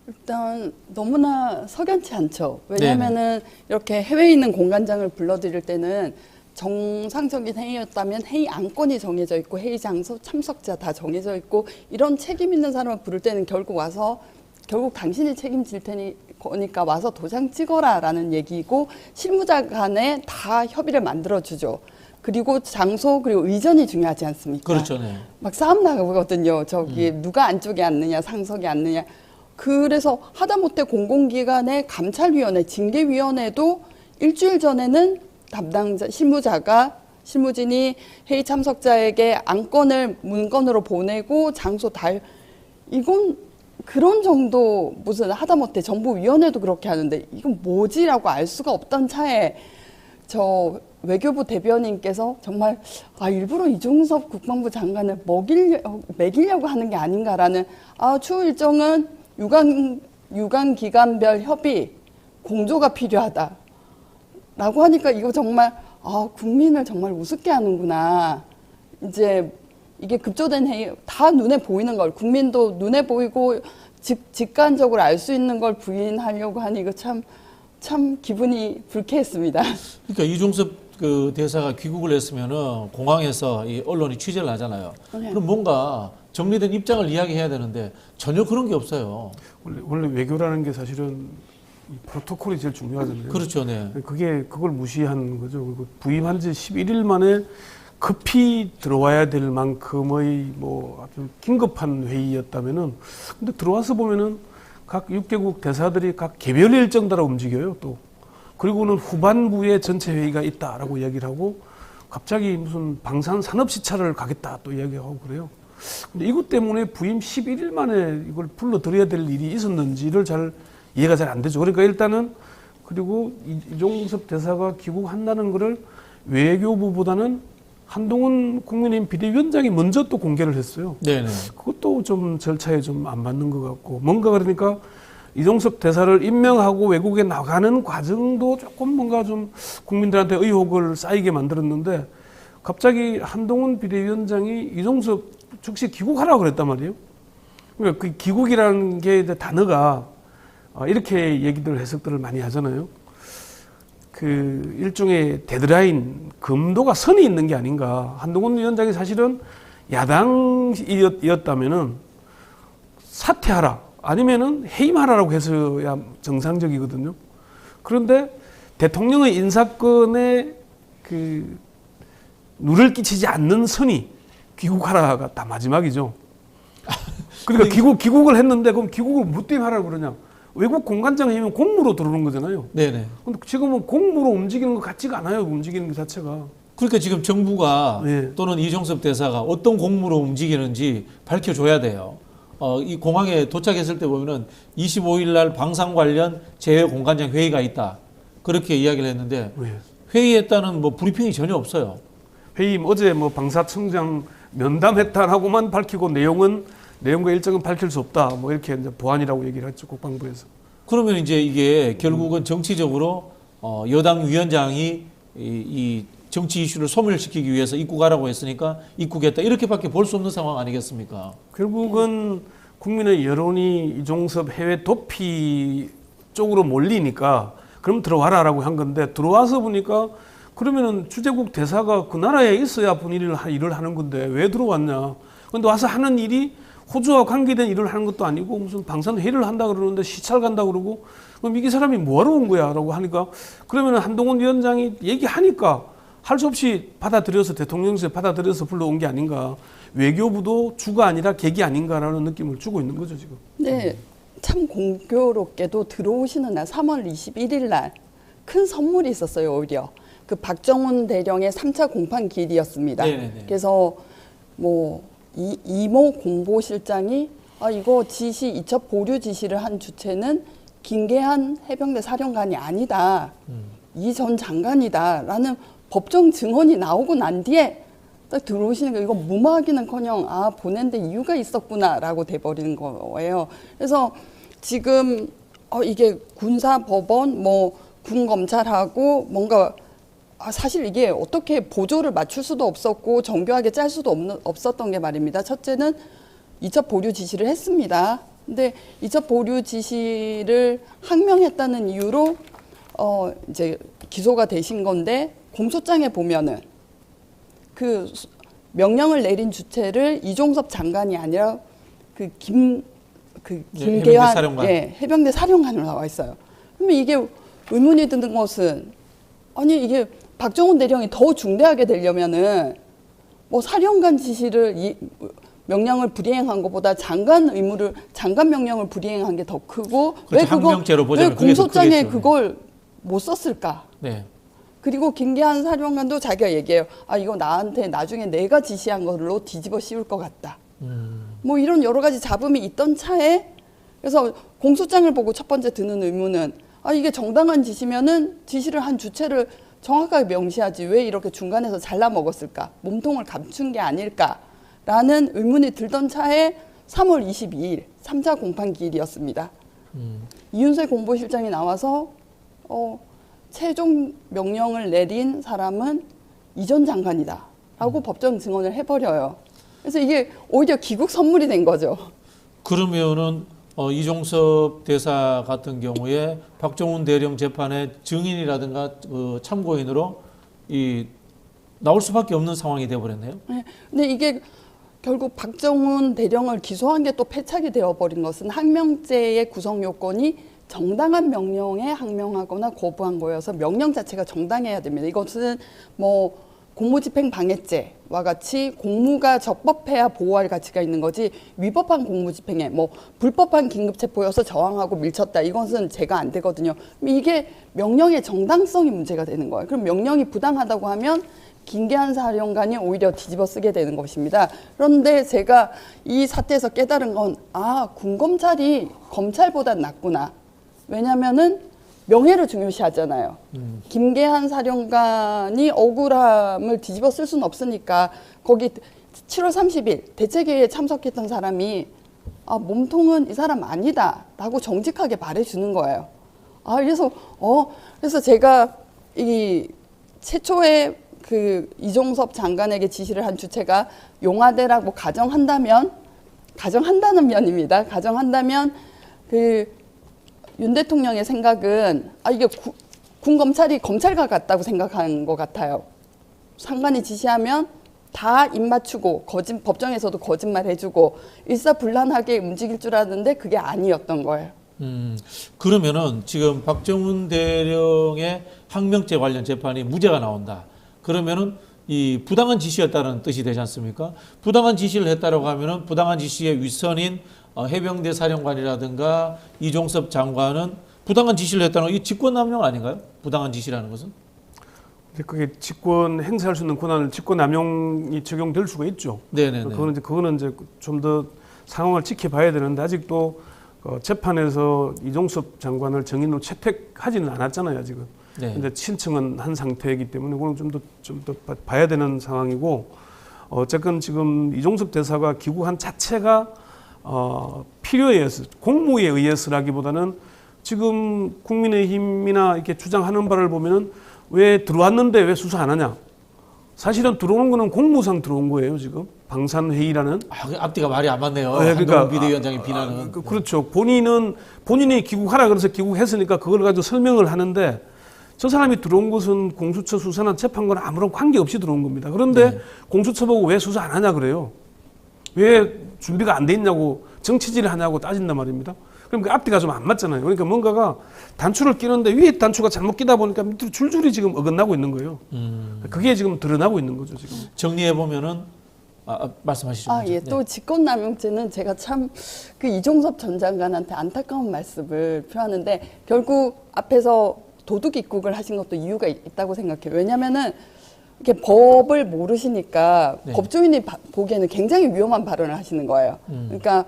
일단 너무나 석연치 않죠. 왜냐하면은 이렇게 해외에 있는 공관장을 불러드릴 때는 정상적인 회의였다면 회의 안건이 정해져 있고 회의 장소, 참석자 다 정해져 있고 이런 책임 있는 사람을 부를 때는 결국 당신이 책임질 거니까 와서 도장 찍어라라는 얘기고, 실무자 간에 다 협의를 만들어주죠. 그리고 장소 그리고 의전이 중요하지 않습니까? 그렇죠. 네. 막 싸움 나가거든요. 누가 안쪽에 앉느냐 상석에 앉느냐. 그래서 하다못해 공공기관의 감찰위원회, 징계위원회도 일주일 전에는 담당자, 실무진이 회의 참석자에게 안건을 문건으로 보내고 장소 이건 그런 정도, 무슨 하다못해 정보위원회도 그렇게 하는데 이건 뭐지라고 알 수가 없던 차에 외교부 대변인께서 정말 일부러 이종섭 국방부 장관을 매기려고 하는 게 아닌가라는 추후 일정은 유관 기관별 협의 공조가 필요하다라고 하니까 이거 정말 국민을 정말 우습게 하는구나. 이제 이게 급조된 회의 다 눈에 보이는 걸 국민도 눈에 보이고 직관적으로 알 수 있는 걸 부인하려고 하니 이거 참 기분이 불쾌했습니다. 그러니까 이종섭 그 대사가 귀국을 했으면은 공항에서 이 언론이 취재를 하잖아요. 네. 그럼 뭔가 정리된 입장을 이야기해야 되는데 전혀 그런 게 없어요. 원래 외교라는 게 사실은 이 프로토콜이 제일 중요하잖아요. 그렇죠, 네. 그걸 무시한 거죠. 그리고 부임한 지 11일 만에 급히 들어와야 될 만큼의 뭐 아주 긴급한 회의였다면은, 근데 들어와서 보면은 각 6개국 대사들이 각 개별 일정 따라 움직여요, 또. 그리고는 후반부에 전체 회의가 있다라고 이야기를 하고, 갑자기 무슨 방산 산업 시찰을 가겠다 또 이야기하고 그래요. 근데 이것 때문에 부임 11일 만에 이걸 불러들여야 될 일이 있었는지를 이해가 잘 안 되죠. 그러니까 일단은, 그리고 이종섭 대사가 귀국한다는 거를 외교부보다는 한동훈 국민의힘 비대위원장이 먼저 또 공개를 했어요. 네네. 그것도 좀 절차에 좀 안 맞는 것 같고, 뭔가 그러니까 이종섭 대사를 임명하고 외국에 나가는 과정도 조금 뭔가 좀 국민들한테 의혹을 쌓이게 만들었는데, 갑자기 한동훈 비대위원장이 이종섭 즉시 귀국하라고 그랬단 말이에요. 그러니까 그 귀국이라는 게 이제 단어가 이렇게 얘기들 해석들을 많이 하잖아요. 그 일종의 데드라인, 금도가 선이 있는 게 아닌가. 한동훈 위원장이 사실은 야당이었다면은 사퇴하라, 아니면은 해임하라라고 해서야 정상적이거든요. 그런데 대통령의 인사권에 그 누를 끼치지 않는 선이 귀국하라가 다 마지막이죠. 그러니까 귀국을 했는데, 그럼 귀국을 뭐 때문에 하라고 그러냐? 외국 공관장 회의면 공무로 들어오는 거잖아요. 네네. 근데 지금은 공무로 움직이는 것 같지가 않아요. 움직이는 것 자체가. 그러니까 지금 정부가 네. 또는 이종섭 대사가 어떤 공무로 움직이는지 밝혀줘야 돼요. 이 공항에 도착했을 때 보면은 25일 날 방산 관련 제외 공관장 회의가 있다. 그렇게 이야기를 했는데 회의했다는 뭐 브리핑이 전혀 없어요. 회의 어제 뭐 방사청장 면담했다라고만 밝히고 내용과 일정은 밝힐 수 없다. 뭐 이렇게 이제 보안이라고 얘기를 했죠, 국방부에서. 그러면 이제 이게 결국은 정치적으로 여당 위원장이 이 정치 이슈를 소멸시키기 위해서 입국하라고 했으니까 입국했다, 이렇게밖에 볼 수 없는 상황 아니겠습니까? 결국은 국민의 여론이 이종섭 해외 도피 쪽으로 몰리니까 그럼 들어와라라고 한 건데, 들어와서 보니까 그러면은 주재국 대사가 그 나라에 있어야 본인이 일을 하는 건데 왜 들어왔냐? 근데 와서 하는 일이 호주와 관계된 일을 하는 것도 아니고 무슨 방산 회의를 한다 그러는데 시찰 간다 그러고, 그럼 이게 사람이 뭐하러 온 거야? 라고 하니까, 그러면 한동훈 위원장이 얘기하니까 할 수 없이 받아들여서 대통령실에 받아들여서 불러온 게 아닌가. 외교부도 주가 아니라 객이 아닌가라는 느낌을 주고 있는 거죠, 지금. 네, 참 공교롭게도 들어오시는 날 3월 21일 날 큰 선물이 있었어요, 오히려. 그 박정훈 대령의 3차 공판 기일이었습니다. 네네네. 그래서 뭐 이모 공보실장이 이거 이첩 보류 지시를 한 주체는 김계한 해병대 사령관이 아니다. 이 전 장관이다라는 법정 증언이 나오고 난 뒤에 딱 들어오시는 거, 이거 무마하기는커녕 보낸 데 이유가 있었구나라고 돼버리는 거예요. 그래서 지금 이게 군사법원, 뭐 군검찰하고 뭔가 사실 이게 어떻게 보조를 맞출 수도 없었고 정교하게 짤 수도 없었던 게 말입니다. 첫째는 이첩 보류 지시를 했습니다. 근데 이첩 보류 지시를 항명했다는 이유로 이제 기소가 되신 건데, 공소장에 보면은 그 명령을 내린 주체를 이종섭 장관이 아니라 김계환 해병대 사령관으로 나와 있어요. 그러면 이게 의문이 드는 것은, 아니 이게 박정훈 대령이 더 중대하게 되려면은 뭐 사령관 지시를 명령을 불이행한 것보다 장관 명령을 불이행한 게 더 크고, 그렇죠. 왜 공소장에 그걸 못 썼을까? 네. 그리고 김계한 사령관도 자기가 얘기해요. 이거 나한테 나중에 내가 지시한 걸로 뒤집어 씌울 것 같다. 뭐 이런 여러 가지 잡음이 있던 차에, 그래서 공소장을 보고 첫 번째 드는 의문은, 이게 정당한 지시면은 지시를 한 주체를 정확하게 명시하지 왜 이렇게 중간에서 잘라 먹었을까? 몸통을 감춘 게 아닐까라는 의문이 들던 차에 3월 22일 3차 공판 기일이었습니다. 이윤세 공보실장이 나와서 최종 명령을 내린 사람은 이 전 장관이다라고 법정 증언을 해버려요. 그래서 이게 오히려 귀국 선물이 된 거죠. 그러면은 이종섭 대사 같은 경우에 박정훈 대령 재판의 증인이라든가 참고인으로 나올 수밖에 없는 상황이 되어버렸네요. 네, 근데 이게 결국 박정훈 대령을 기소한 게 또 패착이 되어버린 것은 항명죄의 구성 요건이 정당한 명령에 항명하거나 거부한 거여서 명령 자체가 정당해야 됩니다. 이것은 뭐 공무집행 방해죄와 같이 공무가 적법해야 보호할 가치가 있는 거지 위법한 공무집행에 뭐 불법한 긴급체포여서 저항하고 밀쳤다 이것은 제가 안 되거든요. 이게 명령의 정당성이 문제가 되는 거예요. 그럼 명령이 부당하다고 하면 김계한 사령관이 오히려 뒤집어 쓰게 되는 것입니다. 그런데 제가 이 사태에서 깨달은 건 군검찰이 검찰보다 낫구나. 왜냐면은 명예를 중요시하잖아요. 김계한 사령관이 억울함을 뒤집어 쓸 수는 없으니까 거기 7월 30일 대책회의에 참석했던 사람이 몸통은 이 사람 아니다 라고 정직하게 말해주는 거예요. 그래서 제가 이 최초의 그 이종섭 장관에게 지시를 한 주체가 용화대라고 가정한다는 면입니다. 가정한다면 윤 대통령의 생각은 이게 군 검찰이 검찰과 같다고 생각한 것 같아요. 상관이 지시하면 다 입 맞추고 법정에서도 거짓말 해주고 일사불란하게 움직일 줄 알았는데 그게 아니었던 거예요. 그러면은 지금 박정훈 대령의 항명죄 관련 재판이 무죄가 나온다. 그러면은 이 부당한 지시였다는 뜻이 되지 않습니까? 부당한 지시를 했다라고 하면은 부당한 지시의 윗선인 해병대 사령관이라든가 이종섭 장관은 부당한 지시를 했다는 건 이 직권남용 아닌가요? 부당한 지시라는 것은? 그게 직권 행사할 수 있는 권한을 직권남용이 적용될 수가 있죠. 네네네. 그거는 이제 좀 더 상황을 지켜봐야 되는데 아직도 재판에서 이종섭 장관을 증인으로 채택하지는 않았잖아요, 아직은. 네. 근데 신청은 한 상태이기 때문에 그건 좀 더 봐야 되는 상황이고 어쨌건 지금 이종섭 대사가 귀국한 자체가 필요에 의해서 공무에 의해서라기보다는 지금 국민의힘이나 이렇게 주장하는 바를 보면은 왜 들어왔는데 왜 수사 안 하냐? 사실은 들어오는 거는 공무상 들어온 거예요, 지금. 방산회의라는. 앞뒤가 말이 안 맞네요. 네, 그러니까 비대위원장의 비난은. 그렇죠. 본인이 귀국하라 그래서 귀국했으니까 그걸 가지고 설명을 하는데 저 사람이 들어온 것은 공수처 수사나 재판과는 아무런 관계없이 들어온 겁니다. 그런데 네. 공수처 보고 왜 수사 안 하냐 그래요. 왜 준비가 안 돼 있냐고 정치질을 하냐고 따진단 말입니다. 그럼 그 앞뒤가 좀 안 맞잖아요. 그러니까 뭔가가 단추를 끼는데 위에 단추가 잘못 끼다 보니까 밑으로 줄줄이 지금 어긋나고 있는 거예요. 그게 지금 드러나고 있는 거죠, 지금. 정리해 보면은 말씀하시죠. 예. 또 직권남용죄는 제가 참 그 이종섭 전 장관한테 안타까운 말씀을 표하는데 결국 앞에서 도둑 입국을 하신 것도 이유가 있다고 생각해요. 왜냐면은 이렇게 법을 모르시니까 네. 법조인이 보기에는 굉장히 위험한 발언을 하시는 거예요. 그러니까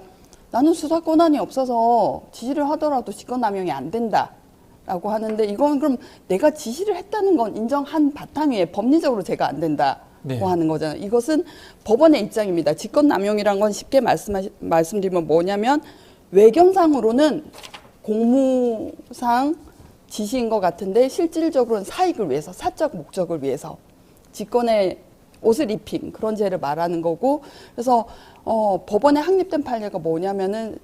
나는 수사 권한이 없어서 지시를 하더라도 직권남용이 안 된다라고 하는데 이건 그럼 내가 지시를 했다는 건 인정한 바탕 위에 법리적으로 제가 안 된다고 네. 하는 거잖아요. 이것은 법원의 입장입니다. 직권남용이란 건 쉽게 말씀드리면 뭐냐면 외경상으로는 공무상 지시인 것 같은데 실질적으로는 사익을 위해서 사적 목적을 위해서 직권의 옷을 입힌 그런 죄를 말하는 거고 그래서 법원에 확립된 판례가 뭐냐면은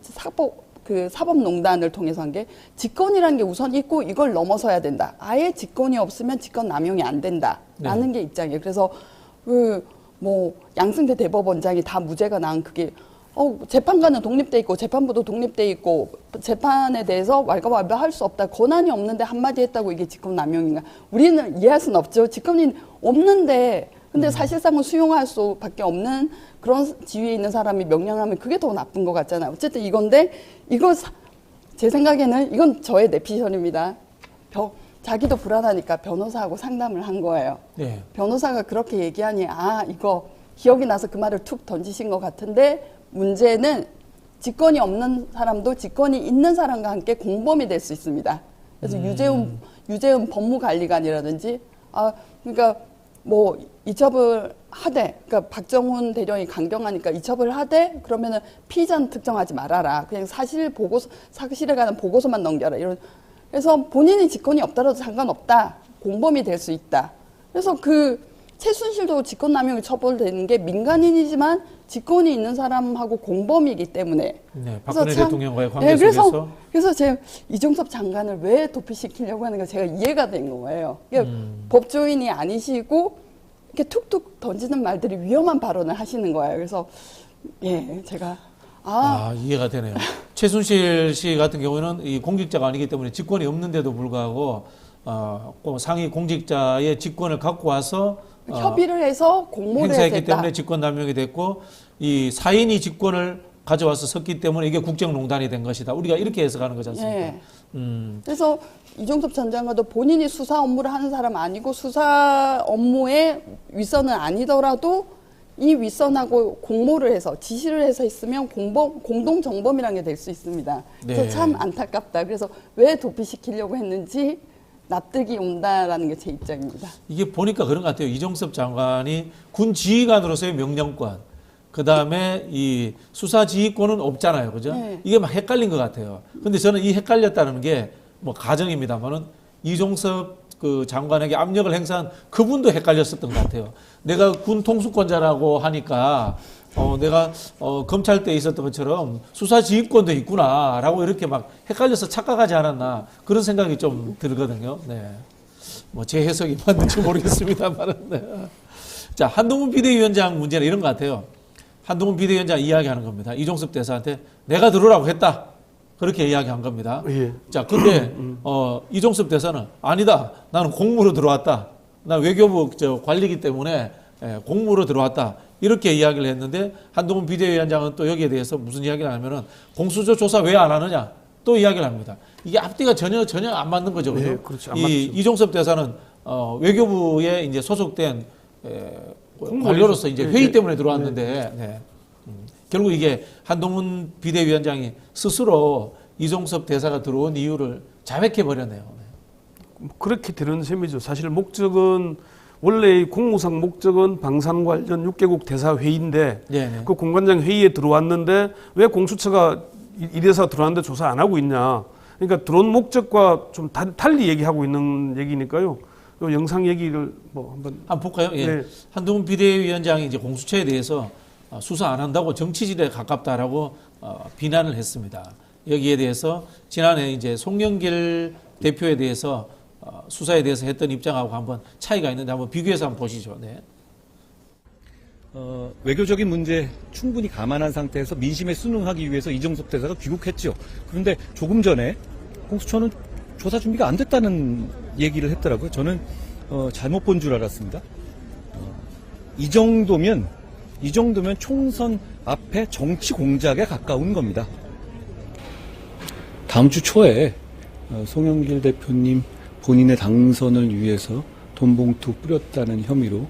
사법농단을 통해서 한 게 직권이라는 게 우선 있고 이걸 넘어서야 된다. 아예 직권이 없으면 직권 남용이 안 된다라는 네. 게 입장이에요. 그래서 양승태 대법원장이 다 무죄가 난 그게 재판관은 독립돼 있고 재판부도 독립돼 있고 재판에 대해서 왈가왈부할 수 없다. 권한이 없는데 한마디 했다고 이게 직권남용인가? 우리는 이해할 수는 없죠. 직권이 없는데 근데 사실상은 수용할 수밖에 없는 그런 지위에 있는 사람이 명령하면 그게 더 나쁜 것 같잖아요. 어쨌든 이건데 이거 제 생각에는 이건 저의 내피셜입니다. 자기도 불안하니까 변호사하고 상담을 한 거예요. 네. 변호사가 그렇게 얘기하니 이거 기억이 나서 그 말을 툭 던지신 것 같은데 문제는 직권이 없는 사람도 직권이 있는 사람과 함께 공범이 될 수 있습니다. 그래서 유재훈 법무관리관이라든지 그러니까 뭐 이첩을 하되, 그러니까 박정훈 대령이 강경하니까 이첩을 하되 그러면은 피의자는 특정하지 말아라. 그냥 사실에 관한 보고서만 넘겨라. 그래서 본인이 직권이 없더라도 상관없다. 공범이 될 수 있다. 그래서 최순실도 직권남용이 처벌되는 게 민간인이지만 직권이 있는 사람하고 공범이기 때문에. 네, 박근혜 대통령과의 관계 속에서. 그래서 제가 이종섭 장관을 왜 도피시키려고 하는 가 제가 이해가 된 거예요. 그러니까 법조인이 아니시고 이렇게 툭툭 던지는 말들이 위험한 발언을 하시는 거예요. 그래서 제가 이해가 되네요. 최순실 씨 같은 경우는 이 공직자가 아니기 때문에 직권이 없는데도 불구하고 상위 공직자의 직권을 갖고 와서 협의를 해서 공모를 행사했기 때문에 직권남용이 됐고 이 사인이 직권을 가져와서 섰기 때문에 이게 국정농단이 된 것이다. 우리가 이렇게 해석하는 거지 않습니까? 그래서 이종섭 전 장관도 본인이 수사 업무를 하는 사람 아니고 수사 업무의 윗선은 아니더라도 이 윗선하고 공모를 해서 지시를 해서 있으면 공동정범이라는 게 될 수 있습니다. 그래서 참 안타깝다. 그래서 왜 도피시키려고 했는지 납득이 온다라는 게 제 입장입니다. 이게 보니까 그런 것 같아요. 이종섭 장관이 군 지휘관으로서의 명령권, 그 다음에 이 수사 지휘권은 없잖아요. 그죠? 이게 막 헷갈린 것 같아요. 근데 저는 이 헷갈렸다는 게 뭐 가정입니다만은 이종섭 그 장관에게 압력을 행사한 그분도 헷갈렸었던 것 같아요. 내가 군 통수권자라고 하니까 내가 검찰 때 있었던 것처럼 수사 지휘권도 있구나라고 이렇게 막 헷갈려서 착각하지 않았나 그런 생각이 좀 들거든요. 네. 뭐 제 해석이 맞는지 모르겠습니다만은. 네. 자, 한동훈 비대위원장 문제는 이런 것 같아요. 한동훈 비대위원장 이야기하는 겁니다. 이종섭 대사한테 내가 들어오라고 했다. 그렇게 이야기한 겁니다. 자, 근데 이종섭 대사는 아니다. 나는 공무로 들어왔다. 나 외교부 관리기 때문에 공무로 들어왔다. 이렇게 이야기를 했는데 한동훈 비대위원장은 또 여기에 대해서 무슨 이야기를 하냐면은 공수처 조사 왜 안 하느냐 또 이야기를 합니다. 이게 앞뒤가 전혀 안 맞는 거죠. 그죠? 그렇죠. 이종섭 대사는 외교부에 이제 소속된 관료로서 이제 회의 때문에 들어왔는데 결국 이게 한동훈 비대위원장이 스스로 이종섭 대사가 들어온 이유를 자백해 버렸네요. 그렇게 되는 셈이죠. 사실 목적은 원래 공무상 목적은 방산 관련 6개국 대사 회의인데 그 공관장 회의에 들어왔는데 왜 공수처가 이 대사 들어왔는데 조사 안 하고 있냐. 그러니까 들어온 목적과 좀 달리 얘기하고 있는 얘기니까요. 요 영상 얘기를 뭐 한번 볼까요? 예. 한동훈 비대위원장이 이제 공수처에 대해서 수사 안 한다고 정치질에 가깝다라고 비난을 했습니다. 여기에 대해서 지난해 이제 송영길 대표에 대해서 수사에 대해서 했던 입장하고 한번 차이가 있는데 한번 비교해서 한번 보시죠. 네. 외교적인 문제 충분히 감안한 상태에서 민심에 순응하기 위해서 이종섭 대사가 귀국했죠. 그런데 조금 전에 공수처는 조사 준비가 안 됐다는 얘기를 했더라고요. 저는 잘못 본 줄 알았습니다. 이 정도면 총선 앞에 정치 공작에 가까운 겁니다. 다음 주 초에 송영길 대표님 본인의 당선을 위해서 돈봉투 뿌렸다는 혐의로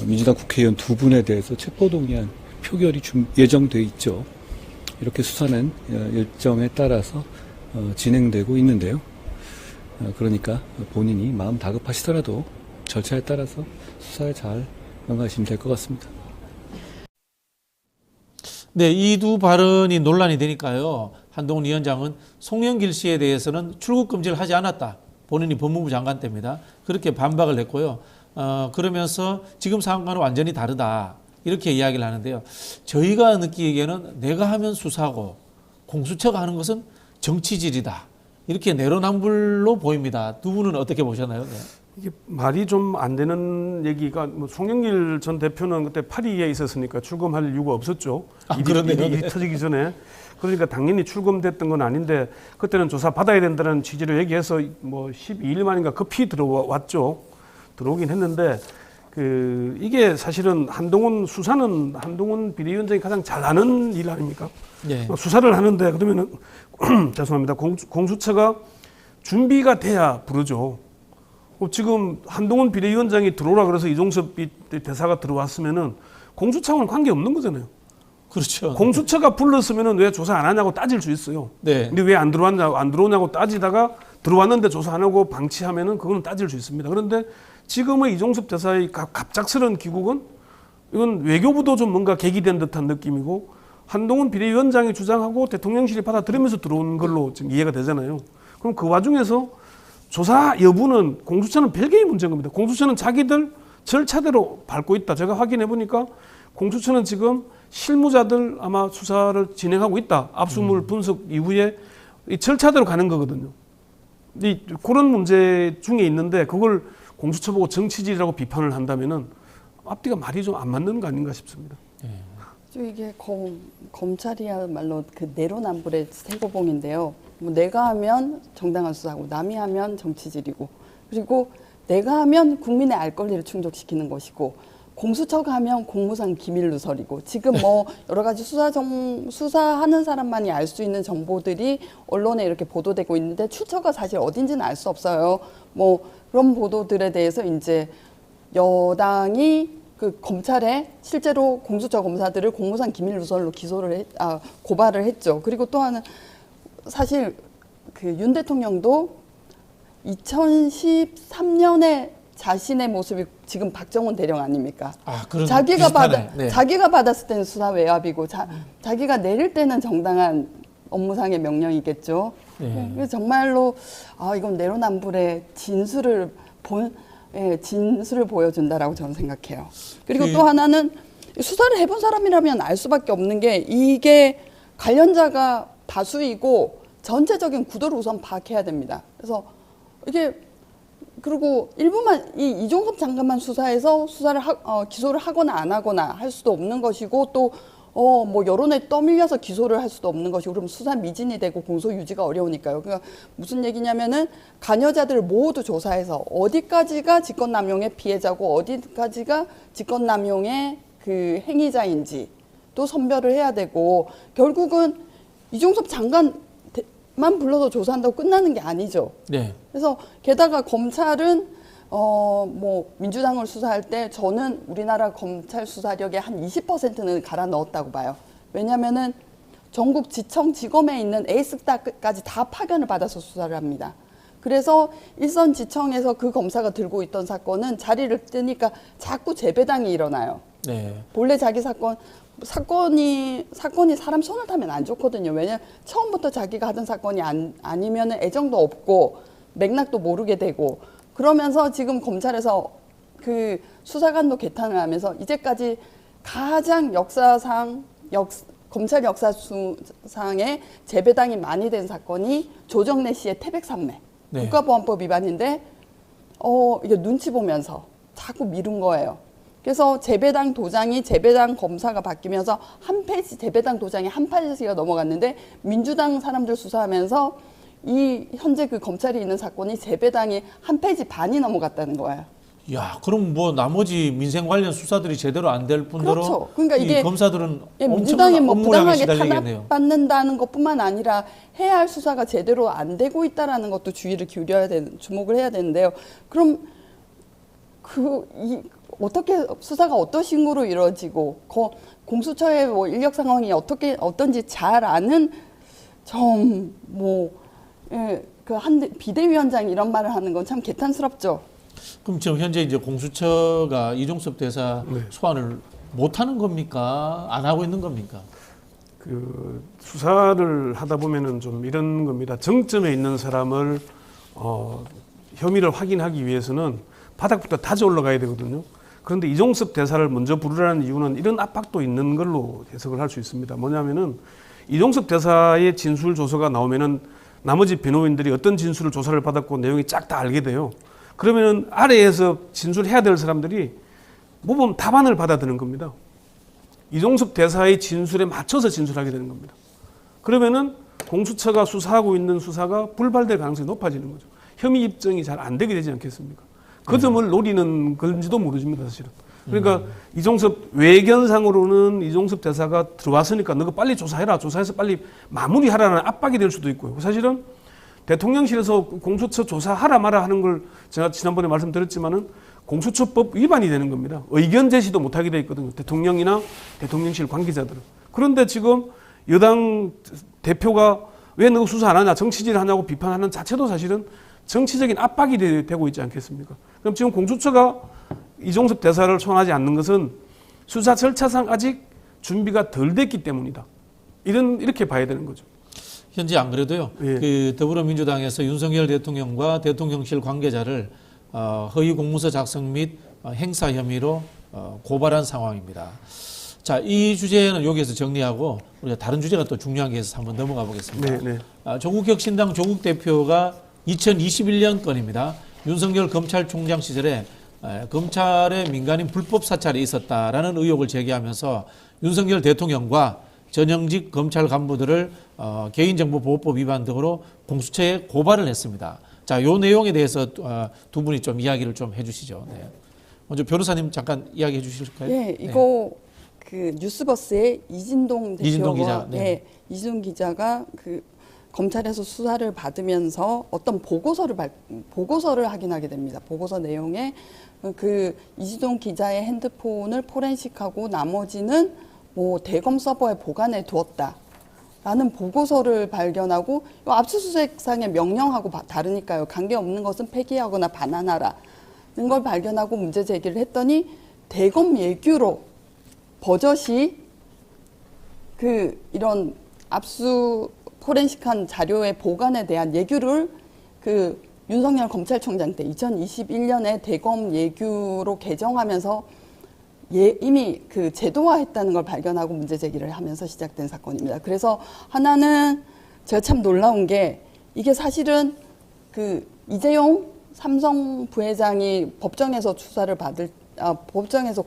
민주당 국회의원 2분에 대해서 체포동의안 표결이 예정돼 있죠. 이렇게 수사는 일정에 따라서 진행되고 있는데요. 그러니까 본인이 마음 다급하시더라도 절차에 따라서 수사에 잘 응하시면 될 것 같습니다. 네, 이 두 발언이 논란이 되니까요. 한동훈 위원장은 송영길 씨에 대해서는 출국 금지를 하지 않았다. 본인이 법무부 장관 때입니다. 그렇게 반박을 했고요. 그러면서 지금 상황과는 완전히 다르다. 이렇게 이야기를 하는데요. 저희가 느끼기에는 내가 하면 수사고 공수처가 하는 것은 정치질이다. 이렇게 내로남불로 보입니다. 두 분은 어떻게 보셨나요? 네. 이게 말이 좀 안 되는 얘기가 뭐 송영길 전 대표는 그때 파리에 있었으니까 출금할 이유가 없었죠. 일이 터지기 전에. 그러니까 당연히 출금됐던 건 아닌데 그때는 조사 받아야 된다는 취지로 얘기해서 뭐 12일 만인가 급히 들어왔죠. 들어오긴 했는데 이게 사실은 수사는 한동훈 비대위원장이 가장 잘하는 일 아닙니까? 네. 수사를 하는데 그러면은 죄송합니다. 공수처가 준비가 돼야 부르죠. 지금 한동훈 비대위원장이 들어오라 그래서 이종섭 대사가 들어왔으면은 공수처하고는 관계 없는 거잖아요. 그렇죠. 공수처가 불렀으면은 왜 조사 안 하냐고 따질 수 있어요. 네. 근데 왜 안 들어오냐고 따지다가 들어왔는데 조사 안 하고 방치하면은 그거는 따질 수 있습니다. 그런데 지금의 이종섭 대사의 갑작스러운 귀국은 이건 외교부도 좀 뭔가 계기된 듯한 느낌이고 한동훈 비대위원장이 주장하고 대통령실이 받아들이면서 들어온 걸로 지금 이해가 되잖아요. 그럼 그 와중에서 조사 여부는 공수처는 별개의 문제인 겁니다. 공수처는 자기들 절차대로 밟고 있다. 제가 확인해 보니까 공수처는 지금 실무자들 아마 수사를 진행하고 있다. 압수물 분석 이후에 이 절차대로 가는 거거든요. 그런 문제 중에 있는데 그걸 공수처 보고 정치질이라고 비판을 한다면은 앞뒤가 말이 좀 안 맞는 거 아닌가 싶습니다. 이게 검찰이야말로 그 내로남불의 세고봉인데요. 뭐 내가 하면 정당한 수사고 남이 하면 정치질이고 그리고 내가 하면 국민의 알 권리를 충족시키는 것이고 공수처가 하면 공무상 기밀 누설이고 지금 뭐 여러 가지 수사하는 사람만이 알 수 있는 정보들이 언론에 이렇게 보도되고 있는데 출처가 사실 어딘지는 알 수 없어요. 뭐 그런 보도들에 대해서 이제 여당이 그 검찰에 실제로 공수처 검사들을 공무상 기밀 누설로 고발을 했죠. 그리고 또 하나 사실 그 윤 대통령도 2013년에 자신의 모습이 지금 박정훈 대령 아닙니까? 자기가 받았을 때는 수사 외압이고 자기가 내릴 때는 정당한 업무상의 명령이겠죠. 그래서 정말로 이건 내로남불의 진술을 보여준다라고 저는 생각해요. 그리고 또 하나는 수사를 해본 사람이라면 알 수밖에 없는 게 이게 관련자가 다수이고 전체적인 구도를 우선 파악해야 됩니다. 그래서 이게 그리고 일부만 이종섭 장관만 수사해서 기소를 하거나 안 하거나 할 수도 없는 것이고 또 뭐 여론에 떠밀려서 기소를 할 수도 없는 것이고 그럼 수사 미진이 되고 공소 유지가 어려우니까요. 그러니까 무슨 얘기냐면은 관여자들을 모두 조사해서 어디까지가 직권남용의 피해자고 어디까지가 직권남용의 그 행위자인지 또 선별을 해야 되고 결국은 이종섭 장관만 불러서 조사한다고 끝나는 게 아니죠. 네. 그래서 게다가 검찰은 뭐 민주당을 수사할 때 저는 우리나라 검찰 수사력의 한 20%는 갈아 넣었다고 봐요. 왜냐하면은 전국 지청 지검에 있는 에이스까지 다 파견을 받아서 수사를 합니다. 그래서 일선 지청에서 그 검사가 들고 있던 사건은 자리를 뜨니까 자꾸 재배당이 일어나요. 네. 본래 자기 사건이 사람 손을 타면 안 좋거든요. 왜냐하면 처음부터 자기가 하던 사건이 아니면 애정도 없고 맥락도 모르게 되고 그러면서 지금 검찰에서 그 수사관도 개탄을 하면서 이제까지 가장 검찰 역사상에 재배당이 많이 된 사건이 조정래 씨의 태백 산매 국가보안법 위반인데 이게 눈치 보면서 자꾸 미룬 거예요. 그래서 재배당 도장이 재배당 검사가 바뀌면서 재배당 도장이 한 페이지가 넘어갔는데 민주당 사람들 수사하면서 현재 그 검찰이 있는 사건이 재배당이 한 페이지 반이 넘어갔다는 거예요. 야, 그럼 뭐 나머지 민생 관련 수사들이 제대로 안 될 뿐더러 그렇죠. 그러니까 이게 검사들은 민주당이 뭐 부당하게 시달리겠네요. 탄압받는다는 것뿐만 아니라 해야 할 수사가 제대로 안 되고 있다라는 것도 주의를 주목을 해야 되는데요. 그럼 어떻게 수사가 어떤 식으로 이루어지고 공수처의 뭐 인력 상황이 어떤지 잘 아는 한 비대위원장이 이런 말을 하는 건 참 개탄스럽죠. 그럼 지금 현재 이제 공수처가 이종섭 대사 소환을 못 하는 겁니까? 안 하고 있는 겁니까? 그 수사를 하다 보면은 좀 이런 겁니다. 정점에 있는 사람을 혐의를 확인하기 위해서는 바닥부터 다져 올라가야 되거든요. 그런데 이종섭 대사를 먼저 부르라는 이유는 이런 압박도 있는 걸로 해석을 할 수 있습니다. 뭐냐면은 이종섭 대사의 진술 조서가 나오면은 나머지 변호인들이 어떤 진술을 조사를 받았고 내용이 쫙 다 알게 돼요. 그러면은 아래에서 진술해야 될 사람들이 모범 답안을 받아드는 겁니다. 이종섭 대사의 진술에 맞춰서 진술하게 되는 겁니다. 그러면은 공수처가 수사하고 있는 수사가 불발될 가능성이 높아지는 거죠. 혐의 입증이 잘 안 되게 되지 않겠습니까? 그 점을 노리는 건지도 모르십니다, 사실은. 그러니까 이종섭 외견상으로는 이종섭 대사가 들어왔으니까 너가 빨리 조사해라. 조사해서 빨리 마무리하라는 압박이 될 수도 있고요. 사실은 대통령실에서 공수처 조사하라 마라 하는 걸 제가 지난번에 말씀드렸지만은 공수처법 위반이 되는 겁니다. 의견 제시도 못하게 돼 있거든요. 대통령이나 대통령실 관계자들은. 그런데 지금 여당 대표가 왜 너 수사 안 하냐, 정치질 하냐고 비판하는 자체도 사실은 정치적인 압박이 되고 있지 않겠습니까? 그럼 지금 공수처가 이종섭 대사를 소환하지 않는 것은 수사 절차상 아직 준비가 덜 됐기 때문이다. 이렇게 봐야 되는 거죠. 현재 안 그래도요. 예. 그 더불어민주당에서 윤석열 대통령과 대통령실 관계자를 허위 공문서 작성 및 행사 혐의로 고발한 상황입니다. 자, 이 주제는 여기에서 정리하고 우리가 다른 주제가 또 중요한 게 있어서 한번 넘어가 보겠습니다. 네, 네. 조국혁신당 조국 대표가 2021년 건입니다. 윤석열 검찰총장 시절에 검찰의 민간인 불법 사찰이 있었다라는 의혹을 제기하면서 윤석열 대통령과 전형직 검찰 간부들을 개인정보보호법 위반 등으로 공수처에 고발을 했습니다. 자, 요 내용에 대해서 두 분이 좀 이야기를 좀 해주시죠. 네. 먼저 변호사님 잠깐 이야기해 주실까요? 네, 이거 그 뉴스버스의 이진동 기자, 대표와 이진동 기자가 그 검찰에서 수사를 받으면서 어떤 보고서를 확인하게 됩니다. 보고서 내용에 그 이진동 기자의 핸드폰을 포렌식하고 나머지는 뭐 대검 서버에 보관해 두었다라는 보고서를 발견하고 압수수색상의 명령하고 다르니까요. 관계없는 것은 폐기하거나 반환하라는 걸 발견하고 문제 제기를 했더니 대검 예규로 버젓이 그 이런 압수 포렌식한 자료의 보관에 대한 예규를 그 윤석열 검찰총장 때 2021년에 대검 예규로 개정하면서 이미 그 제도화했다는 걸 발견하고 문제 제기를 하면서 시작된 사건입니다. 그래서 하나는 제가 참 놀라운 게 이게 사실은 그 이재용 삼성 부회장이 법정에서 수사를 받을 법정에서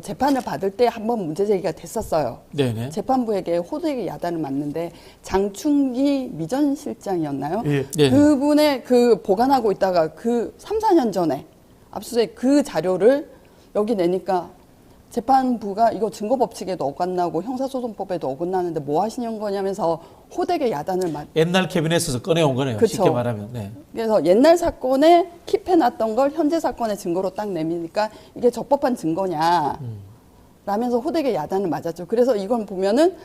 재판을 받을 때 한번 문제 제기가 됐었어요. 네네. 재판부에게 호되게 야단을 맞는데 장충기 미전 실장이었나요? 예. 그분의 그 보관하고 있다가 그 3, 4년 전에 압수수색 그 자료를 여기 내니까 재판부가 이거 증거법칙에도 어긋나고 형사소송법에도 어긋나는데 뭐 하시는 거냐면서 호되게 야단을 옛날 캐비넷에서 꺼내온 거네요. 그쵸. 쉽게 말하면. 네. 그래서 옛날 사건에 킵해놨던 걸 현재 사건의 증거로 딱 내미니까 이게 적법한 증거냐 라면서 호되게 야단을 맞았죠. 그래서 이걸 보면은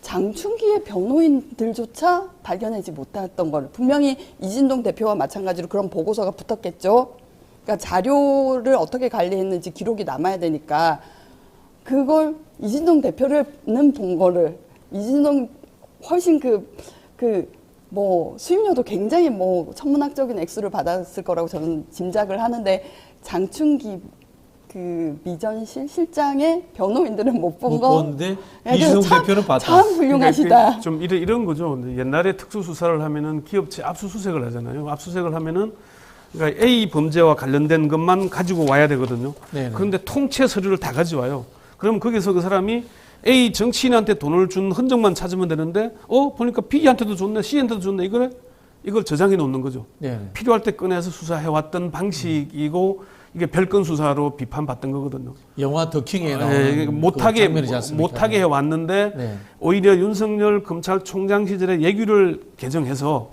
장충기의 변호인들조차 발견하지 못했던 걸 분명히 이진동 대표와 마찬가지로 그런 보고서가 붙었겠죠. 그러니까 자료를 어떻게 관리했는지 기록이 남아야 되니까 그걸 이진동 대표는 본 거를 이진동 훨씬 뭐 수임료도 굉장히 뭐 천문학적인 액수를 받았을 거라고 저는 짐작을 하는데 장충기 그 미전실 실장의 변호인들은 못 본 거. 본데 이진동 대표는 봤다. 참 훌륭하시다. 그러니까 좀 이런 거죠. 옛날에 특수수사를 하면은 기업체 압수수색을 하잖아요. 압수수색을 하면은 그러니까 A 범죄와 관련된 것만 가지고 와야 되거든요. 네네. 그런데 통째 서류를 다 가져와요. 그럼 거기서 그 사람이 A 정치인한테 돈을 준 흔적만 찾으면 되는데 보니까 B한테도 줬네, C한테도 줬네. 이걸 저장해 놓는 거죠. 네네. 필요할 때 꺼내서 수사해왔던 방식이고 이게 별건 수사로 비판받던 거거든요. 영화 더킹에 나오는 못하게 해왔는데 네. 오히려 윤석열 검찰총장 시절에 예규를 개정해서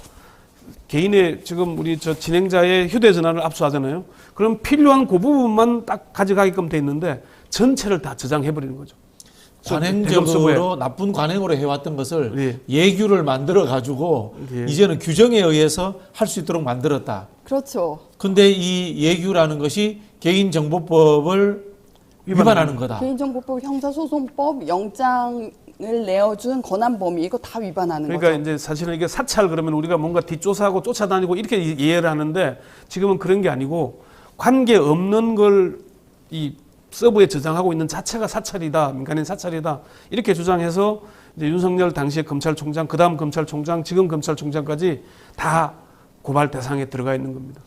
개인의 지금 우리 진행자의 휴대전화를 압수하잖아요. 그럼 필요한 그 부분만 딱 가져가게끔 돼 있는데 전체를 다 저장해버리는 거죠. 관행적으로 나쁜 관행으로 해왔던 것을 예규를 만들어 가지고 이제는 규정에 의해서 할 수 있도록 만들었다. 그렇죠. 근데 이 예규라는 것이 개인정보법을 위반하는 거다. 개인정보법, 형사소송법, 영장을 내어준 권한 범위 이거 다 위반하는 그러니까 거죠. 이제 사실은 이게 사찰 그러면 우리가 뭔가 뒷조사하고 쫓아다니고 이렇게 이해를 하는데 지금은 그런 게 아니고 관계 없는 걸 이 서버에 저장하고 있는 자체가 사찰이다, 민간인 사찰이다 이렇게 주장해서 이제 윤석열 당시의 검찰총장, 그다음 검찰총장, 지금 검찰총장까지 다 고발 대상에 들어가 있는 겁니다.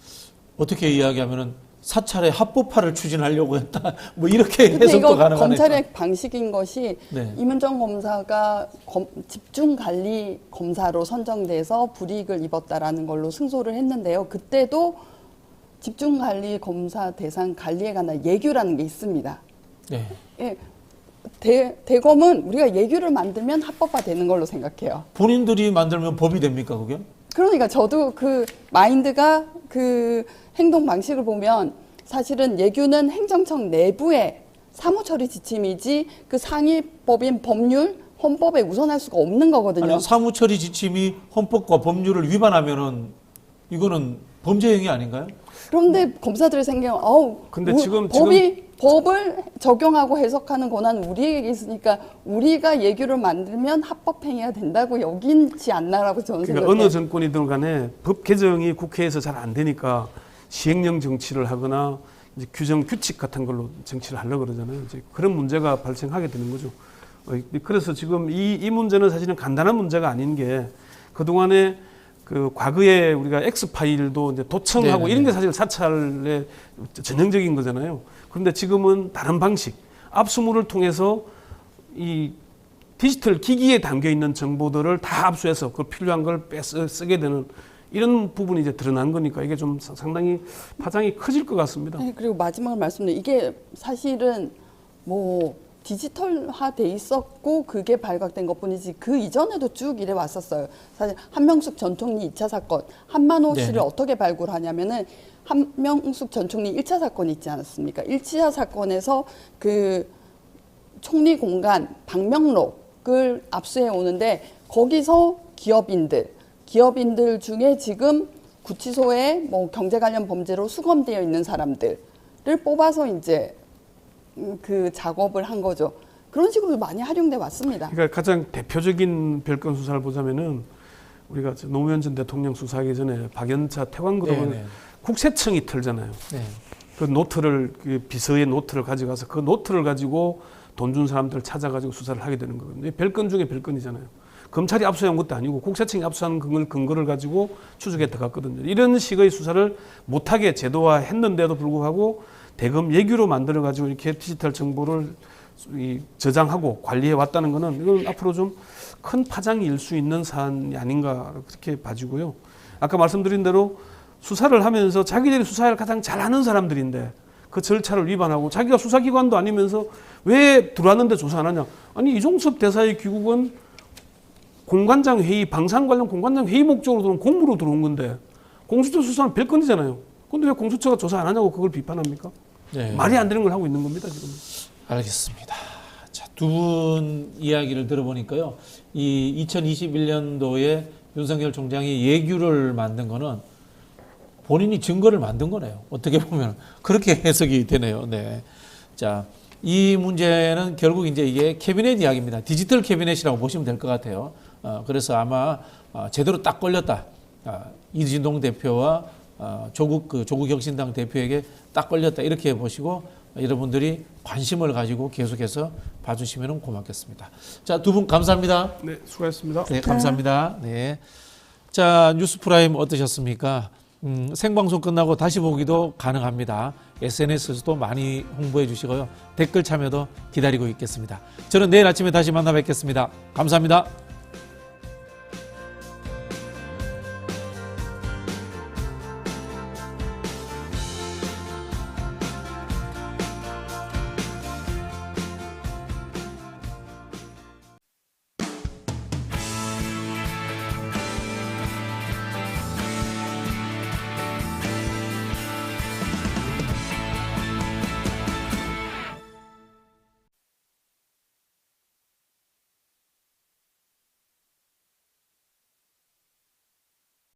어떻게 이야기하면은 사찰의 합법화를 추진하려고 했다. 뭐 이렇게 해석도 가능하네요. 검찰의 방식인 것이 이문정 검사가 집중관리 검사로 선정돼서 불이익을 입었다라는 걸로 승소를 했는데요. 그때도 집중관리 검사 대상 관리에 관한 예규라는 게 있습니다. 네. 예, 대검은 우리가 예규를 만들면 합법화되는 걸로 생각해요. 본인들이 만들면 법이 됩니까, 그게? 그러니까 저도 그 마인드가 그 행동 방식을 보면 사실은 예규는 행정청 내부의 사무처리 지침이지 그 상위법인 법률, 헌법에 우선할 수가 없는 거거든요. 아니, 사무처리 지침이 헌법과 법률을 위반하면은 이거는 범죄 행위 아닌가요? 그런데 검사들의 생각은 근데 법을 적용하고 해석하는 권한은 우리에게 있으니까 우리가 예규를 만들면 합법행위가 된다고 여긴지 않나라고 저는 그러니까 생각해요. 어느 정권이든 간에 법 개정이 국회에서 잘 안 되니까 시행령 정치를 하거나 이제 규정 규칙 같은 걸로 정치를 하려고 그러잖아요. 이제 그런 문제가 발생하게 되는 거죠. 그래서 지금 이 문제는 사실은 간단한 문제가 아닌 게 그동안에 그 과거에 우리가 X파일도 이제 도청하고 네네네. 이런 게 사실 사찰의 전형적인 거잖아요. 그런데 지금은 다른 방식, 압수물을 통해서 이 디지털 기기에 담겨 있는 정보들을 다 압수해서 그 필요한 걸 쓰게 되는 이런 부분이 이제 드러난 거니까 이게 좀 상당히 파장이 커질 것 같습니다. 네, 그리고 마지막으로 말씀드린 이게 사실은 뭐 디지털화돼 있었고 그게 발각된 것뿐이지 그 이전에도 쭉 이래 왔었어요. 사실 한명숙 전 총리 2차 사건, 한만호 씨를 네네. 어떻게 발굴하냐면은 한명숙 전 총리 1차 사건이 있지 않았습니까? 1차 사건에서 그 총리 공간 방명록을 압수해 오는데 거기서 기업인들 중에 지금 구치소에 뭐 경제 관련 범죄로 수감되어 있는 사람들을 뽑아서 이제 그 작업을 한 거죠. 그런 식으로 많이 활용돼 왔습니다. 그러니까 가장 대표적인 별건 수사를 보자면은 우리가 노무현 전 대통령 수사하기 전에 박연차 태광구동은 네네. 국세청이 털잖아요. 네. 그 노트를 그 비서의 노트를 가져가서 그 노트를 가지고 돈 준 사람들을 찾아가지고 수사를 하게 되는 거거든요. 별건 중에 별건이잖아요. 검찰이 압수한 것도 아니고 국세청이 압수한 근거를 가지고 추적에 들어갔거든요. 이런 식의 수사를 못하게 제도화했는데도 불구하고 대검 예규로 만들어가지고 이렇게 디지털 정보를 저장하고 관리해 왔다는 것은 이건 앞으로 좀 큰 파장이 일 수 있는 사안이 아닌가 그렇게 봐지고요. 아까 말씀드린 대로 수사를 하면서 자기들이 수사를 가장 잘하는 사람들인데 그 절차를 위반하고 자기가 수사기관도 아니면서 왜 들어왔는데 조사 안 하냐. 아니 이종섭 대사의 귀국은 공관장 회의, 방산 관련 공관장 회의 목적으로 들어온 공무로 들어온 건데 공수처 수사는 별건이잖아요. 그런데 왜 공수처가 조사 안 하냐고 그걸 비판합니까? 네. 말이 안 되는 걸 하고 있는 겁니다, 지금. 알겠습니다. 자, 두 분 이야기를 들어보니까요. 이 2021년도에 윤석열 총장이 예규를 만든 거는 본인이 증거를 만든 거네요. 어떻게 보면 그렇게 해석이 되네요. 네. 자, 이 문제는 결국 이제 이게 캐비넷 이야기입니다. 디지털 캐비넷이라고 보시면 될 것 같아요. 그래서 아마 제대로 딱 걸렸다. 이진동 대표와 조국혁신당 대표에게 딱 걸렸다. 이렇게 보시고 여러분들이 관심을 가지고 계속해서 봐주시면 고맙겠습니다. 자, 두 분 감사합니다. 네, 수고하셨습니다. 네, 감사합니다. 네. 자, 뉴스프라임 어떠셨습니까? 생방송 끝나고 다시 보기도 가능합니다. SNS에서도 많이 홍보해 주시고요. 댓글 참여도 기다리고 있겠습니다. 저는 내일 아침에 다시 만나 뵙겠습니다. 감사합니다.